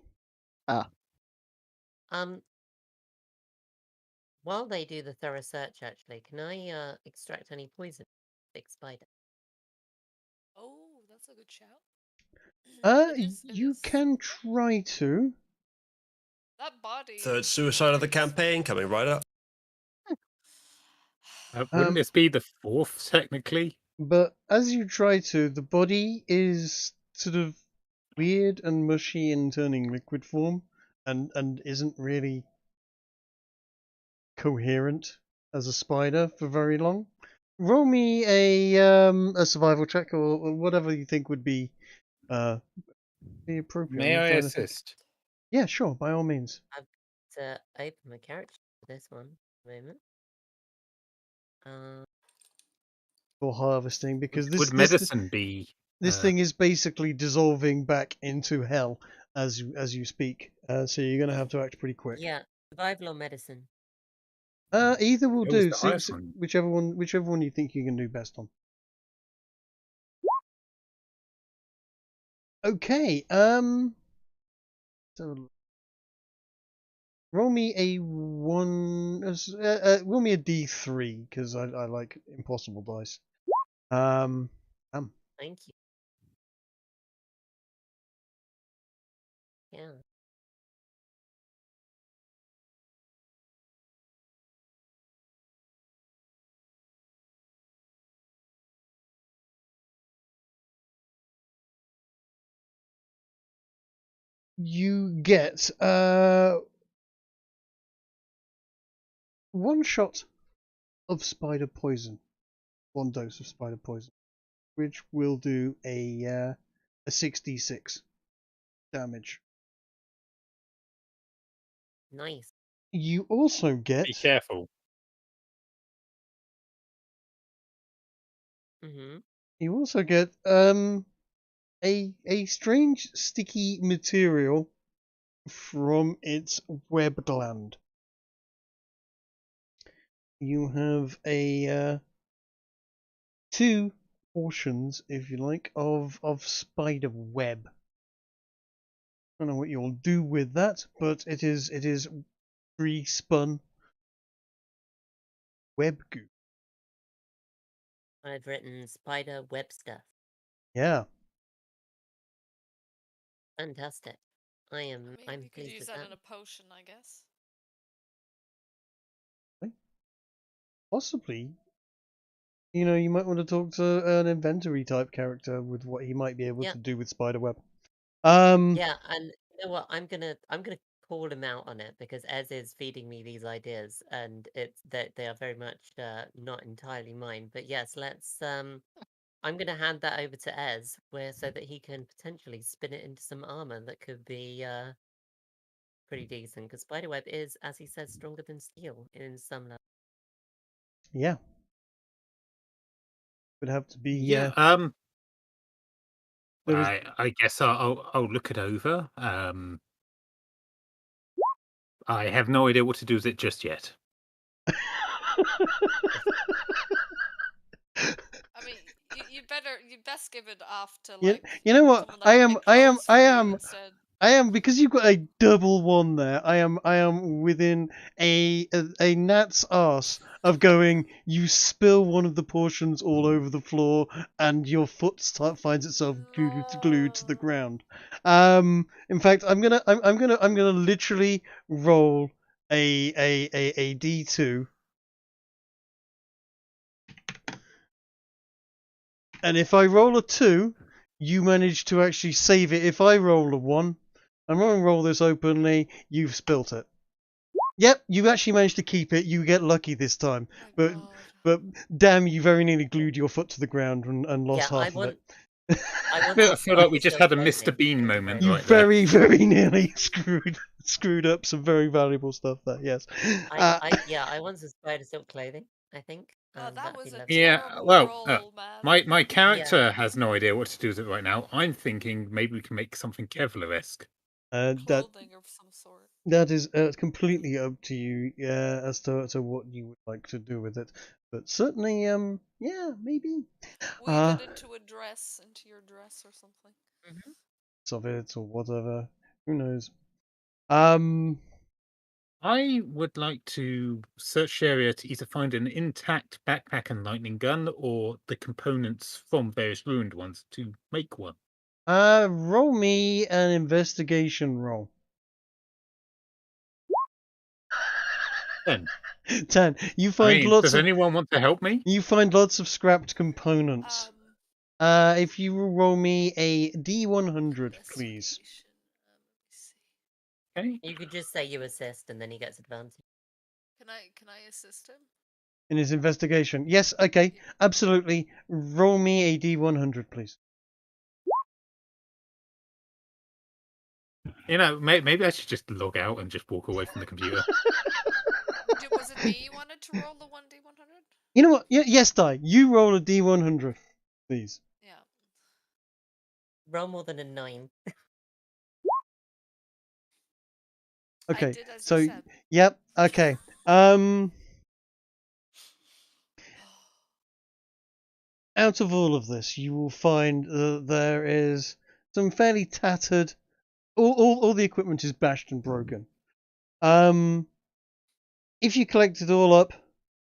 While they do the thorough search, actually, can I extract any poison? Big spider. Oh, that's a good shout. You can try to. That body. Third suicide of the campaign coming right up. Wouldn't this be the 4th, technically? But as you try to, the body is sort of weird and mushy and turning liquid form, and isn't really coherent as a spider for very long. Roll me a survival check or whatever you think would be appropriate. May I assist? Yeah, sure, by all means. I've to open my character for this one. Moment. For harvesting, because Would medicine be? This thing is basically dissolving back into hell as you speak. So you're gonna have to act pretty quick. Yeah, survival or medicine. Either will What was do. the See, highest one? whichever one you think you can do best on. Okay. So roll me a one. Roll me a D3 because I like impossible dice. Thank you. Yeah. You get one shot of spider poison, 1 dose of spider poison, which will do a 6d6 damage. Nice. You also get. Be careful. You also get a strange sticky material from its web gland. You have a 2 portions, if you like, of spider web. I don't know what you'll do with that, but it is pre-spun web goo. I've written spider web stuff. Yeah. Fantastic. I'm You could pleased use with that that. in a potion, I guess. Possibly. You know, you might want to talk to an inventory type character with what he might be able to do with spiderweb. Yeah, and You know what? I'm gonna call him out on it because Ez is feeding me these ideas, and it's that they are very much not entirely mine. But yes, let's. I'm gonna hand that over to Ez, where so that he can potentially spin it into some armor that could be pretty decent. Because spiderweb is, as he says, stronger than steel in some level. Yeah. Would have to be. Yeah. There was. I guess I'll look it over. I have no idea what to do with it just yet. I mean, you best give it off to like. You know what? someone that can make clothes for you instead. I am, because you've got a double one there. I am within a gnat's arse of going. You spill one of the portions all over the floor, and your foot finds itself glued to the ground. In fact, I'm gonna literally roll a D2, and if I roll a 2, you manage to actually save it. If I roll a 1. I'm going to roll this openly. You've spilt it. Yep, you actually managed to keep it. You get lucky this time. But damn, you very nearly glued your foot to the ground and lost half of it. I feel like we just had a Mr. Bean moment. You right very, very nearly screwed up some very valuable stuff there. Yes. I want some spider silk clothing. I think. That was a Yeah, terrible well, roll, man. my character has no idea what to do with it right now. I'm thinking maybe we can make something Kevlar-esque. Clothing of some sort. That is completely up to you, as to what you would like to do with it. But certainly, yeah, maybe. Weave it into a dress, into your dress or something. Of it or whatever. Who knows? I would like to search the area to either find an intact backpack and lightning gun, or the components from various ruined ones to make one. Roll me an investigation roll. 10. 10. You find does anyone want to help me? You find lots of scrapped components. If you will roll me a D100, please. Okay. You could just say you assist, and then he gets advantage. Can I assist him? In his investigation? Yes, okay, absolutely. Roll me a D100, please. You know, maybe I should just log out and just walk away from the computer. Was it me you wanted to roll the 1D100? You know what? Yes, Di. You roll a D100, please. Yeah. Roll more than a 9. Okay, I did as so you said. Yep. Okay. Out of all of this, you will find there is some fairly tattered. All the equipment is bashed and broken. If you collect it all up,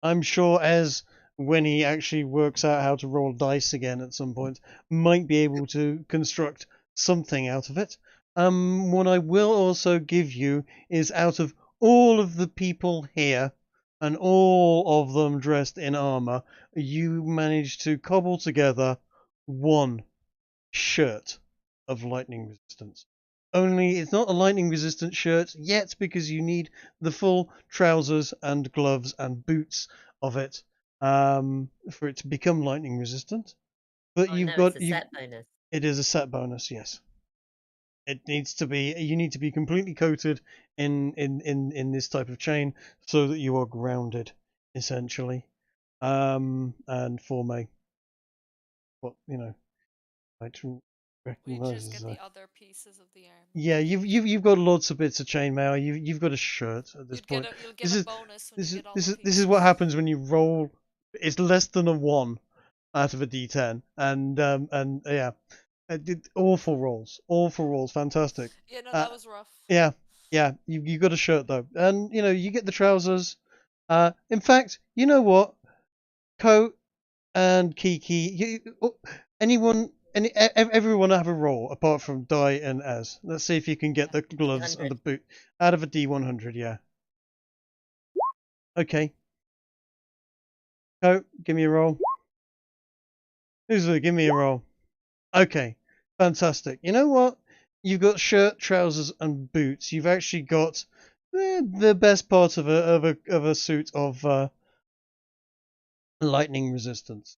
I'm sure Ez, when he actually works out how to roll dice again at some point, might be able to construct something out of it. What I will also give you is, out of all of the people here, and all of them dressed in armor, you managed to cobble together one shirt of lightning resistance. Only it's not a lightning resistant shirt yet, because you need the full trousers and gloves and boots of it for it to become lightning resistant. But it's a set bonus. It is a set bonus, yes. It needs to be. You need to be completely coated in this type of chain so that you are grounded, essentially. And form a We just get the other pieces of the armor. Yeah, you've got lots of bits of chainmail. You've got a shirt at this point. You'll get a bonus when you get all the pieces. This is what happens when you roll. It's less than a 1 out of a D10, and yeah, awful rolls, fantastic. Yeah, no, that was rough. Yeah, you got a shirt though, and you get the trousers. In fact, you know what, Coat and Kiki, everyone have a roll apart from Di and Ez. Let's see if you can get the gloves and the boot out of a D100. Yeah. Okay. Coat, give me a roll. Uzalu, give me a roll. Okay, fantastic. You know what? you've got shirt, trousers, and boots. You've actually got the best part of a suit of lightning resistance.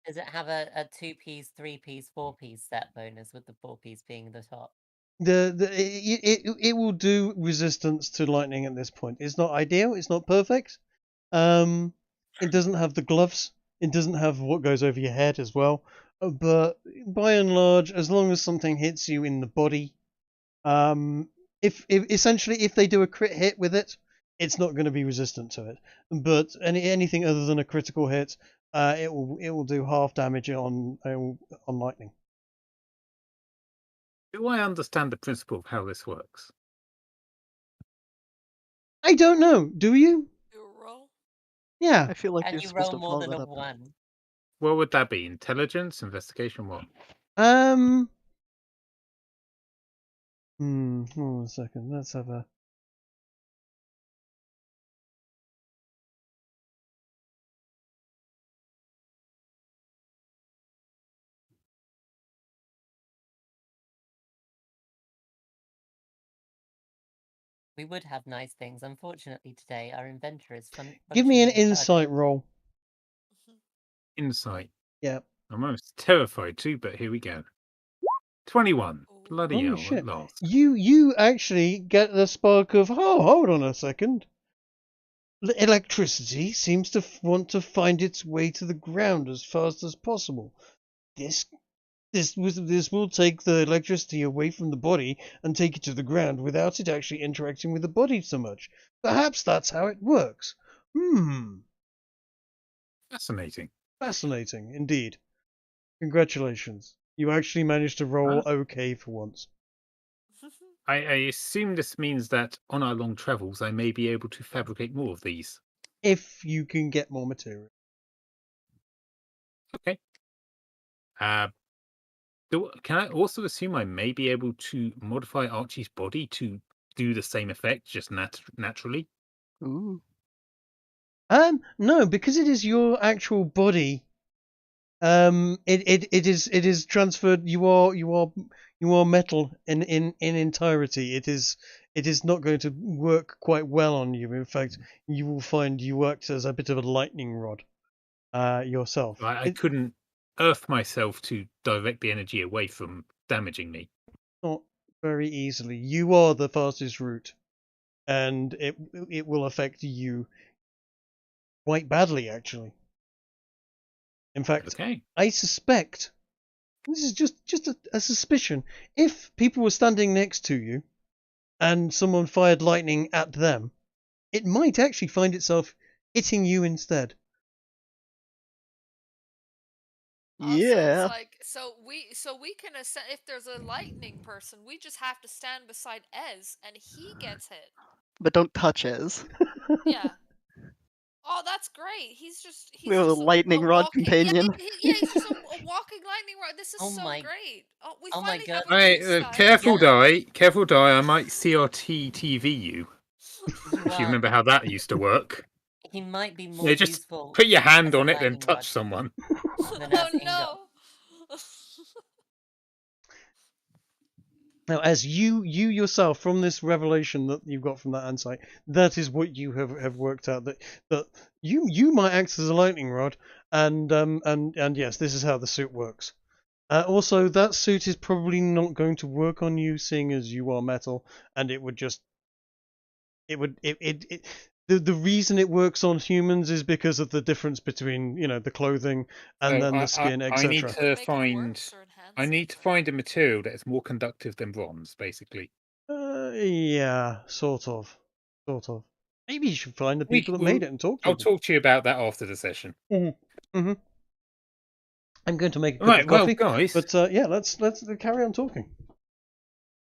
Does it have a 2-piece, 3-piece, 4-piece set bonus, with the 4-piece being the top? It will do resistance to lightning at this point. It's not ideal. It's not perfect. It doesn't have the gloves. It doesn't have what goes over your head as well. But by and large, as long as something hits you in the body, if essentially if they do a crit hit with it, it's not going to be resistant to it. But anything other than a critical hit, it will do half damage on lightning. Do I understand the principle of how this works? I don't know. Do you? You roll. Yeah. I feel like And you're you supposed roll to more follow than that a up. 1. What would that be? Intelligence, investigation, what? Hold on a second. Let's have a. We would have nice things. Unfortunately, today our inventor is Give me an functioning insight roll. Insight. Yeah. I'm almost terrified too, but here we go. 21. Bloody Holy hell, shit. at last. You actually get the spark of, oh, hold on a second. Electricity seems to want to find its way to the ground as fast as possible. This will take the electricity away from the body and take it to the ground without it actually interacting with the body so much. Perhaps that's how it works. Fascinating. Fascinating, indeed. Congratulations. You actually managed to roll okay for once. I assume this means that on our long travels, I may be able to fabricate more of these. If you can get more material. Okay. Can I also assume I may be able to modify Archie's body to do the same effect, just naturally? Ooh. No, because it is your actual body. It is transferred. You are metal in entirety. It is not going to work quite well on you. In fact, you will find you worked as a bit of a lightning rod, yourself. I couldn't earth myself to direct the energy away from damaging me. Not very easily. You are the fastest route, and it will affect you quite badly, actually. In fact, Okay. I suspect, this is just a suspicion, if people were standing next to you and someone fired lightning at them, it might actually find itself hitting you instead. Also, Yeah. it's like so we can ascend, if there's a lightning person, we just have to stand beside Ez and he gets hit. But don't touch Ez. Yeah. Oh, that's great. He's We have a just lightning rod walking, companion. yeah, he's just a walking lightning rod. This is Oh so my- great. Oh, we oh my finally have a Hey, peace guy. careful, Yeah. Careful, Die. I might CRT TV you. You If you are. remember how that used to work. He might be more Yeah, just useful. put your hand as a on it, then lightning touch rod someone. than Oh as Ingo. no. Now, as you yourself, from this revelation that you've got from that insight, that is what you have worked out, that you might act as a lightning rod, and yes, this is how the suit works. Also, that suit is probably not going to work on you, seeing as you are metal, and it would just the reason it works on humans is because of the difference between the clothing and So then the skin, I need etc. to find. I need to find a material that is more conductive than bronze, basically. Yeah, sort of. Maybe you should find the people that made it and talk to I'll them. talk to you about that after the session. Mm-hmm. I'm going to make a cup Right, of coffee, well, guys, but yeah, let's carry on talking.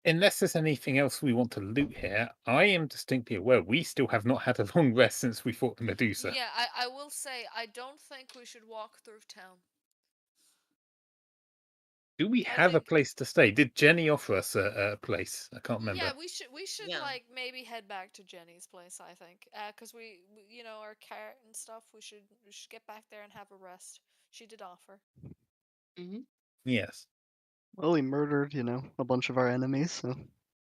unless there's anything else we want to loot here, I am distinctly aware we still have not had a long rest since we fought the Medusa. Yeah, I will say I don't think we should walk through town. Do we have a place to stay? Did Jenny offer us a place? I can't remember. Yeah, we should Yeah. like maybe head back to Jenny's place. I think, because we our cart and stuff. We should get back there and have a rest. She did offer. Mm-hmm. Yes. Well, he murdered, a bunch of our enemies, so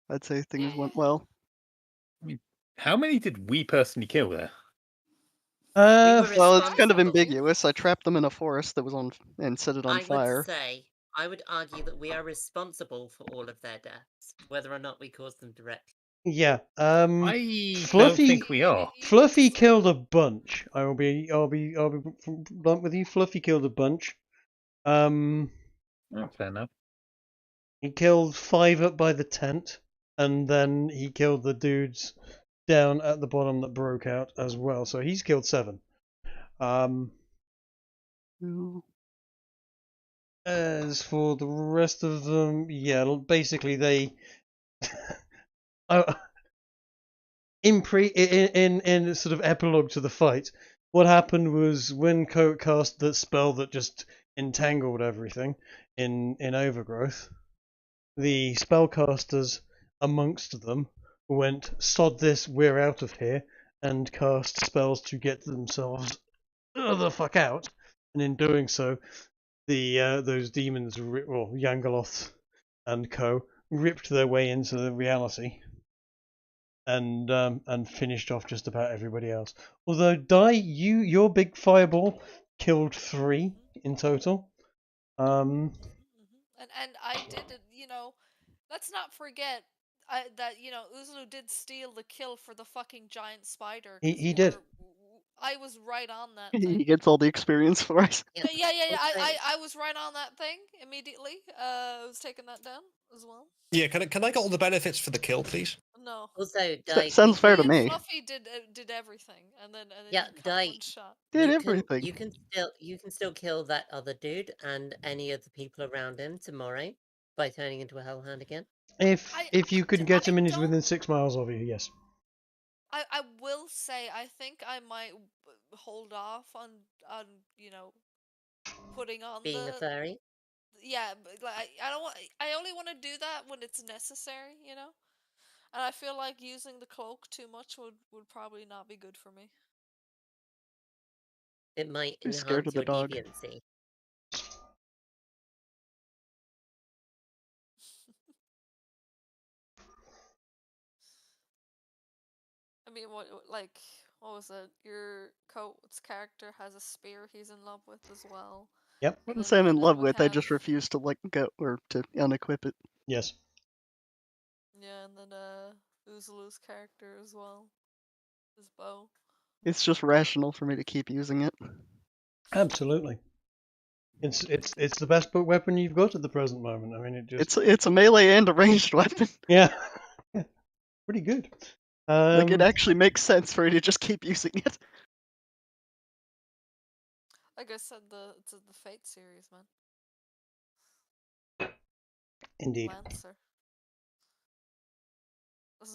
I'd say things went Yeah. well. I mean, how many did we personally kill there? We were Well, it's kind of responsible. ambiguous. I trapped them in a forest that was on and set it on I fire. would say, I would argue that we are responsible for all of their deaths, whether or not we caused them directly. Yeah. I don't Fluffy. think we are. Fluffy killed a bunch. I'll be blunt with you. Fluffy killed a bunch. Oh, fair enough. He killed 5 up by the tent, and then he killed the dudes down at the bottom that broke out as well. So he's killed 7. Ooh. As for the rest of them, yeah, basically they. In sort of epilogue to the fight, what happened was when Coat cast the spell that just entangled everything in Overgrowth, the spellcasters amongst them went, sod this, we're out of here, and cast spells to get themselves the fuck out. And in doing so, those demons, Yangaloth and co, ripped their way into the reality and finished off just about everybody else. Although your big fireball killed 3 in total. And I did it. Let's not forget that Uzalu did steal the kill for the fucking giant spider. He did. I was right on that He thing. gets all the experience for us. Yeah. I was right on that thing immediately. I was taking that down as well. Yeah, can I get all the benefits for the kill, please? No. Also, Dai, Sounds fair to Me and me. Fluffy did everything, and then Yeah, you Dai, one shot. Did you everything. you can still kill that other dude and any of the people around him tomorrow by turning into a hellhound again. If you can get him and he's within 6 miles of you, yes. I will say I think I might hold off on putting on Being a furry. Yeah, but like I don't want. I only want to do that when it's necessary, And I feel like using the cloak too much would probably not be good for me. It might Who's scared enhance of the your dog? deviancy. I mean, what was it? Your Coat's character has a spear he's in love with as well. Yep. I wouldn't say I'm in love with. I just refuse to let go or to unequip it. Yes. Yeah, and then Uzalu's character as well. His bow. It's just rational for me to keep using it. Absolutely. It's the best weapon you've got at the present moment. I mean, It's a melee and a ranged weapon. Yeah. Pretty good. Like it actually makes sense for you to just keep using it. Like I said, it's the Fate series, man. Indeed. Lancer.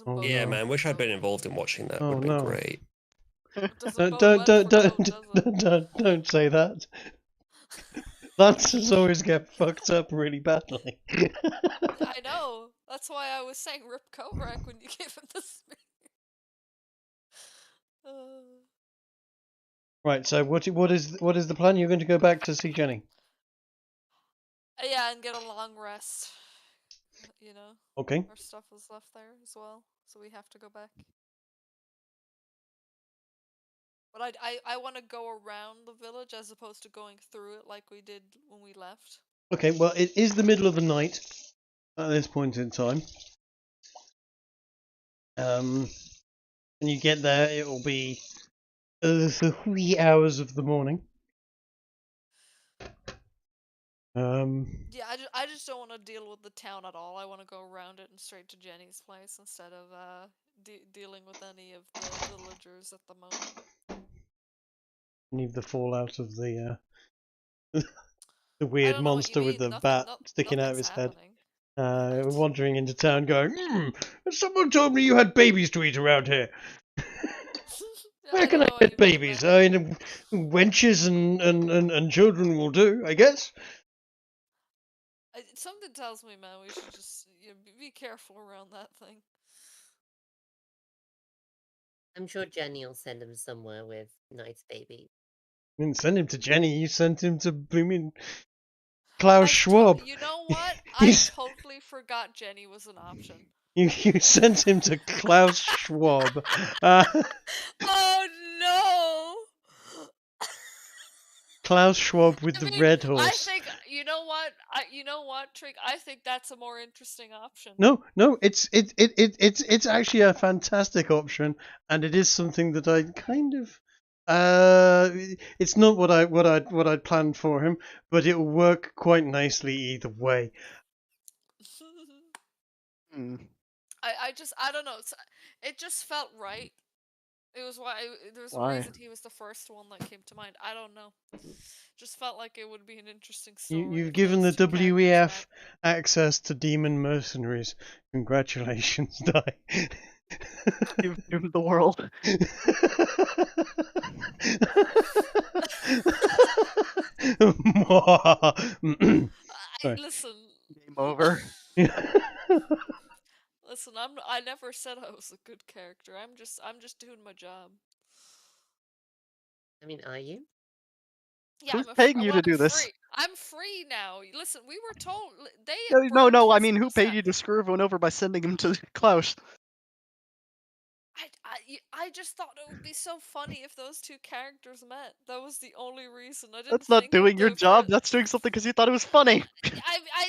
Oh, yeah, no. man. Wish I'd been involved in watching that. Oh, Would have been no. great. Don't say that. Lancers always get fucked up really badly. I know. That's why I was saying rip Coatrack when you gave him the spear. Right. So what is the plan? You're going to go back to see Jenny. Yeah, and get a long rest. Okay. Our stuff was left there as well, so we have to go back. But I want to go around the village as opposed to going through it like we did when we left. Okay. Well, it is the middle of the night at this point in time. When you get there, it will be the wee hours of the morning. Yeah, I just don't want to deal with the town at all. I want to go around it and straight to Jenny's place instead of dealing with any of the villagers at the moment. Need the fallout of the the weird monster with the bat sticking out of his head. Wandering into town going, someone told me you had babies to eat around here. Where can I get babies? I mean, wenches and children will do, I guess. Something tells me, man, we should just be careful around that thing. I'm sure Jenny will send him somewhere with nice babies. You didn't send him to Jenny, you sent him to blooming Klaus Schwab. You know what? I totally forgot Jenny was an option. You sent him to Klaus Schwab. Oh no! Klaus Schwab with the red horse. I think you know what? Trick. I think that's a more interesting option. No, it's actually a fantastic option, and it is something that I kind of. It's not what I'd planned for him, but it'll work quite nicely either way. I don't know. It just felt right. It was there's a reason he was the first one that came to mind. I don't know. Just felt like it would be an interesting story. You've given the WEF access to demon mercenaries. Congratulations, Di. You've doomed the world. Listen. Game over. Listen, I never said I was a good character. I'm just doing my job. I mean, are you? Yeah, Who's paying you to do this? I'm free now. Listen, we were told they. No. I mean, who paid you to screw everyone over by sending him to Klaus? I just thought it would be so funny if those two characters met. That was the only reason. I didn't. That's not doing your job. That's doing something because you thought it was funny.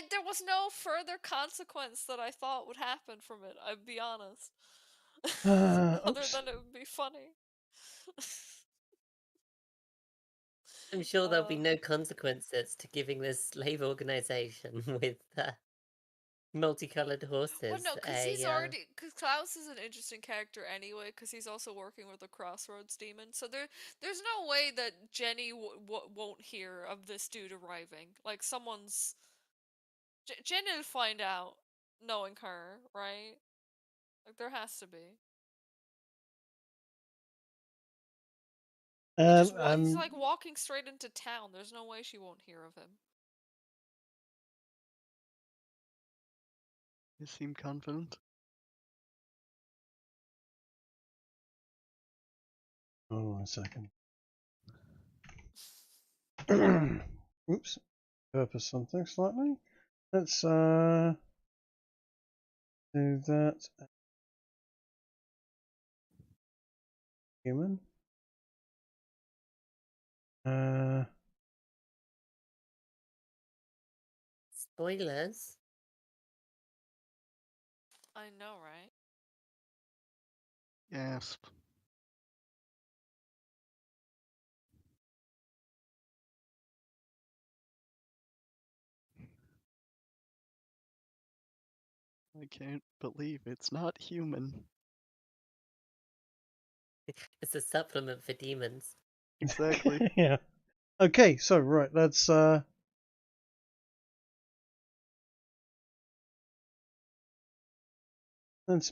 There was no further consequence that I thought would happen from it. I'll be honest. Other than it would be funny. I'm sure there'll be no consequences to giving this slave organization with multicolored horses. Well, no, because because Klaus is an interesting character anyway, because he's also working with the Crossroads demon. So there's no way that Jenny won't hear of this dude arriving. Like someone's Jenny will find out, knowing her, right? Like there has to be. He's like walking straight into town. There's no way she won't hear of him. You seem confident. Hold on a second. Oops. Purpose something slightly. Let's do that. Human. Spoilers. I know, right? Yes. I can't believe it's not human. It's a supplement for demons. Exactly. Yeah. Okay, so right, let's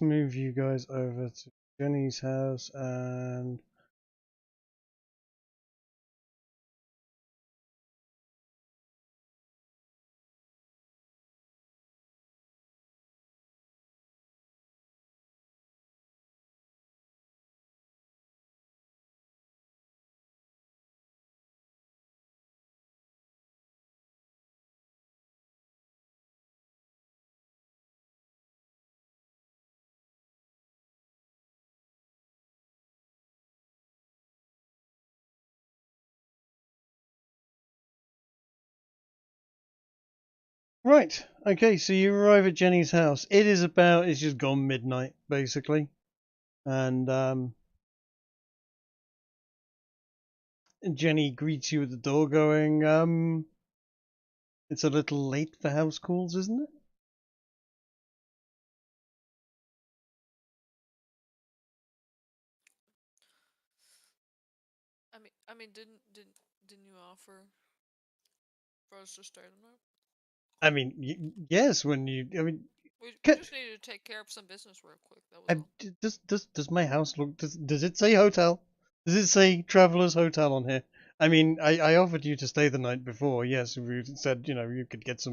move you guys over to Jenny's house and right, okay, so you arrive at Jenny's house. It's just gone midnight, basically. And Jenny greets you at the door going, it's a little late for house calls, isn't it? I mean, didn't you offer for us to stay the night? I mean, yes. We just needed to take care of some business real quick. That was all. Does my house look? Does it say hotel? Does it say Travelers Hotel on here? I mean, I offered you to stay the night before. Yes, we said you could get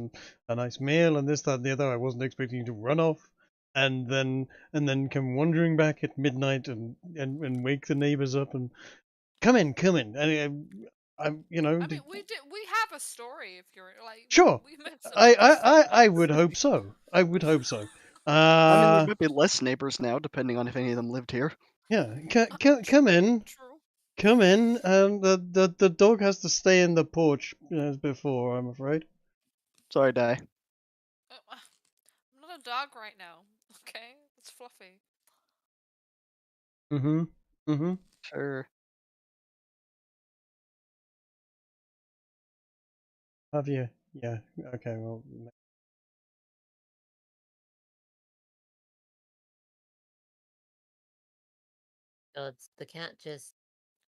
a nice meal and this, that, and the other. I wasn't expecting you to run off and then come wandering back at midnight and wake the neighbors up and come in. I'm, I mean, we have a story. If you're like, sure. we met some I would hope so. I would hope so. I mean, there might be less neighbors now, depending on if any of them lived here. Yeah, come in. True. Come in. The dog has to stay in the porch as before, I'm afraid. Sorry, Di. I'm not a dog right now. Okay, it's Fluffy. Sure. Have you? Yeah. Okay. Well. God, the cat just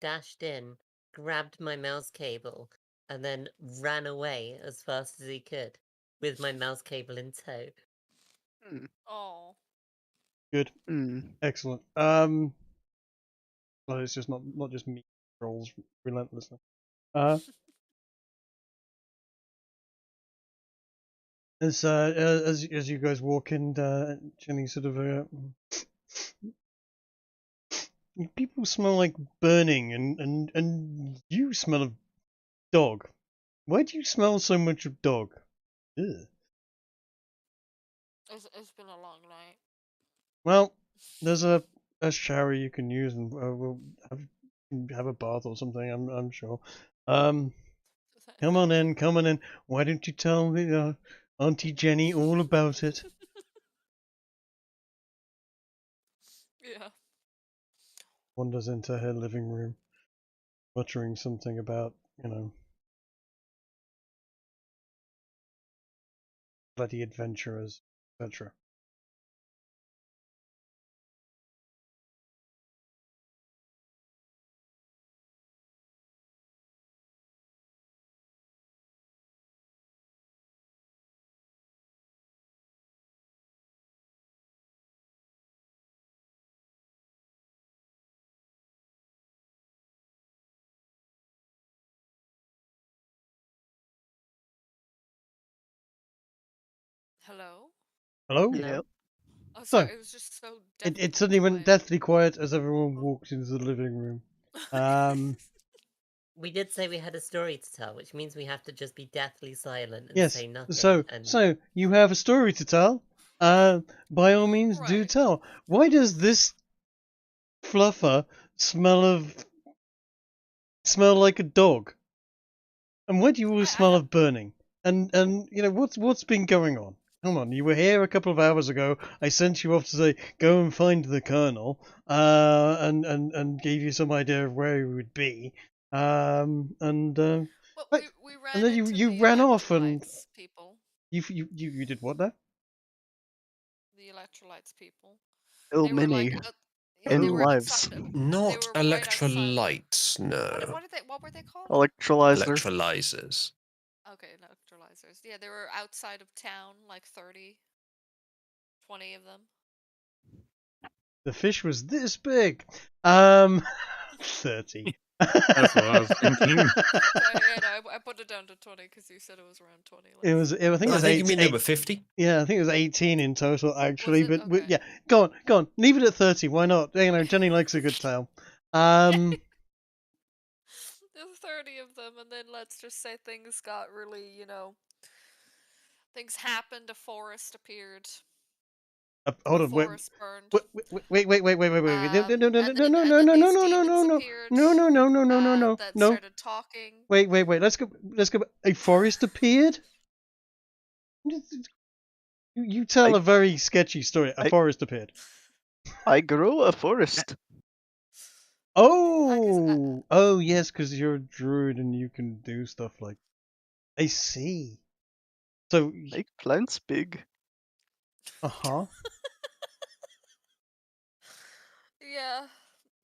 dashed in, grabbed my mouse cable, and then ran away as fast as he could with my mouse cable in tow. Oh. Good. Mm. Excellent. Well, it's just not just me trolls relentlessly. As you guys walk in, Jenny sort of people smell like burning, and you smell of dog. Why do you smell so much of dog? Ugh. It's been a long night. Well, there's a shower you can use, and we'll have a bath or something. I'm sure. Come on in. Why don't you tell me, Auntie Jenny all about it? Yeah. Wanders into her living room, muttering something about, bloody adventurers, etc. Hello? Hello? Yep. Oh, sorry, So, it was just so it suddenly went deathly quiet as everyone walked into the living room. We did say we had a story to tell, which means we have to just be deathly silent and Yes. say nothing. So you have a story to tell. By all means, do Right. tell. Why does this fluffer smell like a dog? And why do you always smell of burning? And what's been going on? Come on, you were here a couple of hours ago. I sent you off to say go and find the colonel, and gave you some idea of where he would be. Well, we ran and then into you the ran off and Electrolytes people. you did what there? The Electrolytes people. Oh, They were many. like, And they were lives. outside Not they were right outside. electrolytes, no. What were they called? Electrolisers. Electrolisers. Okay, electrolyzers. Yeah, they were outside of town, like 30, 20 of them. The fish was this big. 30. That's what I was thinking. Yeah, no, I put it down to 20 because you said it was around 20. I think it was you mean number 50? Yeah, I think it was 18 in total, actually. Was it? But Okay. yeah, go on. Leave it at 30. Why not? Jenny likes a good tale. There's 30 of them, and then let's just say things got really, things happened. A forest appeared. Hold on, forest burned. Wait. No. That started talking. Wait. Let's go. A forest appeared? You tell a very sketchy story. A forest appeared. I grew a forest. Oh, yes, because you're a druid and you can do stuff like. I see. So. Make plants big.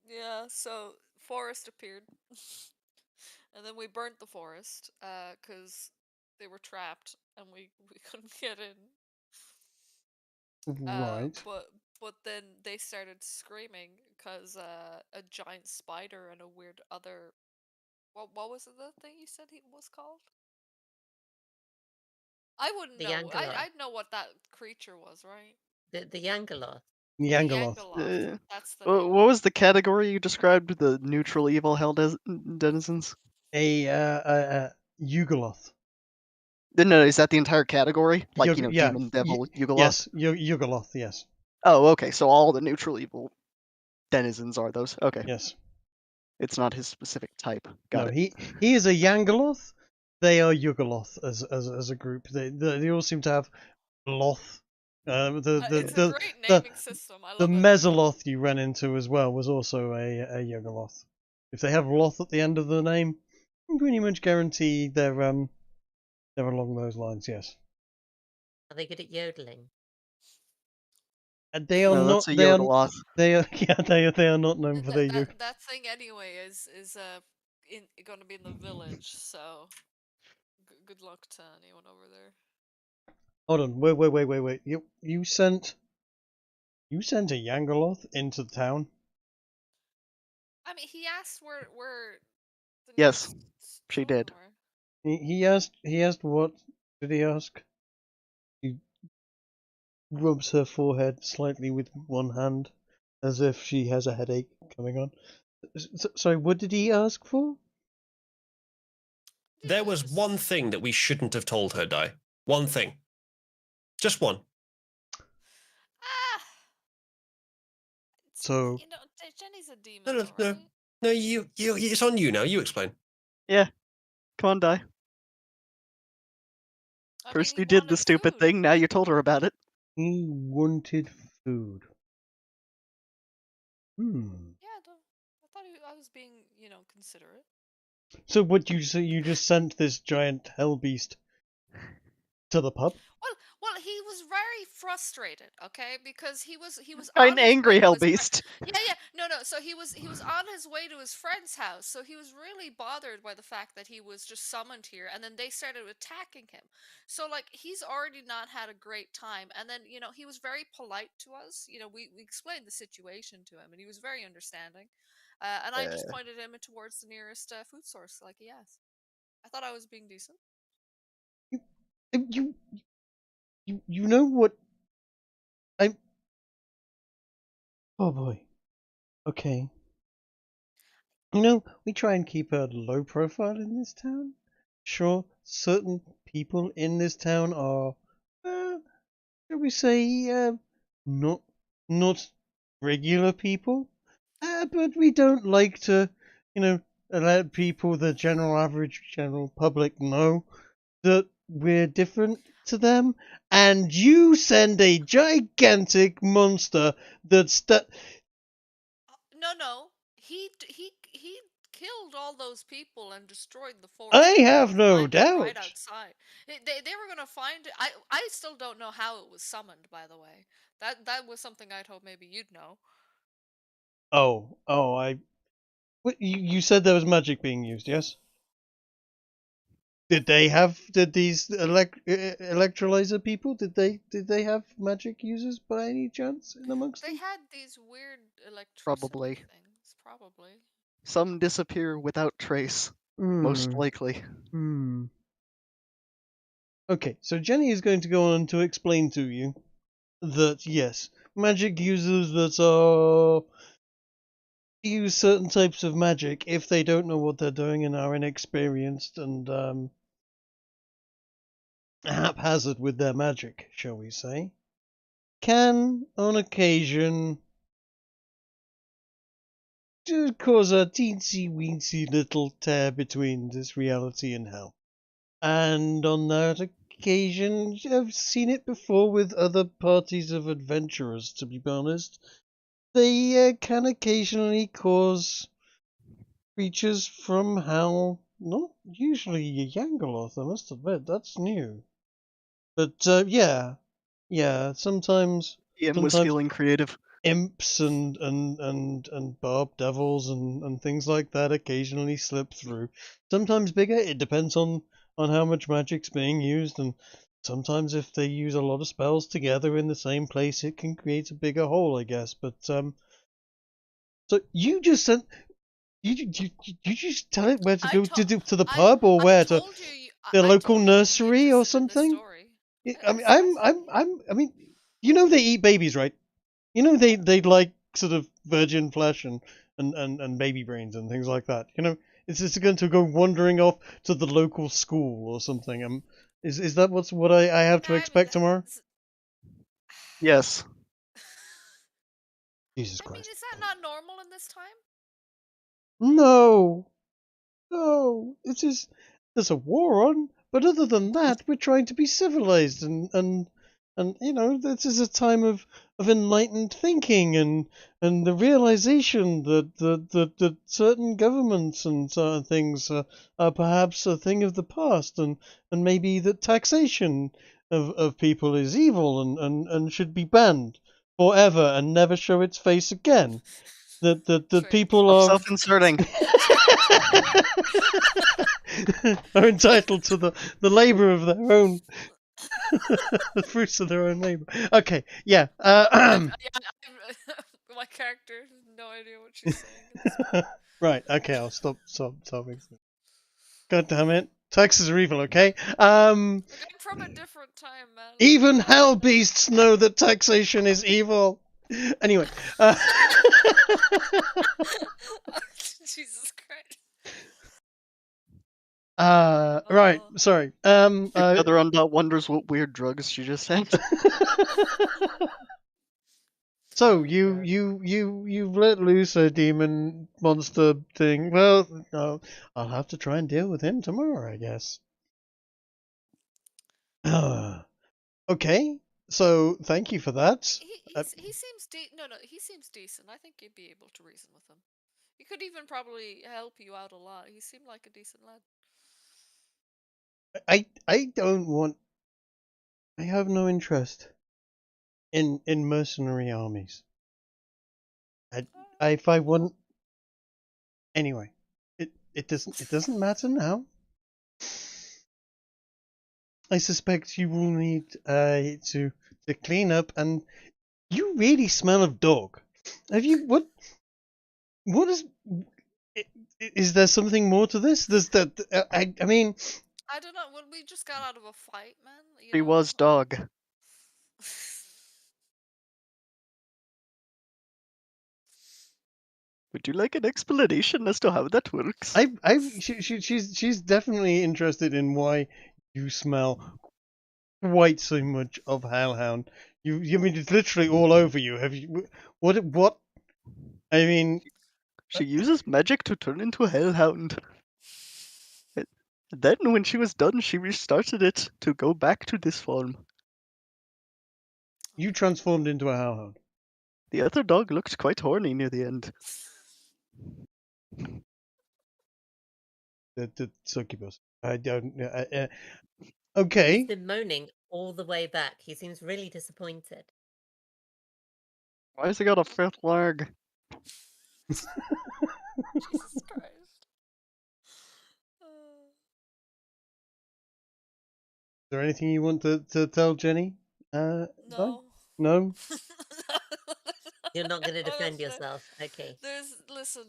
Yeah. So forest appeared, and then we burnt the forest because they were trapped and we couldn't get in. Right. But then they started screaming because a giant spider and a weird other. What was the thing you said he was called? I wouldn't know. I'd know what that creature was, right? The Yangaloth. Yangaloth. That's the What was the category you described? The neutral evil hell denizens? a Yugoloth. No, is that the entire category? Like, Yeah. demon, devil, Yugoloth? Yes, Yugoloth, yes. Oh, okay, so all the neutral evil denizens are those. Okay. Yes. It's not his specific type. Got it. He is a Yangoloth. They are Yugoloth as a group. They all seem to have Loth. It's a great naming system. I love the it. Mesoloth you ran into as well was also a Yugoloth. If they have Loth at the end of the name, I'm pretty much guarantee they're along those lines. Yes. Are they good at yodeling? They are No, not. that's a They are. Yodaloth. They are. Yeah. They are not known for their yodel. That thing anyway is going to be in the village. So good luck to anyone over there. Hold on. Wait. You sent a Yangoloth into the town? I mean, he asked where the Yes, nearest she children did. were. He asked what did he ask? He rubs her forehead slightly with one hand, as if she has a headache coming on. Sorry, what did he ask for? There was one thing that we shouldn't have told her, Di. One thing. Just one. So Jenny's a demon. No, right? no, you. It's on you now. You explain. Yeah. Come on, Di. First you did the stupid thing, now you told her about it. He wanted food. Yeah, I thought I was being, considerate. So what you just sent this giant hell beast to the pub? Well, he was very frustrated, okay, because he was An angry hell beast. Yeah. No. So he was on his way to his friend's house, so he was really bothered by the fact that he was just summoned here, and then they started attacking him. So like he's already not had a great time, and then he was very polite to us. We explained the situation to him, and he was very understanding. And I just pointed him towards the nearest food source, like he asked. I thought I was being decent. You know what? Oh boy. Okay. We try and keep a low profile in this town. Sure, certain people in this town are, shall we say, not regular people. But we don't like to, let people, the general public, know that we're different to them. And you send a gigantic monster that's No. He killed all those people and destroyed the forest. I have no doubt. Right outside. They were gonna find it. I still don't know how it was summoned. By the way, that was something I'd hope maybe you'd know. You said there was magic being used, yes? Did these electrolyzer people? Did they have magic users by any chance in amongst them? They had these weird electricity things, probably. Some disappear without trace, most likely. Okay, so Jenny is going to go on to explain to you that yes, magic users that use certain types of magic, if they don't know what they're doing and are inexperienced and haphazard with their magic, shall we say, can on occasion cause a teensy weensy little tear between this reality and hell. And on that occasion, I've seen it before with other parties of adventurers, to be honest. They can occasionally cause creatures from hell, not usually a Yangoloth, I must admit, that's new. But yeah, sometimes Ian was feeling creative. Imps and barb devils and things like that occasionally slip through. Sometimes bigger, it depends on how much magic's being used, and sometimes if they use a lot of spells together in the same place, it can create a bigger hole, I guess. But so you just sent you just tell it where to go to the pub or where to the local nursery or something. I mean, they eat babies, right? They like sort of virgin flesh and baby brains and things like that. It's just going to go wandering off to the local school or something. Is that what I have to expect tomorrow? Yes. Jesus I mean, Christ. is that not normal in this time? No. No. It's just there's a war on, but other than that, we're trying to be civilized and this is a time of enlightened thinking and the realization that certain governments and certain things are perhaps a thing of the past and maybe that taxation of people is evil and should be banned forever and never show its face again. That people Stop are self-inserting. are entitled to the labor of their own the fruits of their own labor. Okay, yeah. My character has no idea what she's saying at this point. Right. Okay, I'll stop. God damn it! Taxes are evil. Okay. I'm from a different time, man. Even hell beasts know that taxation is evil. Anyway. Jesus Christ. Right. Sorry. Your other undot wonders what weird drugs she just said. So you've let loose a demon monster thing. Well, no, I'll have to try and deal with him tomorrow, I guess. Okay. So thank you for that. He seems he seems decent. I think you'd be able to reason with him. He could even probably help you out a lot. He seemed like a decent lad. I don't want. I have no interest in mercenary armies. If I want. Anyway, it doesn't matter now. I suspect you will need to clean up, and you really smell of dog. Have you what is there something more to this? There's that I mean. I don't know. When we just got out of a fight, man. He was dog. Would you like an explanation as to how that works? She's definitely interested in why you smell quite so much of Hellhound. You mean it's literally all over you. Have you what? I mean, she uses magic to turn into a hellhound. Then, when she was done, she restarted it to go back to this form. You transformed into a hellhound. The other dog looked quite horny near the end. The succubus. I don't. Okay. He's been moaning all the way back. He seems really disappointed. Why has he got a fifth leg? Jesus Christ. Is there anything you want to tell Jenny? No. No? You're not going to defend yourself. Okay. Listen.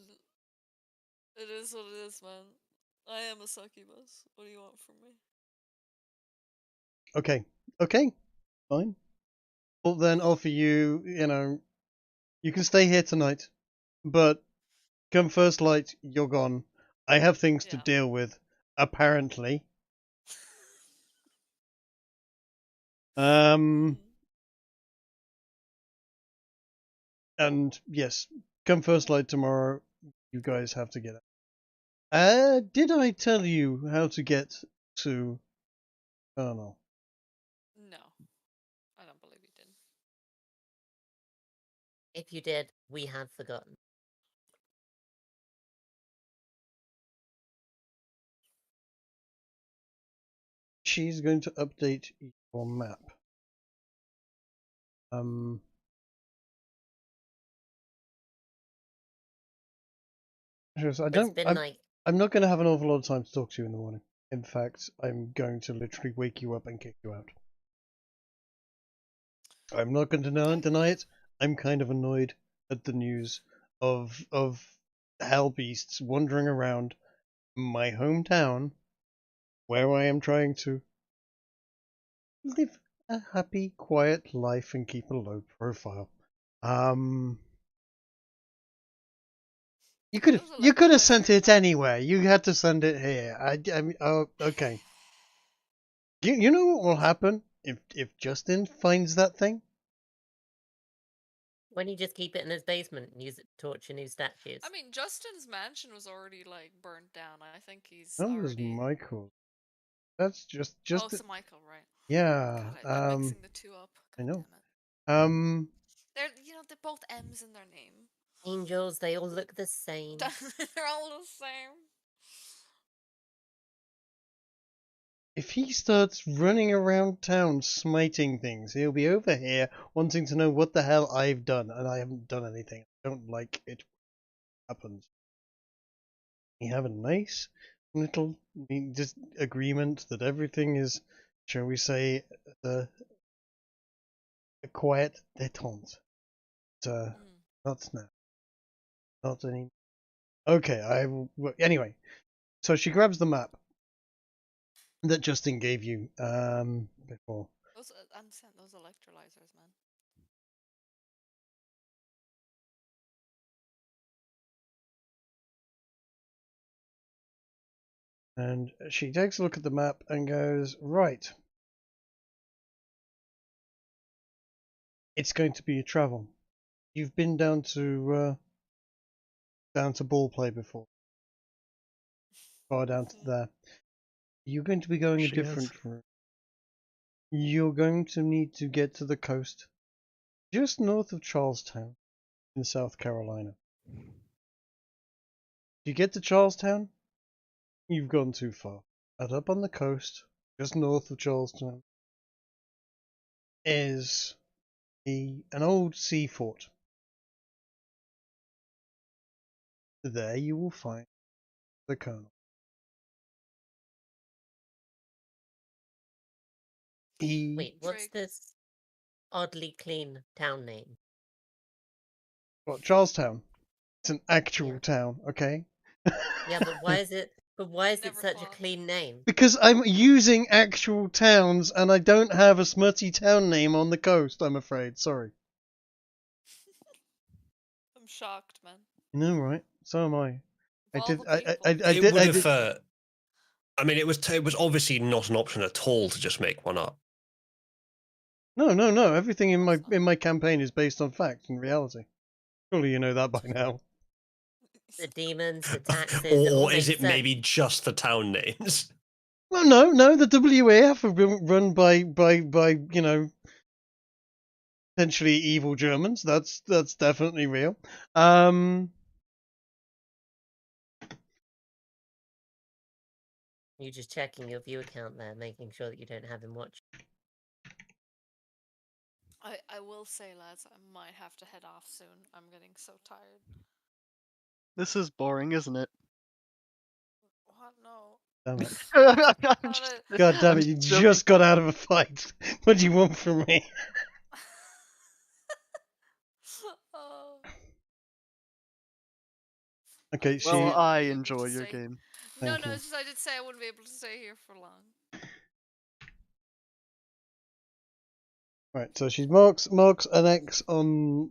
It is what it is, man. I am a succubus. What do you want from me? Okay. Fine. Well, then offer you, you can stay here tonight, but come first light, you're gone. I have things to deal with, apparently. And yes, come first light tomorrow, you guys have to get out. Did I tell you how to get to Colonel? No. I don't believe you did. If you did, we have forgotten. She's going to update your map. I'm not going to have an awful lot of time to talk to you in the morning. In fact, I'm going to literally wake you up and kick you out. I'm not going to deny it. I'm kind of annoyed at the news of hell beasts wandering around my hometown, where I am trying to live a happy, quiet life and keep a low profile. You could Those have sent electrolyzers, it man. anywhere. You had to send it here. I mean, oh, okay. You know what will happen if Justin finds that thing? When you just keep it in his basement and use it to torture new statues. I mean, Justin's mansion was already like burnt down. I think he's That was already. Michael. That's just Oh, so Michael, right? yeah. God, I'm mixing the two up. I God know. damn it. They're both M's in their name. Angels, they all look the same. They're all the same. If he starts running around town smiting things, he'll be over here wanting to know what the hell I've done, and I haven't done anything. I don't like it. Happens. We have a nice little just agreement that everything is, shall we say, a quiet détente. Not now. Not any. Okay, I will. Anyway, so she grabs the map that Justin gave you before. I'm saying those electrolyzers, man. And she takes a look at the map and goes, right. It's going to be a travel. You've been down to ball play before. Far down to there. You're going to be going a different route. You're going to need to get to the coast, just north of Charlestown, in South Carolina. If you get to Charlestown, you've gone too far. And up on the coast, just north of Charlestown, is an old sea fort. There you will find the Colonel. Wait, what's this oddly clean town name? What, Charlestown? It's an actual town, okay? Yeah, but why is it? But why is it such thought. a clean name? Because I'm using actual towns and I don't have a smutty town name on the coast, I'm afraid. Sorry. I'm shocked, man. No, right? So am I. I mean, it was obviously not an option at all to just make one up. No. Everything in my campaign is based on fact and reality. Surely you know that by now. The demons, the taxes, or is it maybe just the town names? Well, no. The WAF have been run by potentially evil Germans. That's definitely real. You're just checking your view account there, making sure that you don't have him watch. I will say, lads, I might have to head off soon. I'm getting so tired. This is boring, isn't it? What? No. Damn it. God damn it, you just got out of a fight. What do you want from me? Oh. Okay, well, I enjoy your game. No, it's just I did say I wouldn't be able to stay here for long. Right, so she marks an X on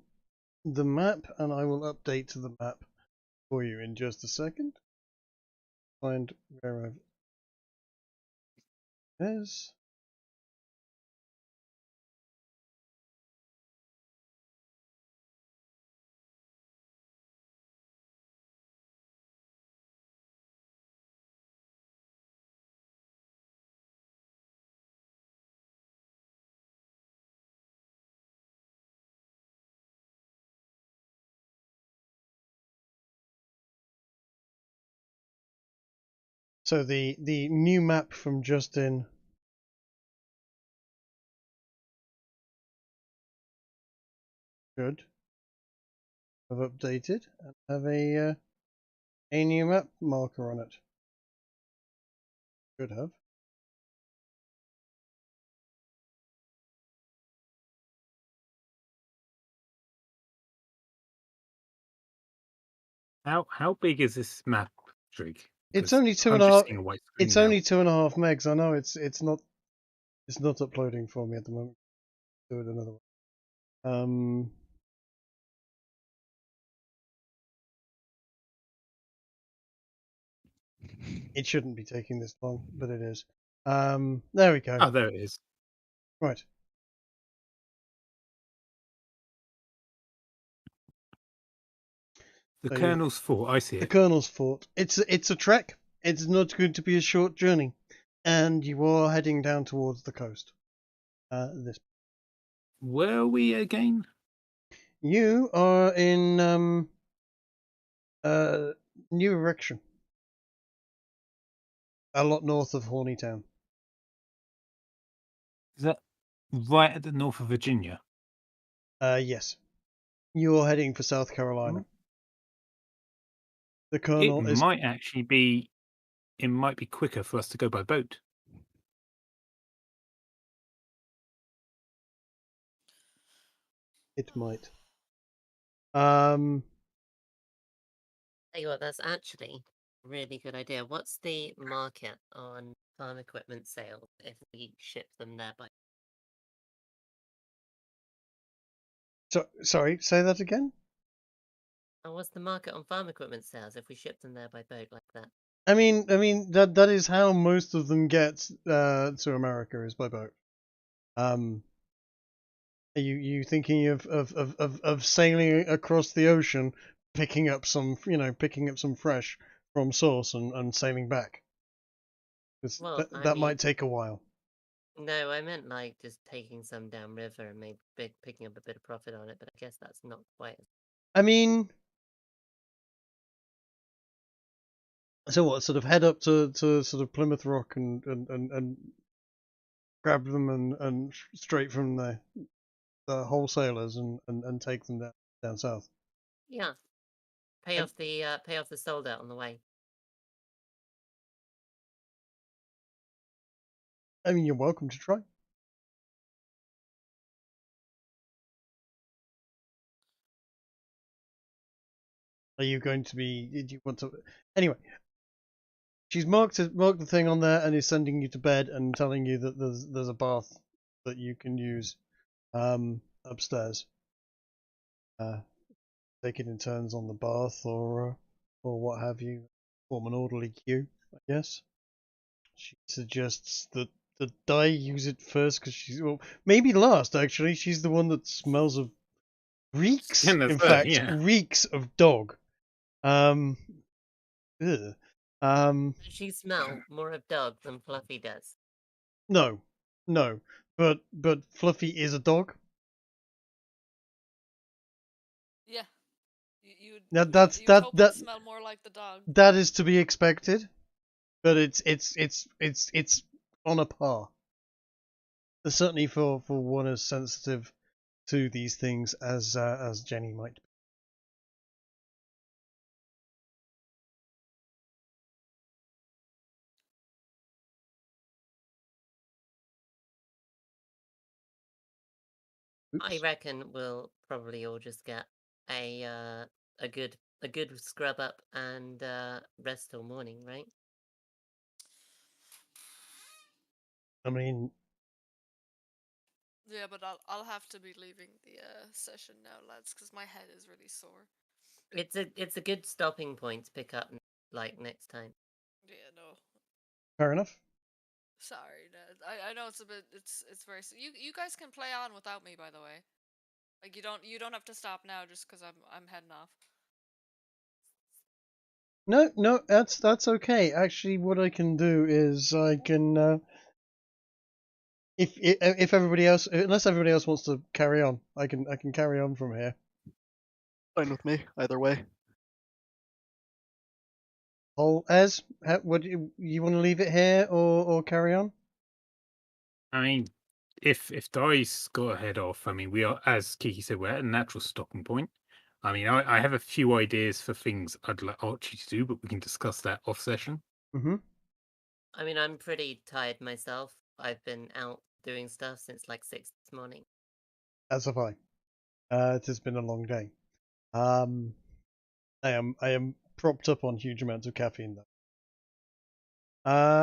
the map, and I will update the map for you in just a second. Find where it is. So the new map from Justin should have updated and have a new map marker on it. Should have. How big is this map, Trig? It's only 2.5. It's only 2.5 megs. I know it's not uploading for me at the moment. Do it another way. It shouldn't be taking this long, but it is. There we go. Oh, there it is. Right. The So Colonel's Fort. I see the it. Colonel's Fort. It's a trek. It's not going to be a short journey, and you are heading down towards the coast. This. Where are we again? You are in New Erection, a lot north of Horny Town. Is that right at the north of Virginia? Yes. You're heading for South Carolina. The Colonel It might actually be. It might be quicker for us to go by boat. It might. Tell you what, that's actually a really good idea. What's the market on farm equipment sales if we ship them there by? Sorry, say that again? Oh, what's the market on farm equipment sales if we ship them there by boat like that? I mean that is how most of them get to America, is by boat. Are you thinking of sailing across the ocean, picking up some fresh from source and sailing back? Because Well, that might take a while. No, I meant like just taking some downriver and maybe picking up a bit of profit on it, but I guess that's not quite. I mean, so what? Sort of head up to sort of Plymouth Rock and grab them and straight from the wholesalers and take them down south. Yeah, pay off the sold out on the way. I mean, you're welcome to try. Are you going to be? Did you want to? Anyway, she's marked the thing on there and is sending you to bed and telling you that there's a bath that you can use upstairs. Take it in turns on the bath or what have you. Form an orderly queue, I guess. She suggests that Dai use it first because maybe last actually. She's the one that smells of reeks. In fact, yeah. reeks of dog. Ugh. Does she smell more of dog than Fluffy does? No, but Fluffy is a dog. Yeah. You smell more like the dog. That is to be expected, but it's on a par. Certainly for one as sensitive to these things as Jenny might be. I reckon we'll probably all just get a good scrub up and rest till morning, right? I mean, yeah, but I'll have to be leaving the session now, lads, because my head is really sore. It's a good stopping point to pick up like next time. Yeah, no. Fair enough. Sorry, Ned. I know it's a bit. It's very. You guys can play on without me, by the way. Like you don't have to stop now just because I'm heading off. No, that's okay. Actually, what I can do is I can if everybody else, unless everybody else wants to carry on, I can carry on from here. Fine with me, either way. Ez, what you want to leave it here or carry on? I mean, if Dai's got to head off, I mean, we are, as Kiki said, we're at a natural stopping point. I mean, I have a few ideas for things I'd like Archie to do, but we can discuss that off session. Mm-hmm. I mean, I'm pretty tired myself. I've been out doing stuff since like 6 this morning. As have I. It has been a long day. I am propped up on huge amounts of caffeine though.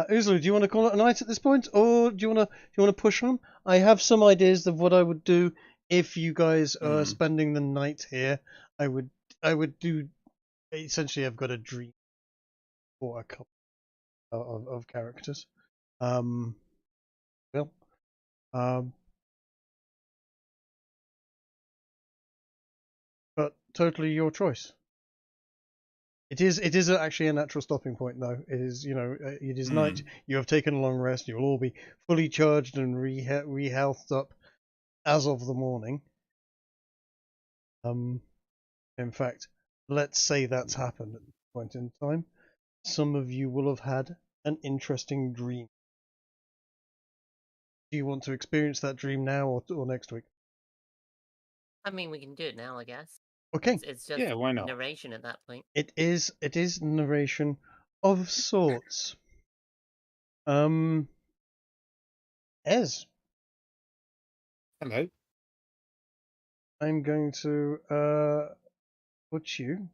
Uzalu, do you want to call it a night at this point, or do you want to push on? I have some ideas of what I would do if you guys are spending the night here. I would do essentially. I've got a dream for a couple. of characters. Well, but totally your choice. It is actually a natural stopping point, though. It is, it is night. You have taken a long rest. You'll all be fully charged and re-healthed up as of the morning. In fact, let's say that's happened at this point in time. Some of you will have had an interesting dream. Do you want to experience that dream now or next week? I mean, we can do it now, I guess. Okay. It's just Yeah, why not? narration at that point. It is narration of sorts. Ez, Hello. I'm going to put you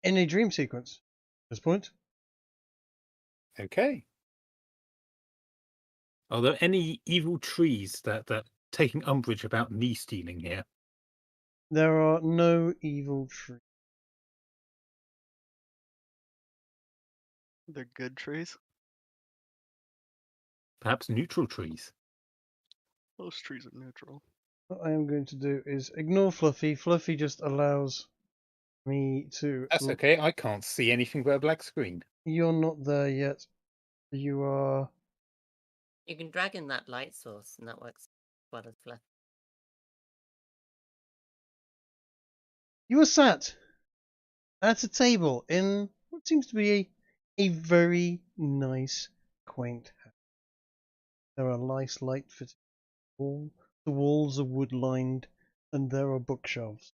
in a dream sequence at this point. Okay. Are there any evil trees that taking umbrage about knee stealing here? There are no evil trees. They're good trees. Perhaps neutral trees? Most trees are neutral. What I am going to do is ignore Fluffy. Fluffy just allows me to... That's okay. I can't see anything but a black screen. You're not there yet. You are... You can drag in that light source, and that works well as fluff. You are sat at a table in what seems to be a very nice, quaint house. There are nice light fitting walls. The walls are wood lined, and there are bookshelves.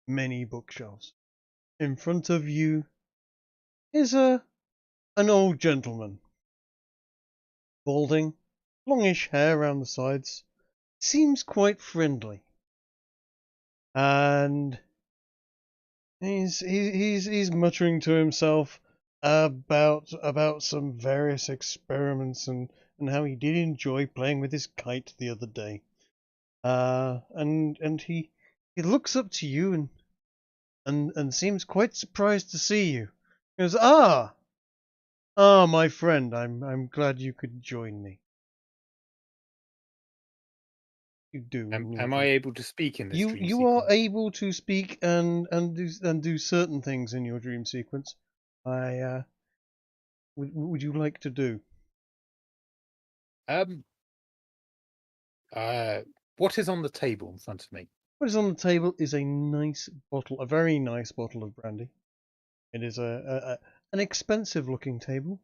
Many bookshelves. In front of you is an old gentleman. Balding, longish hair around the sides. Seems quite friendly. And he's muttering to himself about some various experiments and how he did enjoy playing with his kite the other day. And he looks up to you and seems quite surprised to see you. He goes, ah, my friend, I'm glad you could join me. You do. Am I able to speak in this dream You are sequence? able to speak and do certain things in your dream sequence. Would you like to do? What is on the table in front of me? What is on the table is a very nice bottle of brandy. It is an expensive looking table,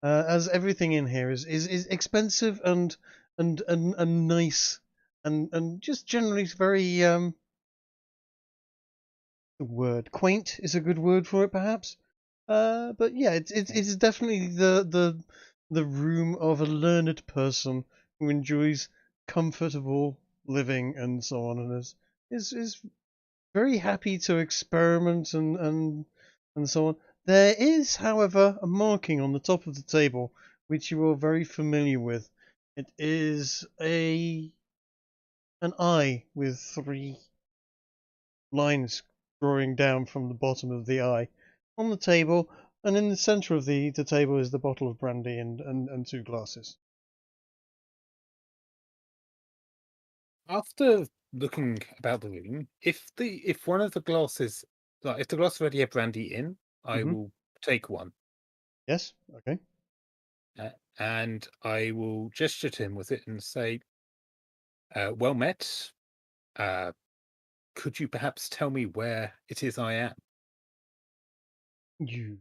as everything in here is expensive and nice and just generally very the word quaint is a good word for it, perhaps. But yeah, it's definitely the room of a learned person who enjoys comfortable living and so on, and is very happy to experiment and so on. There is, however, a marking on the top of the table which you are very familiar with. It is an eye with 3 lines drawing down from the bottom of the eye on the table, and in the center of the table is the bottle of brandy and 2 glasses. After looking about the room, if one of the glasses, like if the glass already have brandy in, I will take one. Yes. Okay. And I will gesture to him with it and say, "Well met. Could you perhaps tell me where it is I am?" You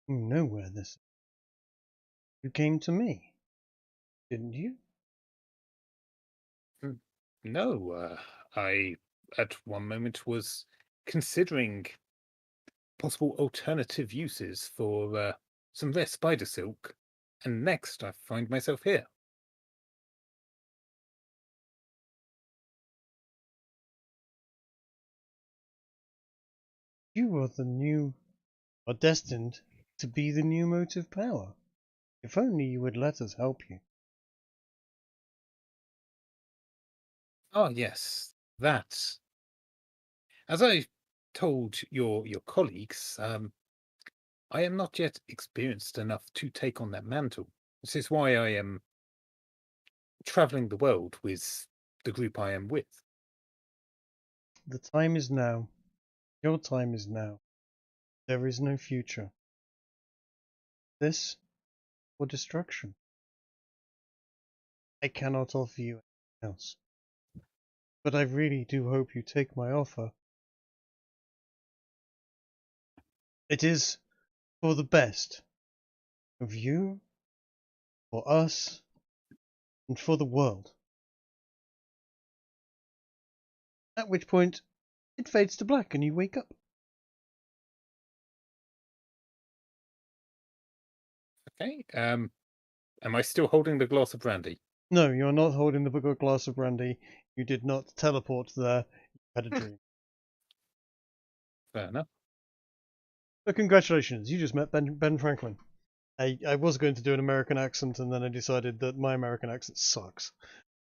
know where this is. You came to me, didn't you? No, I at one moment was considering possible alternative uses for some rare spider silk, and next I find myself here. You are destined to be the new motive power. If only you would let us help you. Ah, yes, that. As I told your colleagues, I am not yet experienced enough to take on that mantle. This is why I am traveling the world with the group I am with. The time is now. Your time is now. There is no future. This or destruction. I cannot offer you anything else. But I really do hope you take my offer. It is for the best of you, for us, and for the world. At which point, it fades to black and you wake up. Okay. Am I still holding the glass of brandy? No, you're not holding the glass of brandy. You did not teleport there. You had a dream. Fair enough. But congratulations, you just met Ben Franklin. I was going to do an American accent, and then I decided that my American accent sucks.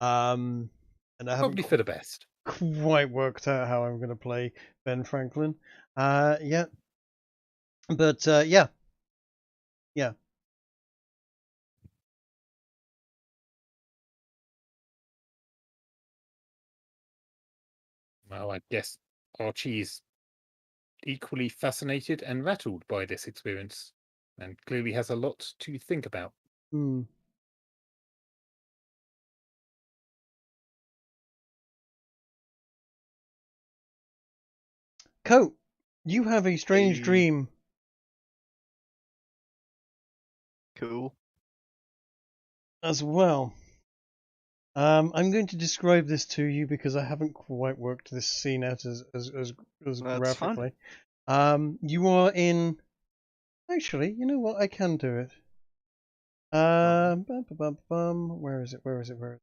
And I haven't Probably for the best. quite worked out how I'm going to play Ben Franklin yet. But yeah. Well, I guess Archie's equally fascinated and rattled by this experience, and clearly has a lot to think about. Hmm. Coat, you have a strange Hey. dream. Cool. As well. I'm going to describe this to you because I haven't quite worked this scene out as That's graphically. fine. You are in. Actually, you know what? I can do it. Where is it? Where is it? Where is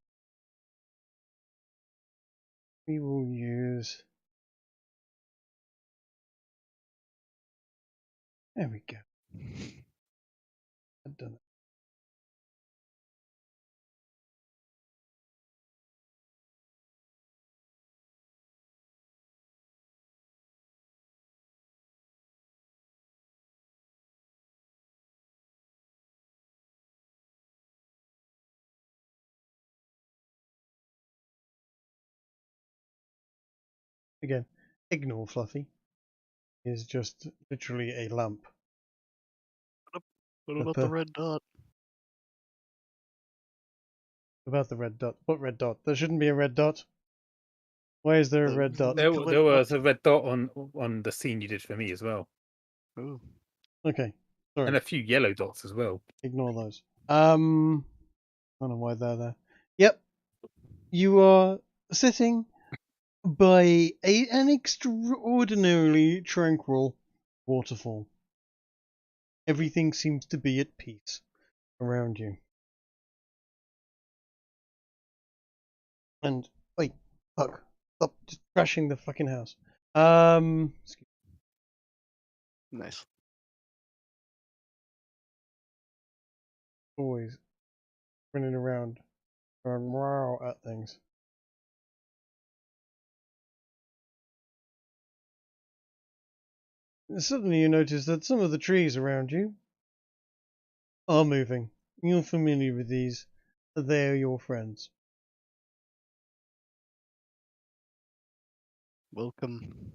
it? We will use. There we go. I've done it. Again, ignore Fluffy. Is just literally a lamp. What about the red dot? About the red dot. What red dot? There shouldn't be a red dot. Why is there a red dot? There Collect was dots. a red dot on the scene you did for me as well, Ooh. Okay, sorry. and a few yellow dots as well. Ignore those. I don't know why they're there. Yep. You are sitting by an extraordinarily tranquil waterfall. Everything seems to be at peace around you. And wait, fuck. Stop just crashing the fucking house. Nice. Always running around going wow at things. Suddenly you notice that some of the trees around you are moving. You're familiar with these. They are your friends. Welcome.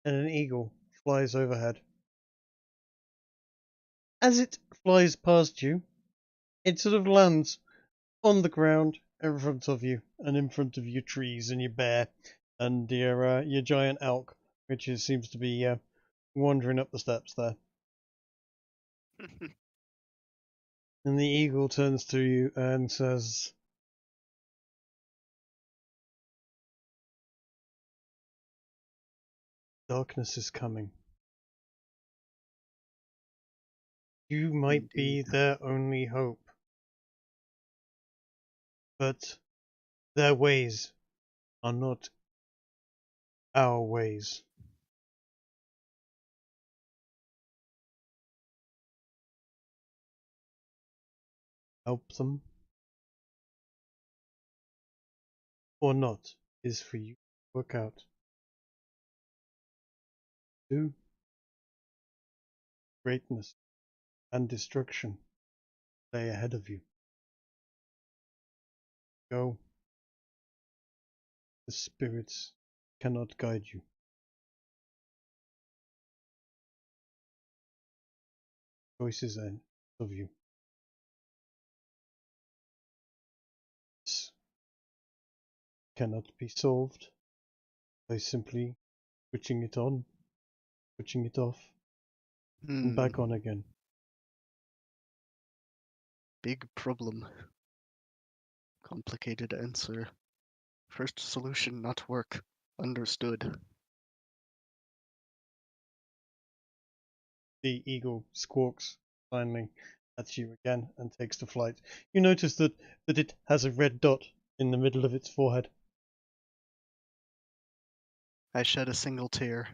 And an eagle flies overhead. As it flies past you, it sort of lands on the ground in front of you, and in front of your trees and your bear and your giant elk, which seems to be wandering up the steps there. And the eagle turns to you and says, "Darkness is coming. You might be Indeed. their only hope. But their ways are not our ways. help them or not is for you to work out. Do greatness and destruction lay ahead of you. Go. The spirits cannot guide you. Choices ahead of you. This cannot be solved by simply switching it on, switching it off, and back on again. Big problem. Complicated answer. First solution not work. Understood. The eagle squawks finally at you again and takes to flight. You notice that it has a red dot in the middle of its forehead. I shed a single tear.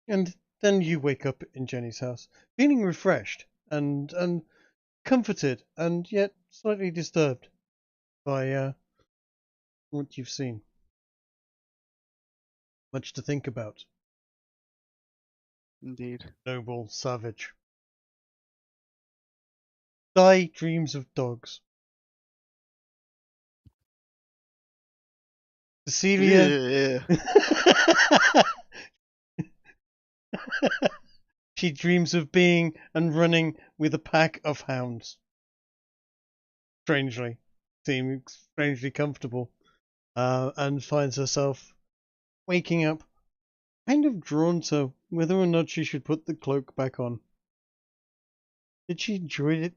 And then you wake up in Jenny's house, feeling refreshed and comforted, and yet slightly disturbed by what you've seen. Much to think about. Indeed. Noble savage. Di dreams of dogs. Cecilia. Yeah. She dreams of being and running with a pack of hounds. Strangely. Seeming strangely comfortable. And finds herself waking up kind of drawn to whether or not she should put the cloak back on. Did she enjoy it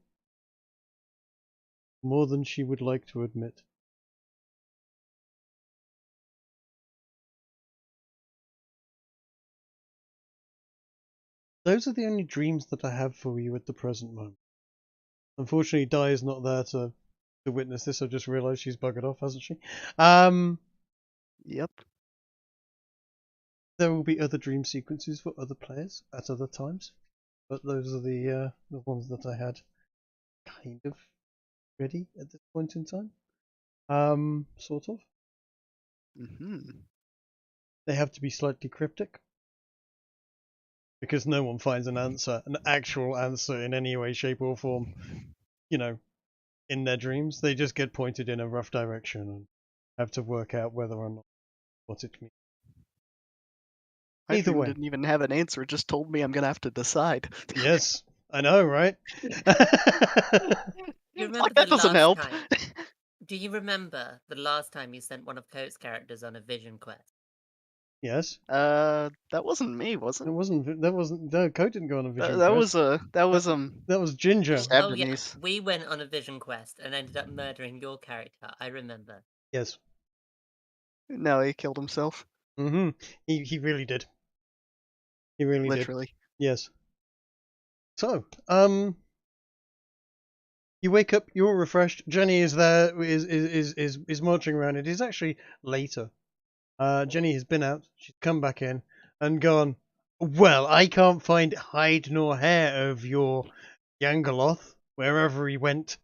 more than she would like to admit? Those are the only dreams that I have for you at the present moment. Unfortunately, Di is not there to witness this. I just realised she's buggered off, hasn't she? Yep. There will be other dream sequences for other players at other times, but those are the ones that I had kind of ready at this point in time. Sort of. They have to be slightly cryptic, because no one finds an actual answer in any way, shape, or form, in their dreams. They just get pointed in a rough direction and have to work out whether or not what it means. My Either dream way. didn't even have an answer. It just told me I'm gonna have to decide. Yes, I know, right? You remember Like, that the doesn't last help. time? Do you remember the last time you sent one of Coates' characters on a vision quest? Yes. That wasn't me, was it? It wasn't. No, Coat didn't go on a vision That quest. that was Ginger. Stab Oh yeah, Denise. we went on a vision quest and ended up murdering your character. I remember. Yes. No, he killed himself. He really did. He really Literally. did. Yes. So, you wake up, you're refreshed. Jenny is there, is marching around. It is actually later. Jenny has been out. She's come back in and gone, well, I can't find hide nor hair of your Yangaloth, wherever he went.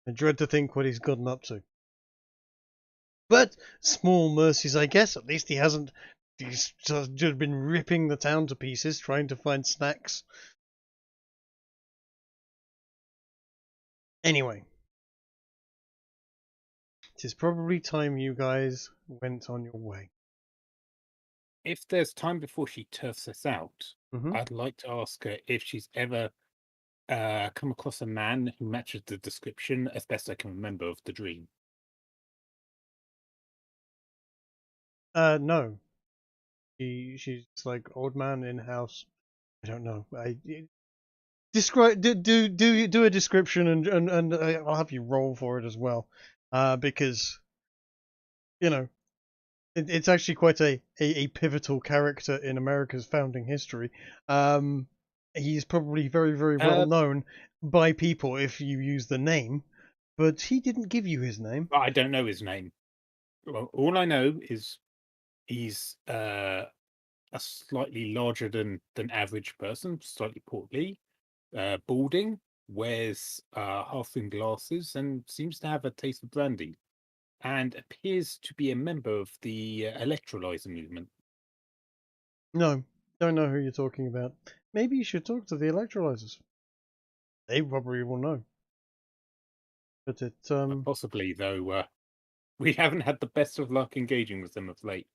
I dread to think what he's gotten up to. But small mercies, I guess. At least he hasn't just been ripping the town to pieces, trying to find snacks. Anyway, it is probably time you guys went on your way. If there's time before she turfs us out, Mhm. I'd like to ask her if she's ever come across a man who matches the description, as best I can remember, of the dream. No. She's like old man in house. I don't know. Describe do a description and I'll have you roll for it as well, because it's actually quite a pivotal character in America's founding history. He's probably very, very well known by people if you use the name, but he didn't give you his name. I don't know his name. Well, all I know is he's a slightly larger than average person, slightly portly. balding, wears half-moon glasses, and seems to have a taste of brandy, and appears to be a member of the electrolyzer movement. No, don't know who you're talking about. Maybe you should talk to the electrolyzers. They probably will know. But it Possibly, though, we haven't had the best of luck engaging with them of late.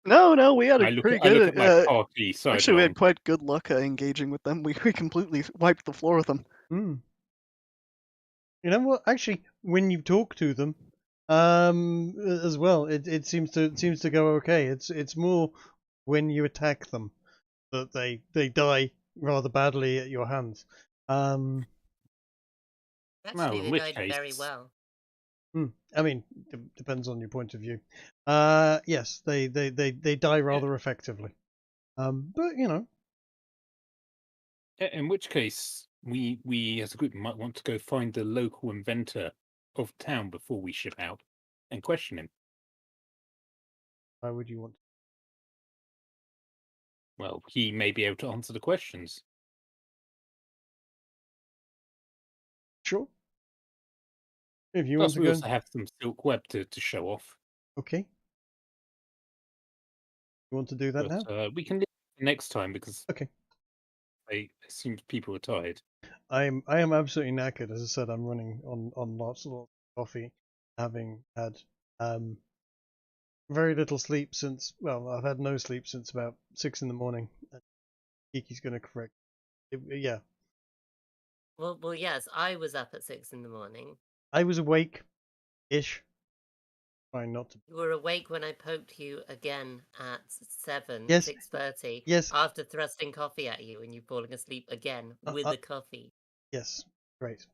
No, we had I a look pretty at, I look good. at my party Actually, we sidelong. had quite good luck engaging with them. We completely wiped the floor with them. You know what? Actually, when you talk to them, as well, it seems to go okay. It's more when you attack them that they die rather badly at your hands. Actually, Well, in they which died case, very well. I mean, depends on your point of view. Yes, they die rather effectively. But you know, in which case, we as a group might want to go find the local inventor of town before we ship out and question him. why would you want to? Well, he may be able to answer the questions. Sure. If you want Plus, to we go, also have some silk web to show off. okay. You want to do that now? But we can leave it for next time because Okay. it seems people are tired. I am absolutely knackered. As I said, I'm running on lots of coffee, having had very little sleep since. Well, I've had no sleep since about 6 in the morning. Kiki's going to correct. Yeah, Well, yes, I was up at 6 in the morning. I was awake-ish. Trying not to. You were awake when I poked you again at 7, Yes. 6:30. Yes. After thrusting coffee at you and you falling asleep again with the coffee. Yes. Great.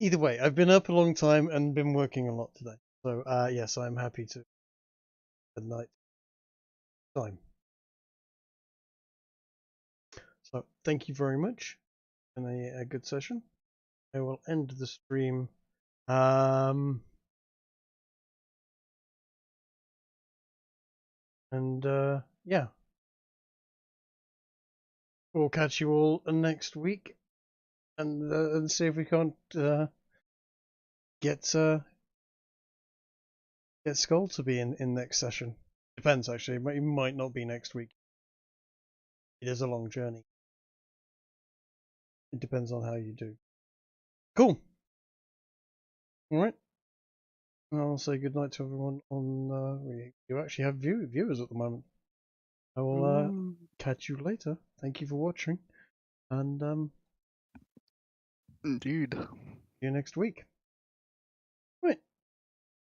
Either way, I've been up a long time and been working a lot today. So yes, I'm happy to. Good night. Time. So thank you very much, and a good session. I will end the stream. And yeah, we'll catch you all next week, and see if we can't get Skull to be in next session. Depends actually. It might not be next week. It is a long journey. It depends on how you do. Cool. All right. I'll say goodnight to everyone on. You actually have viewers at the moment. I will catch you later. Thank you for watching, and Indeed. see you next week.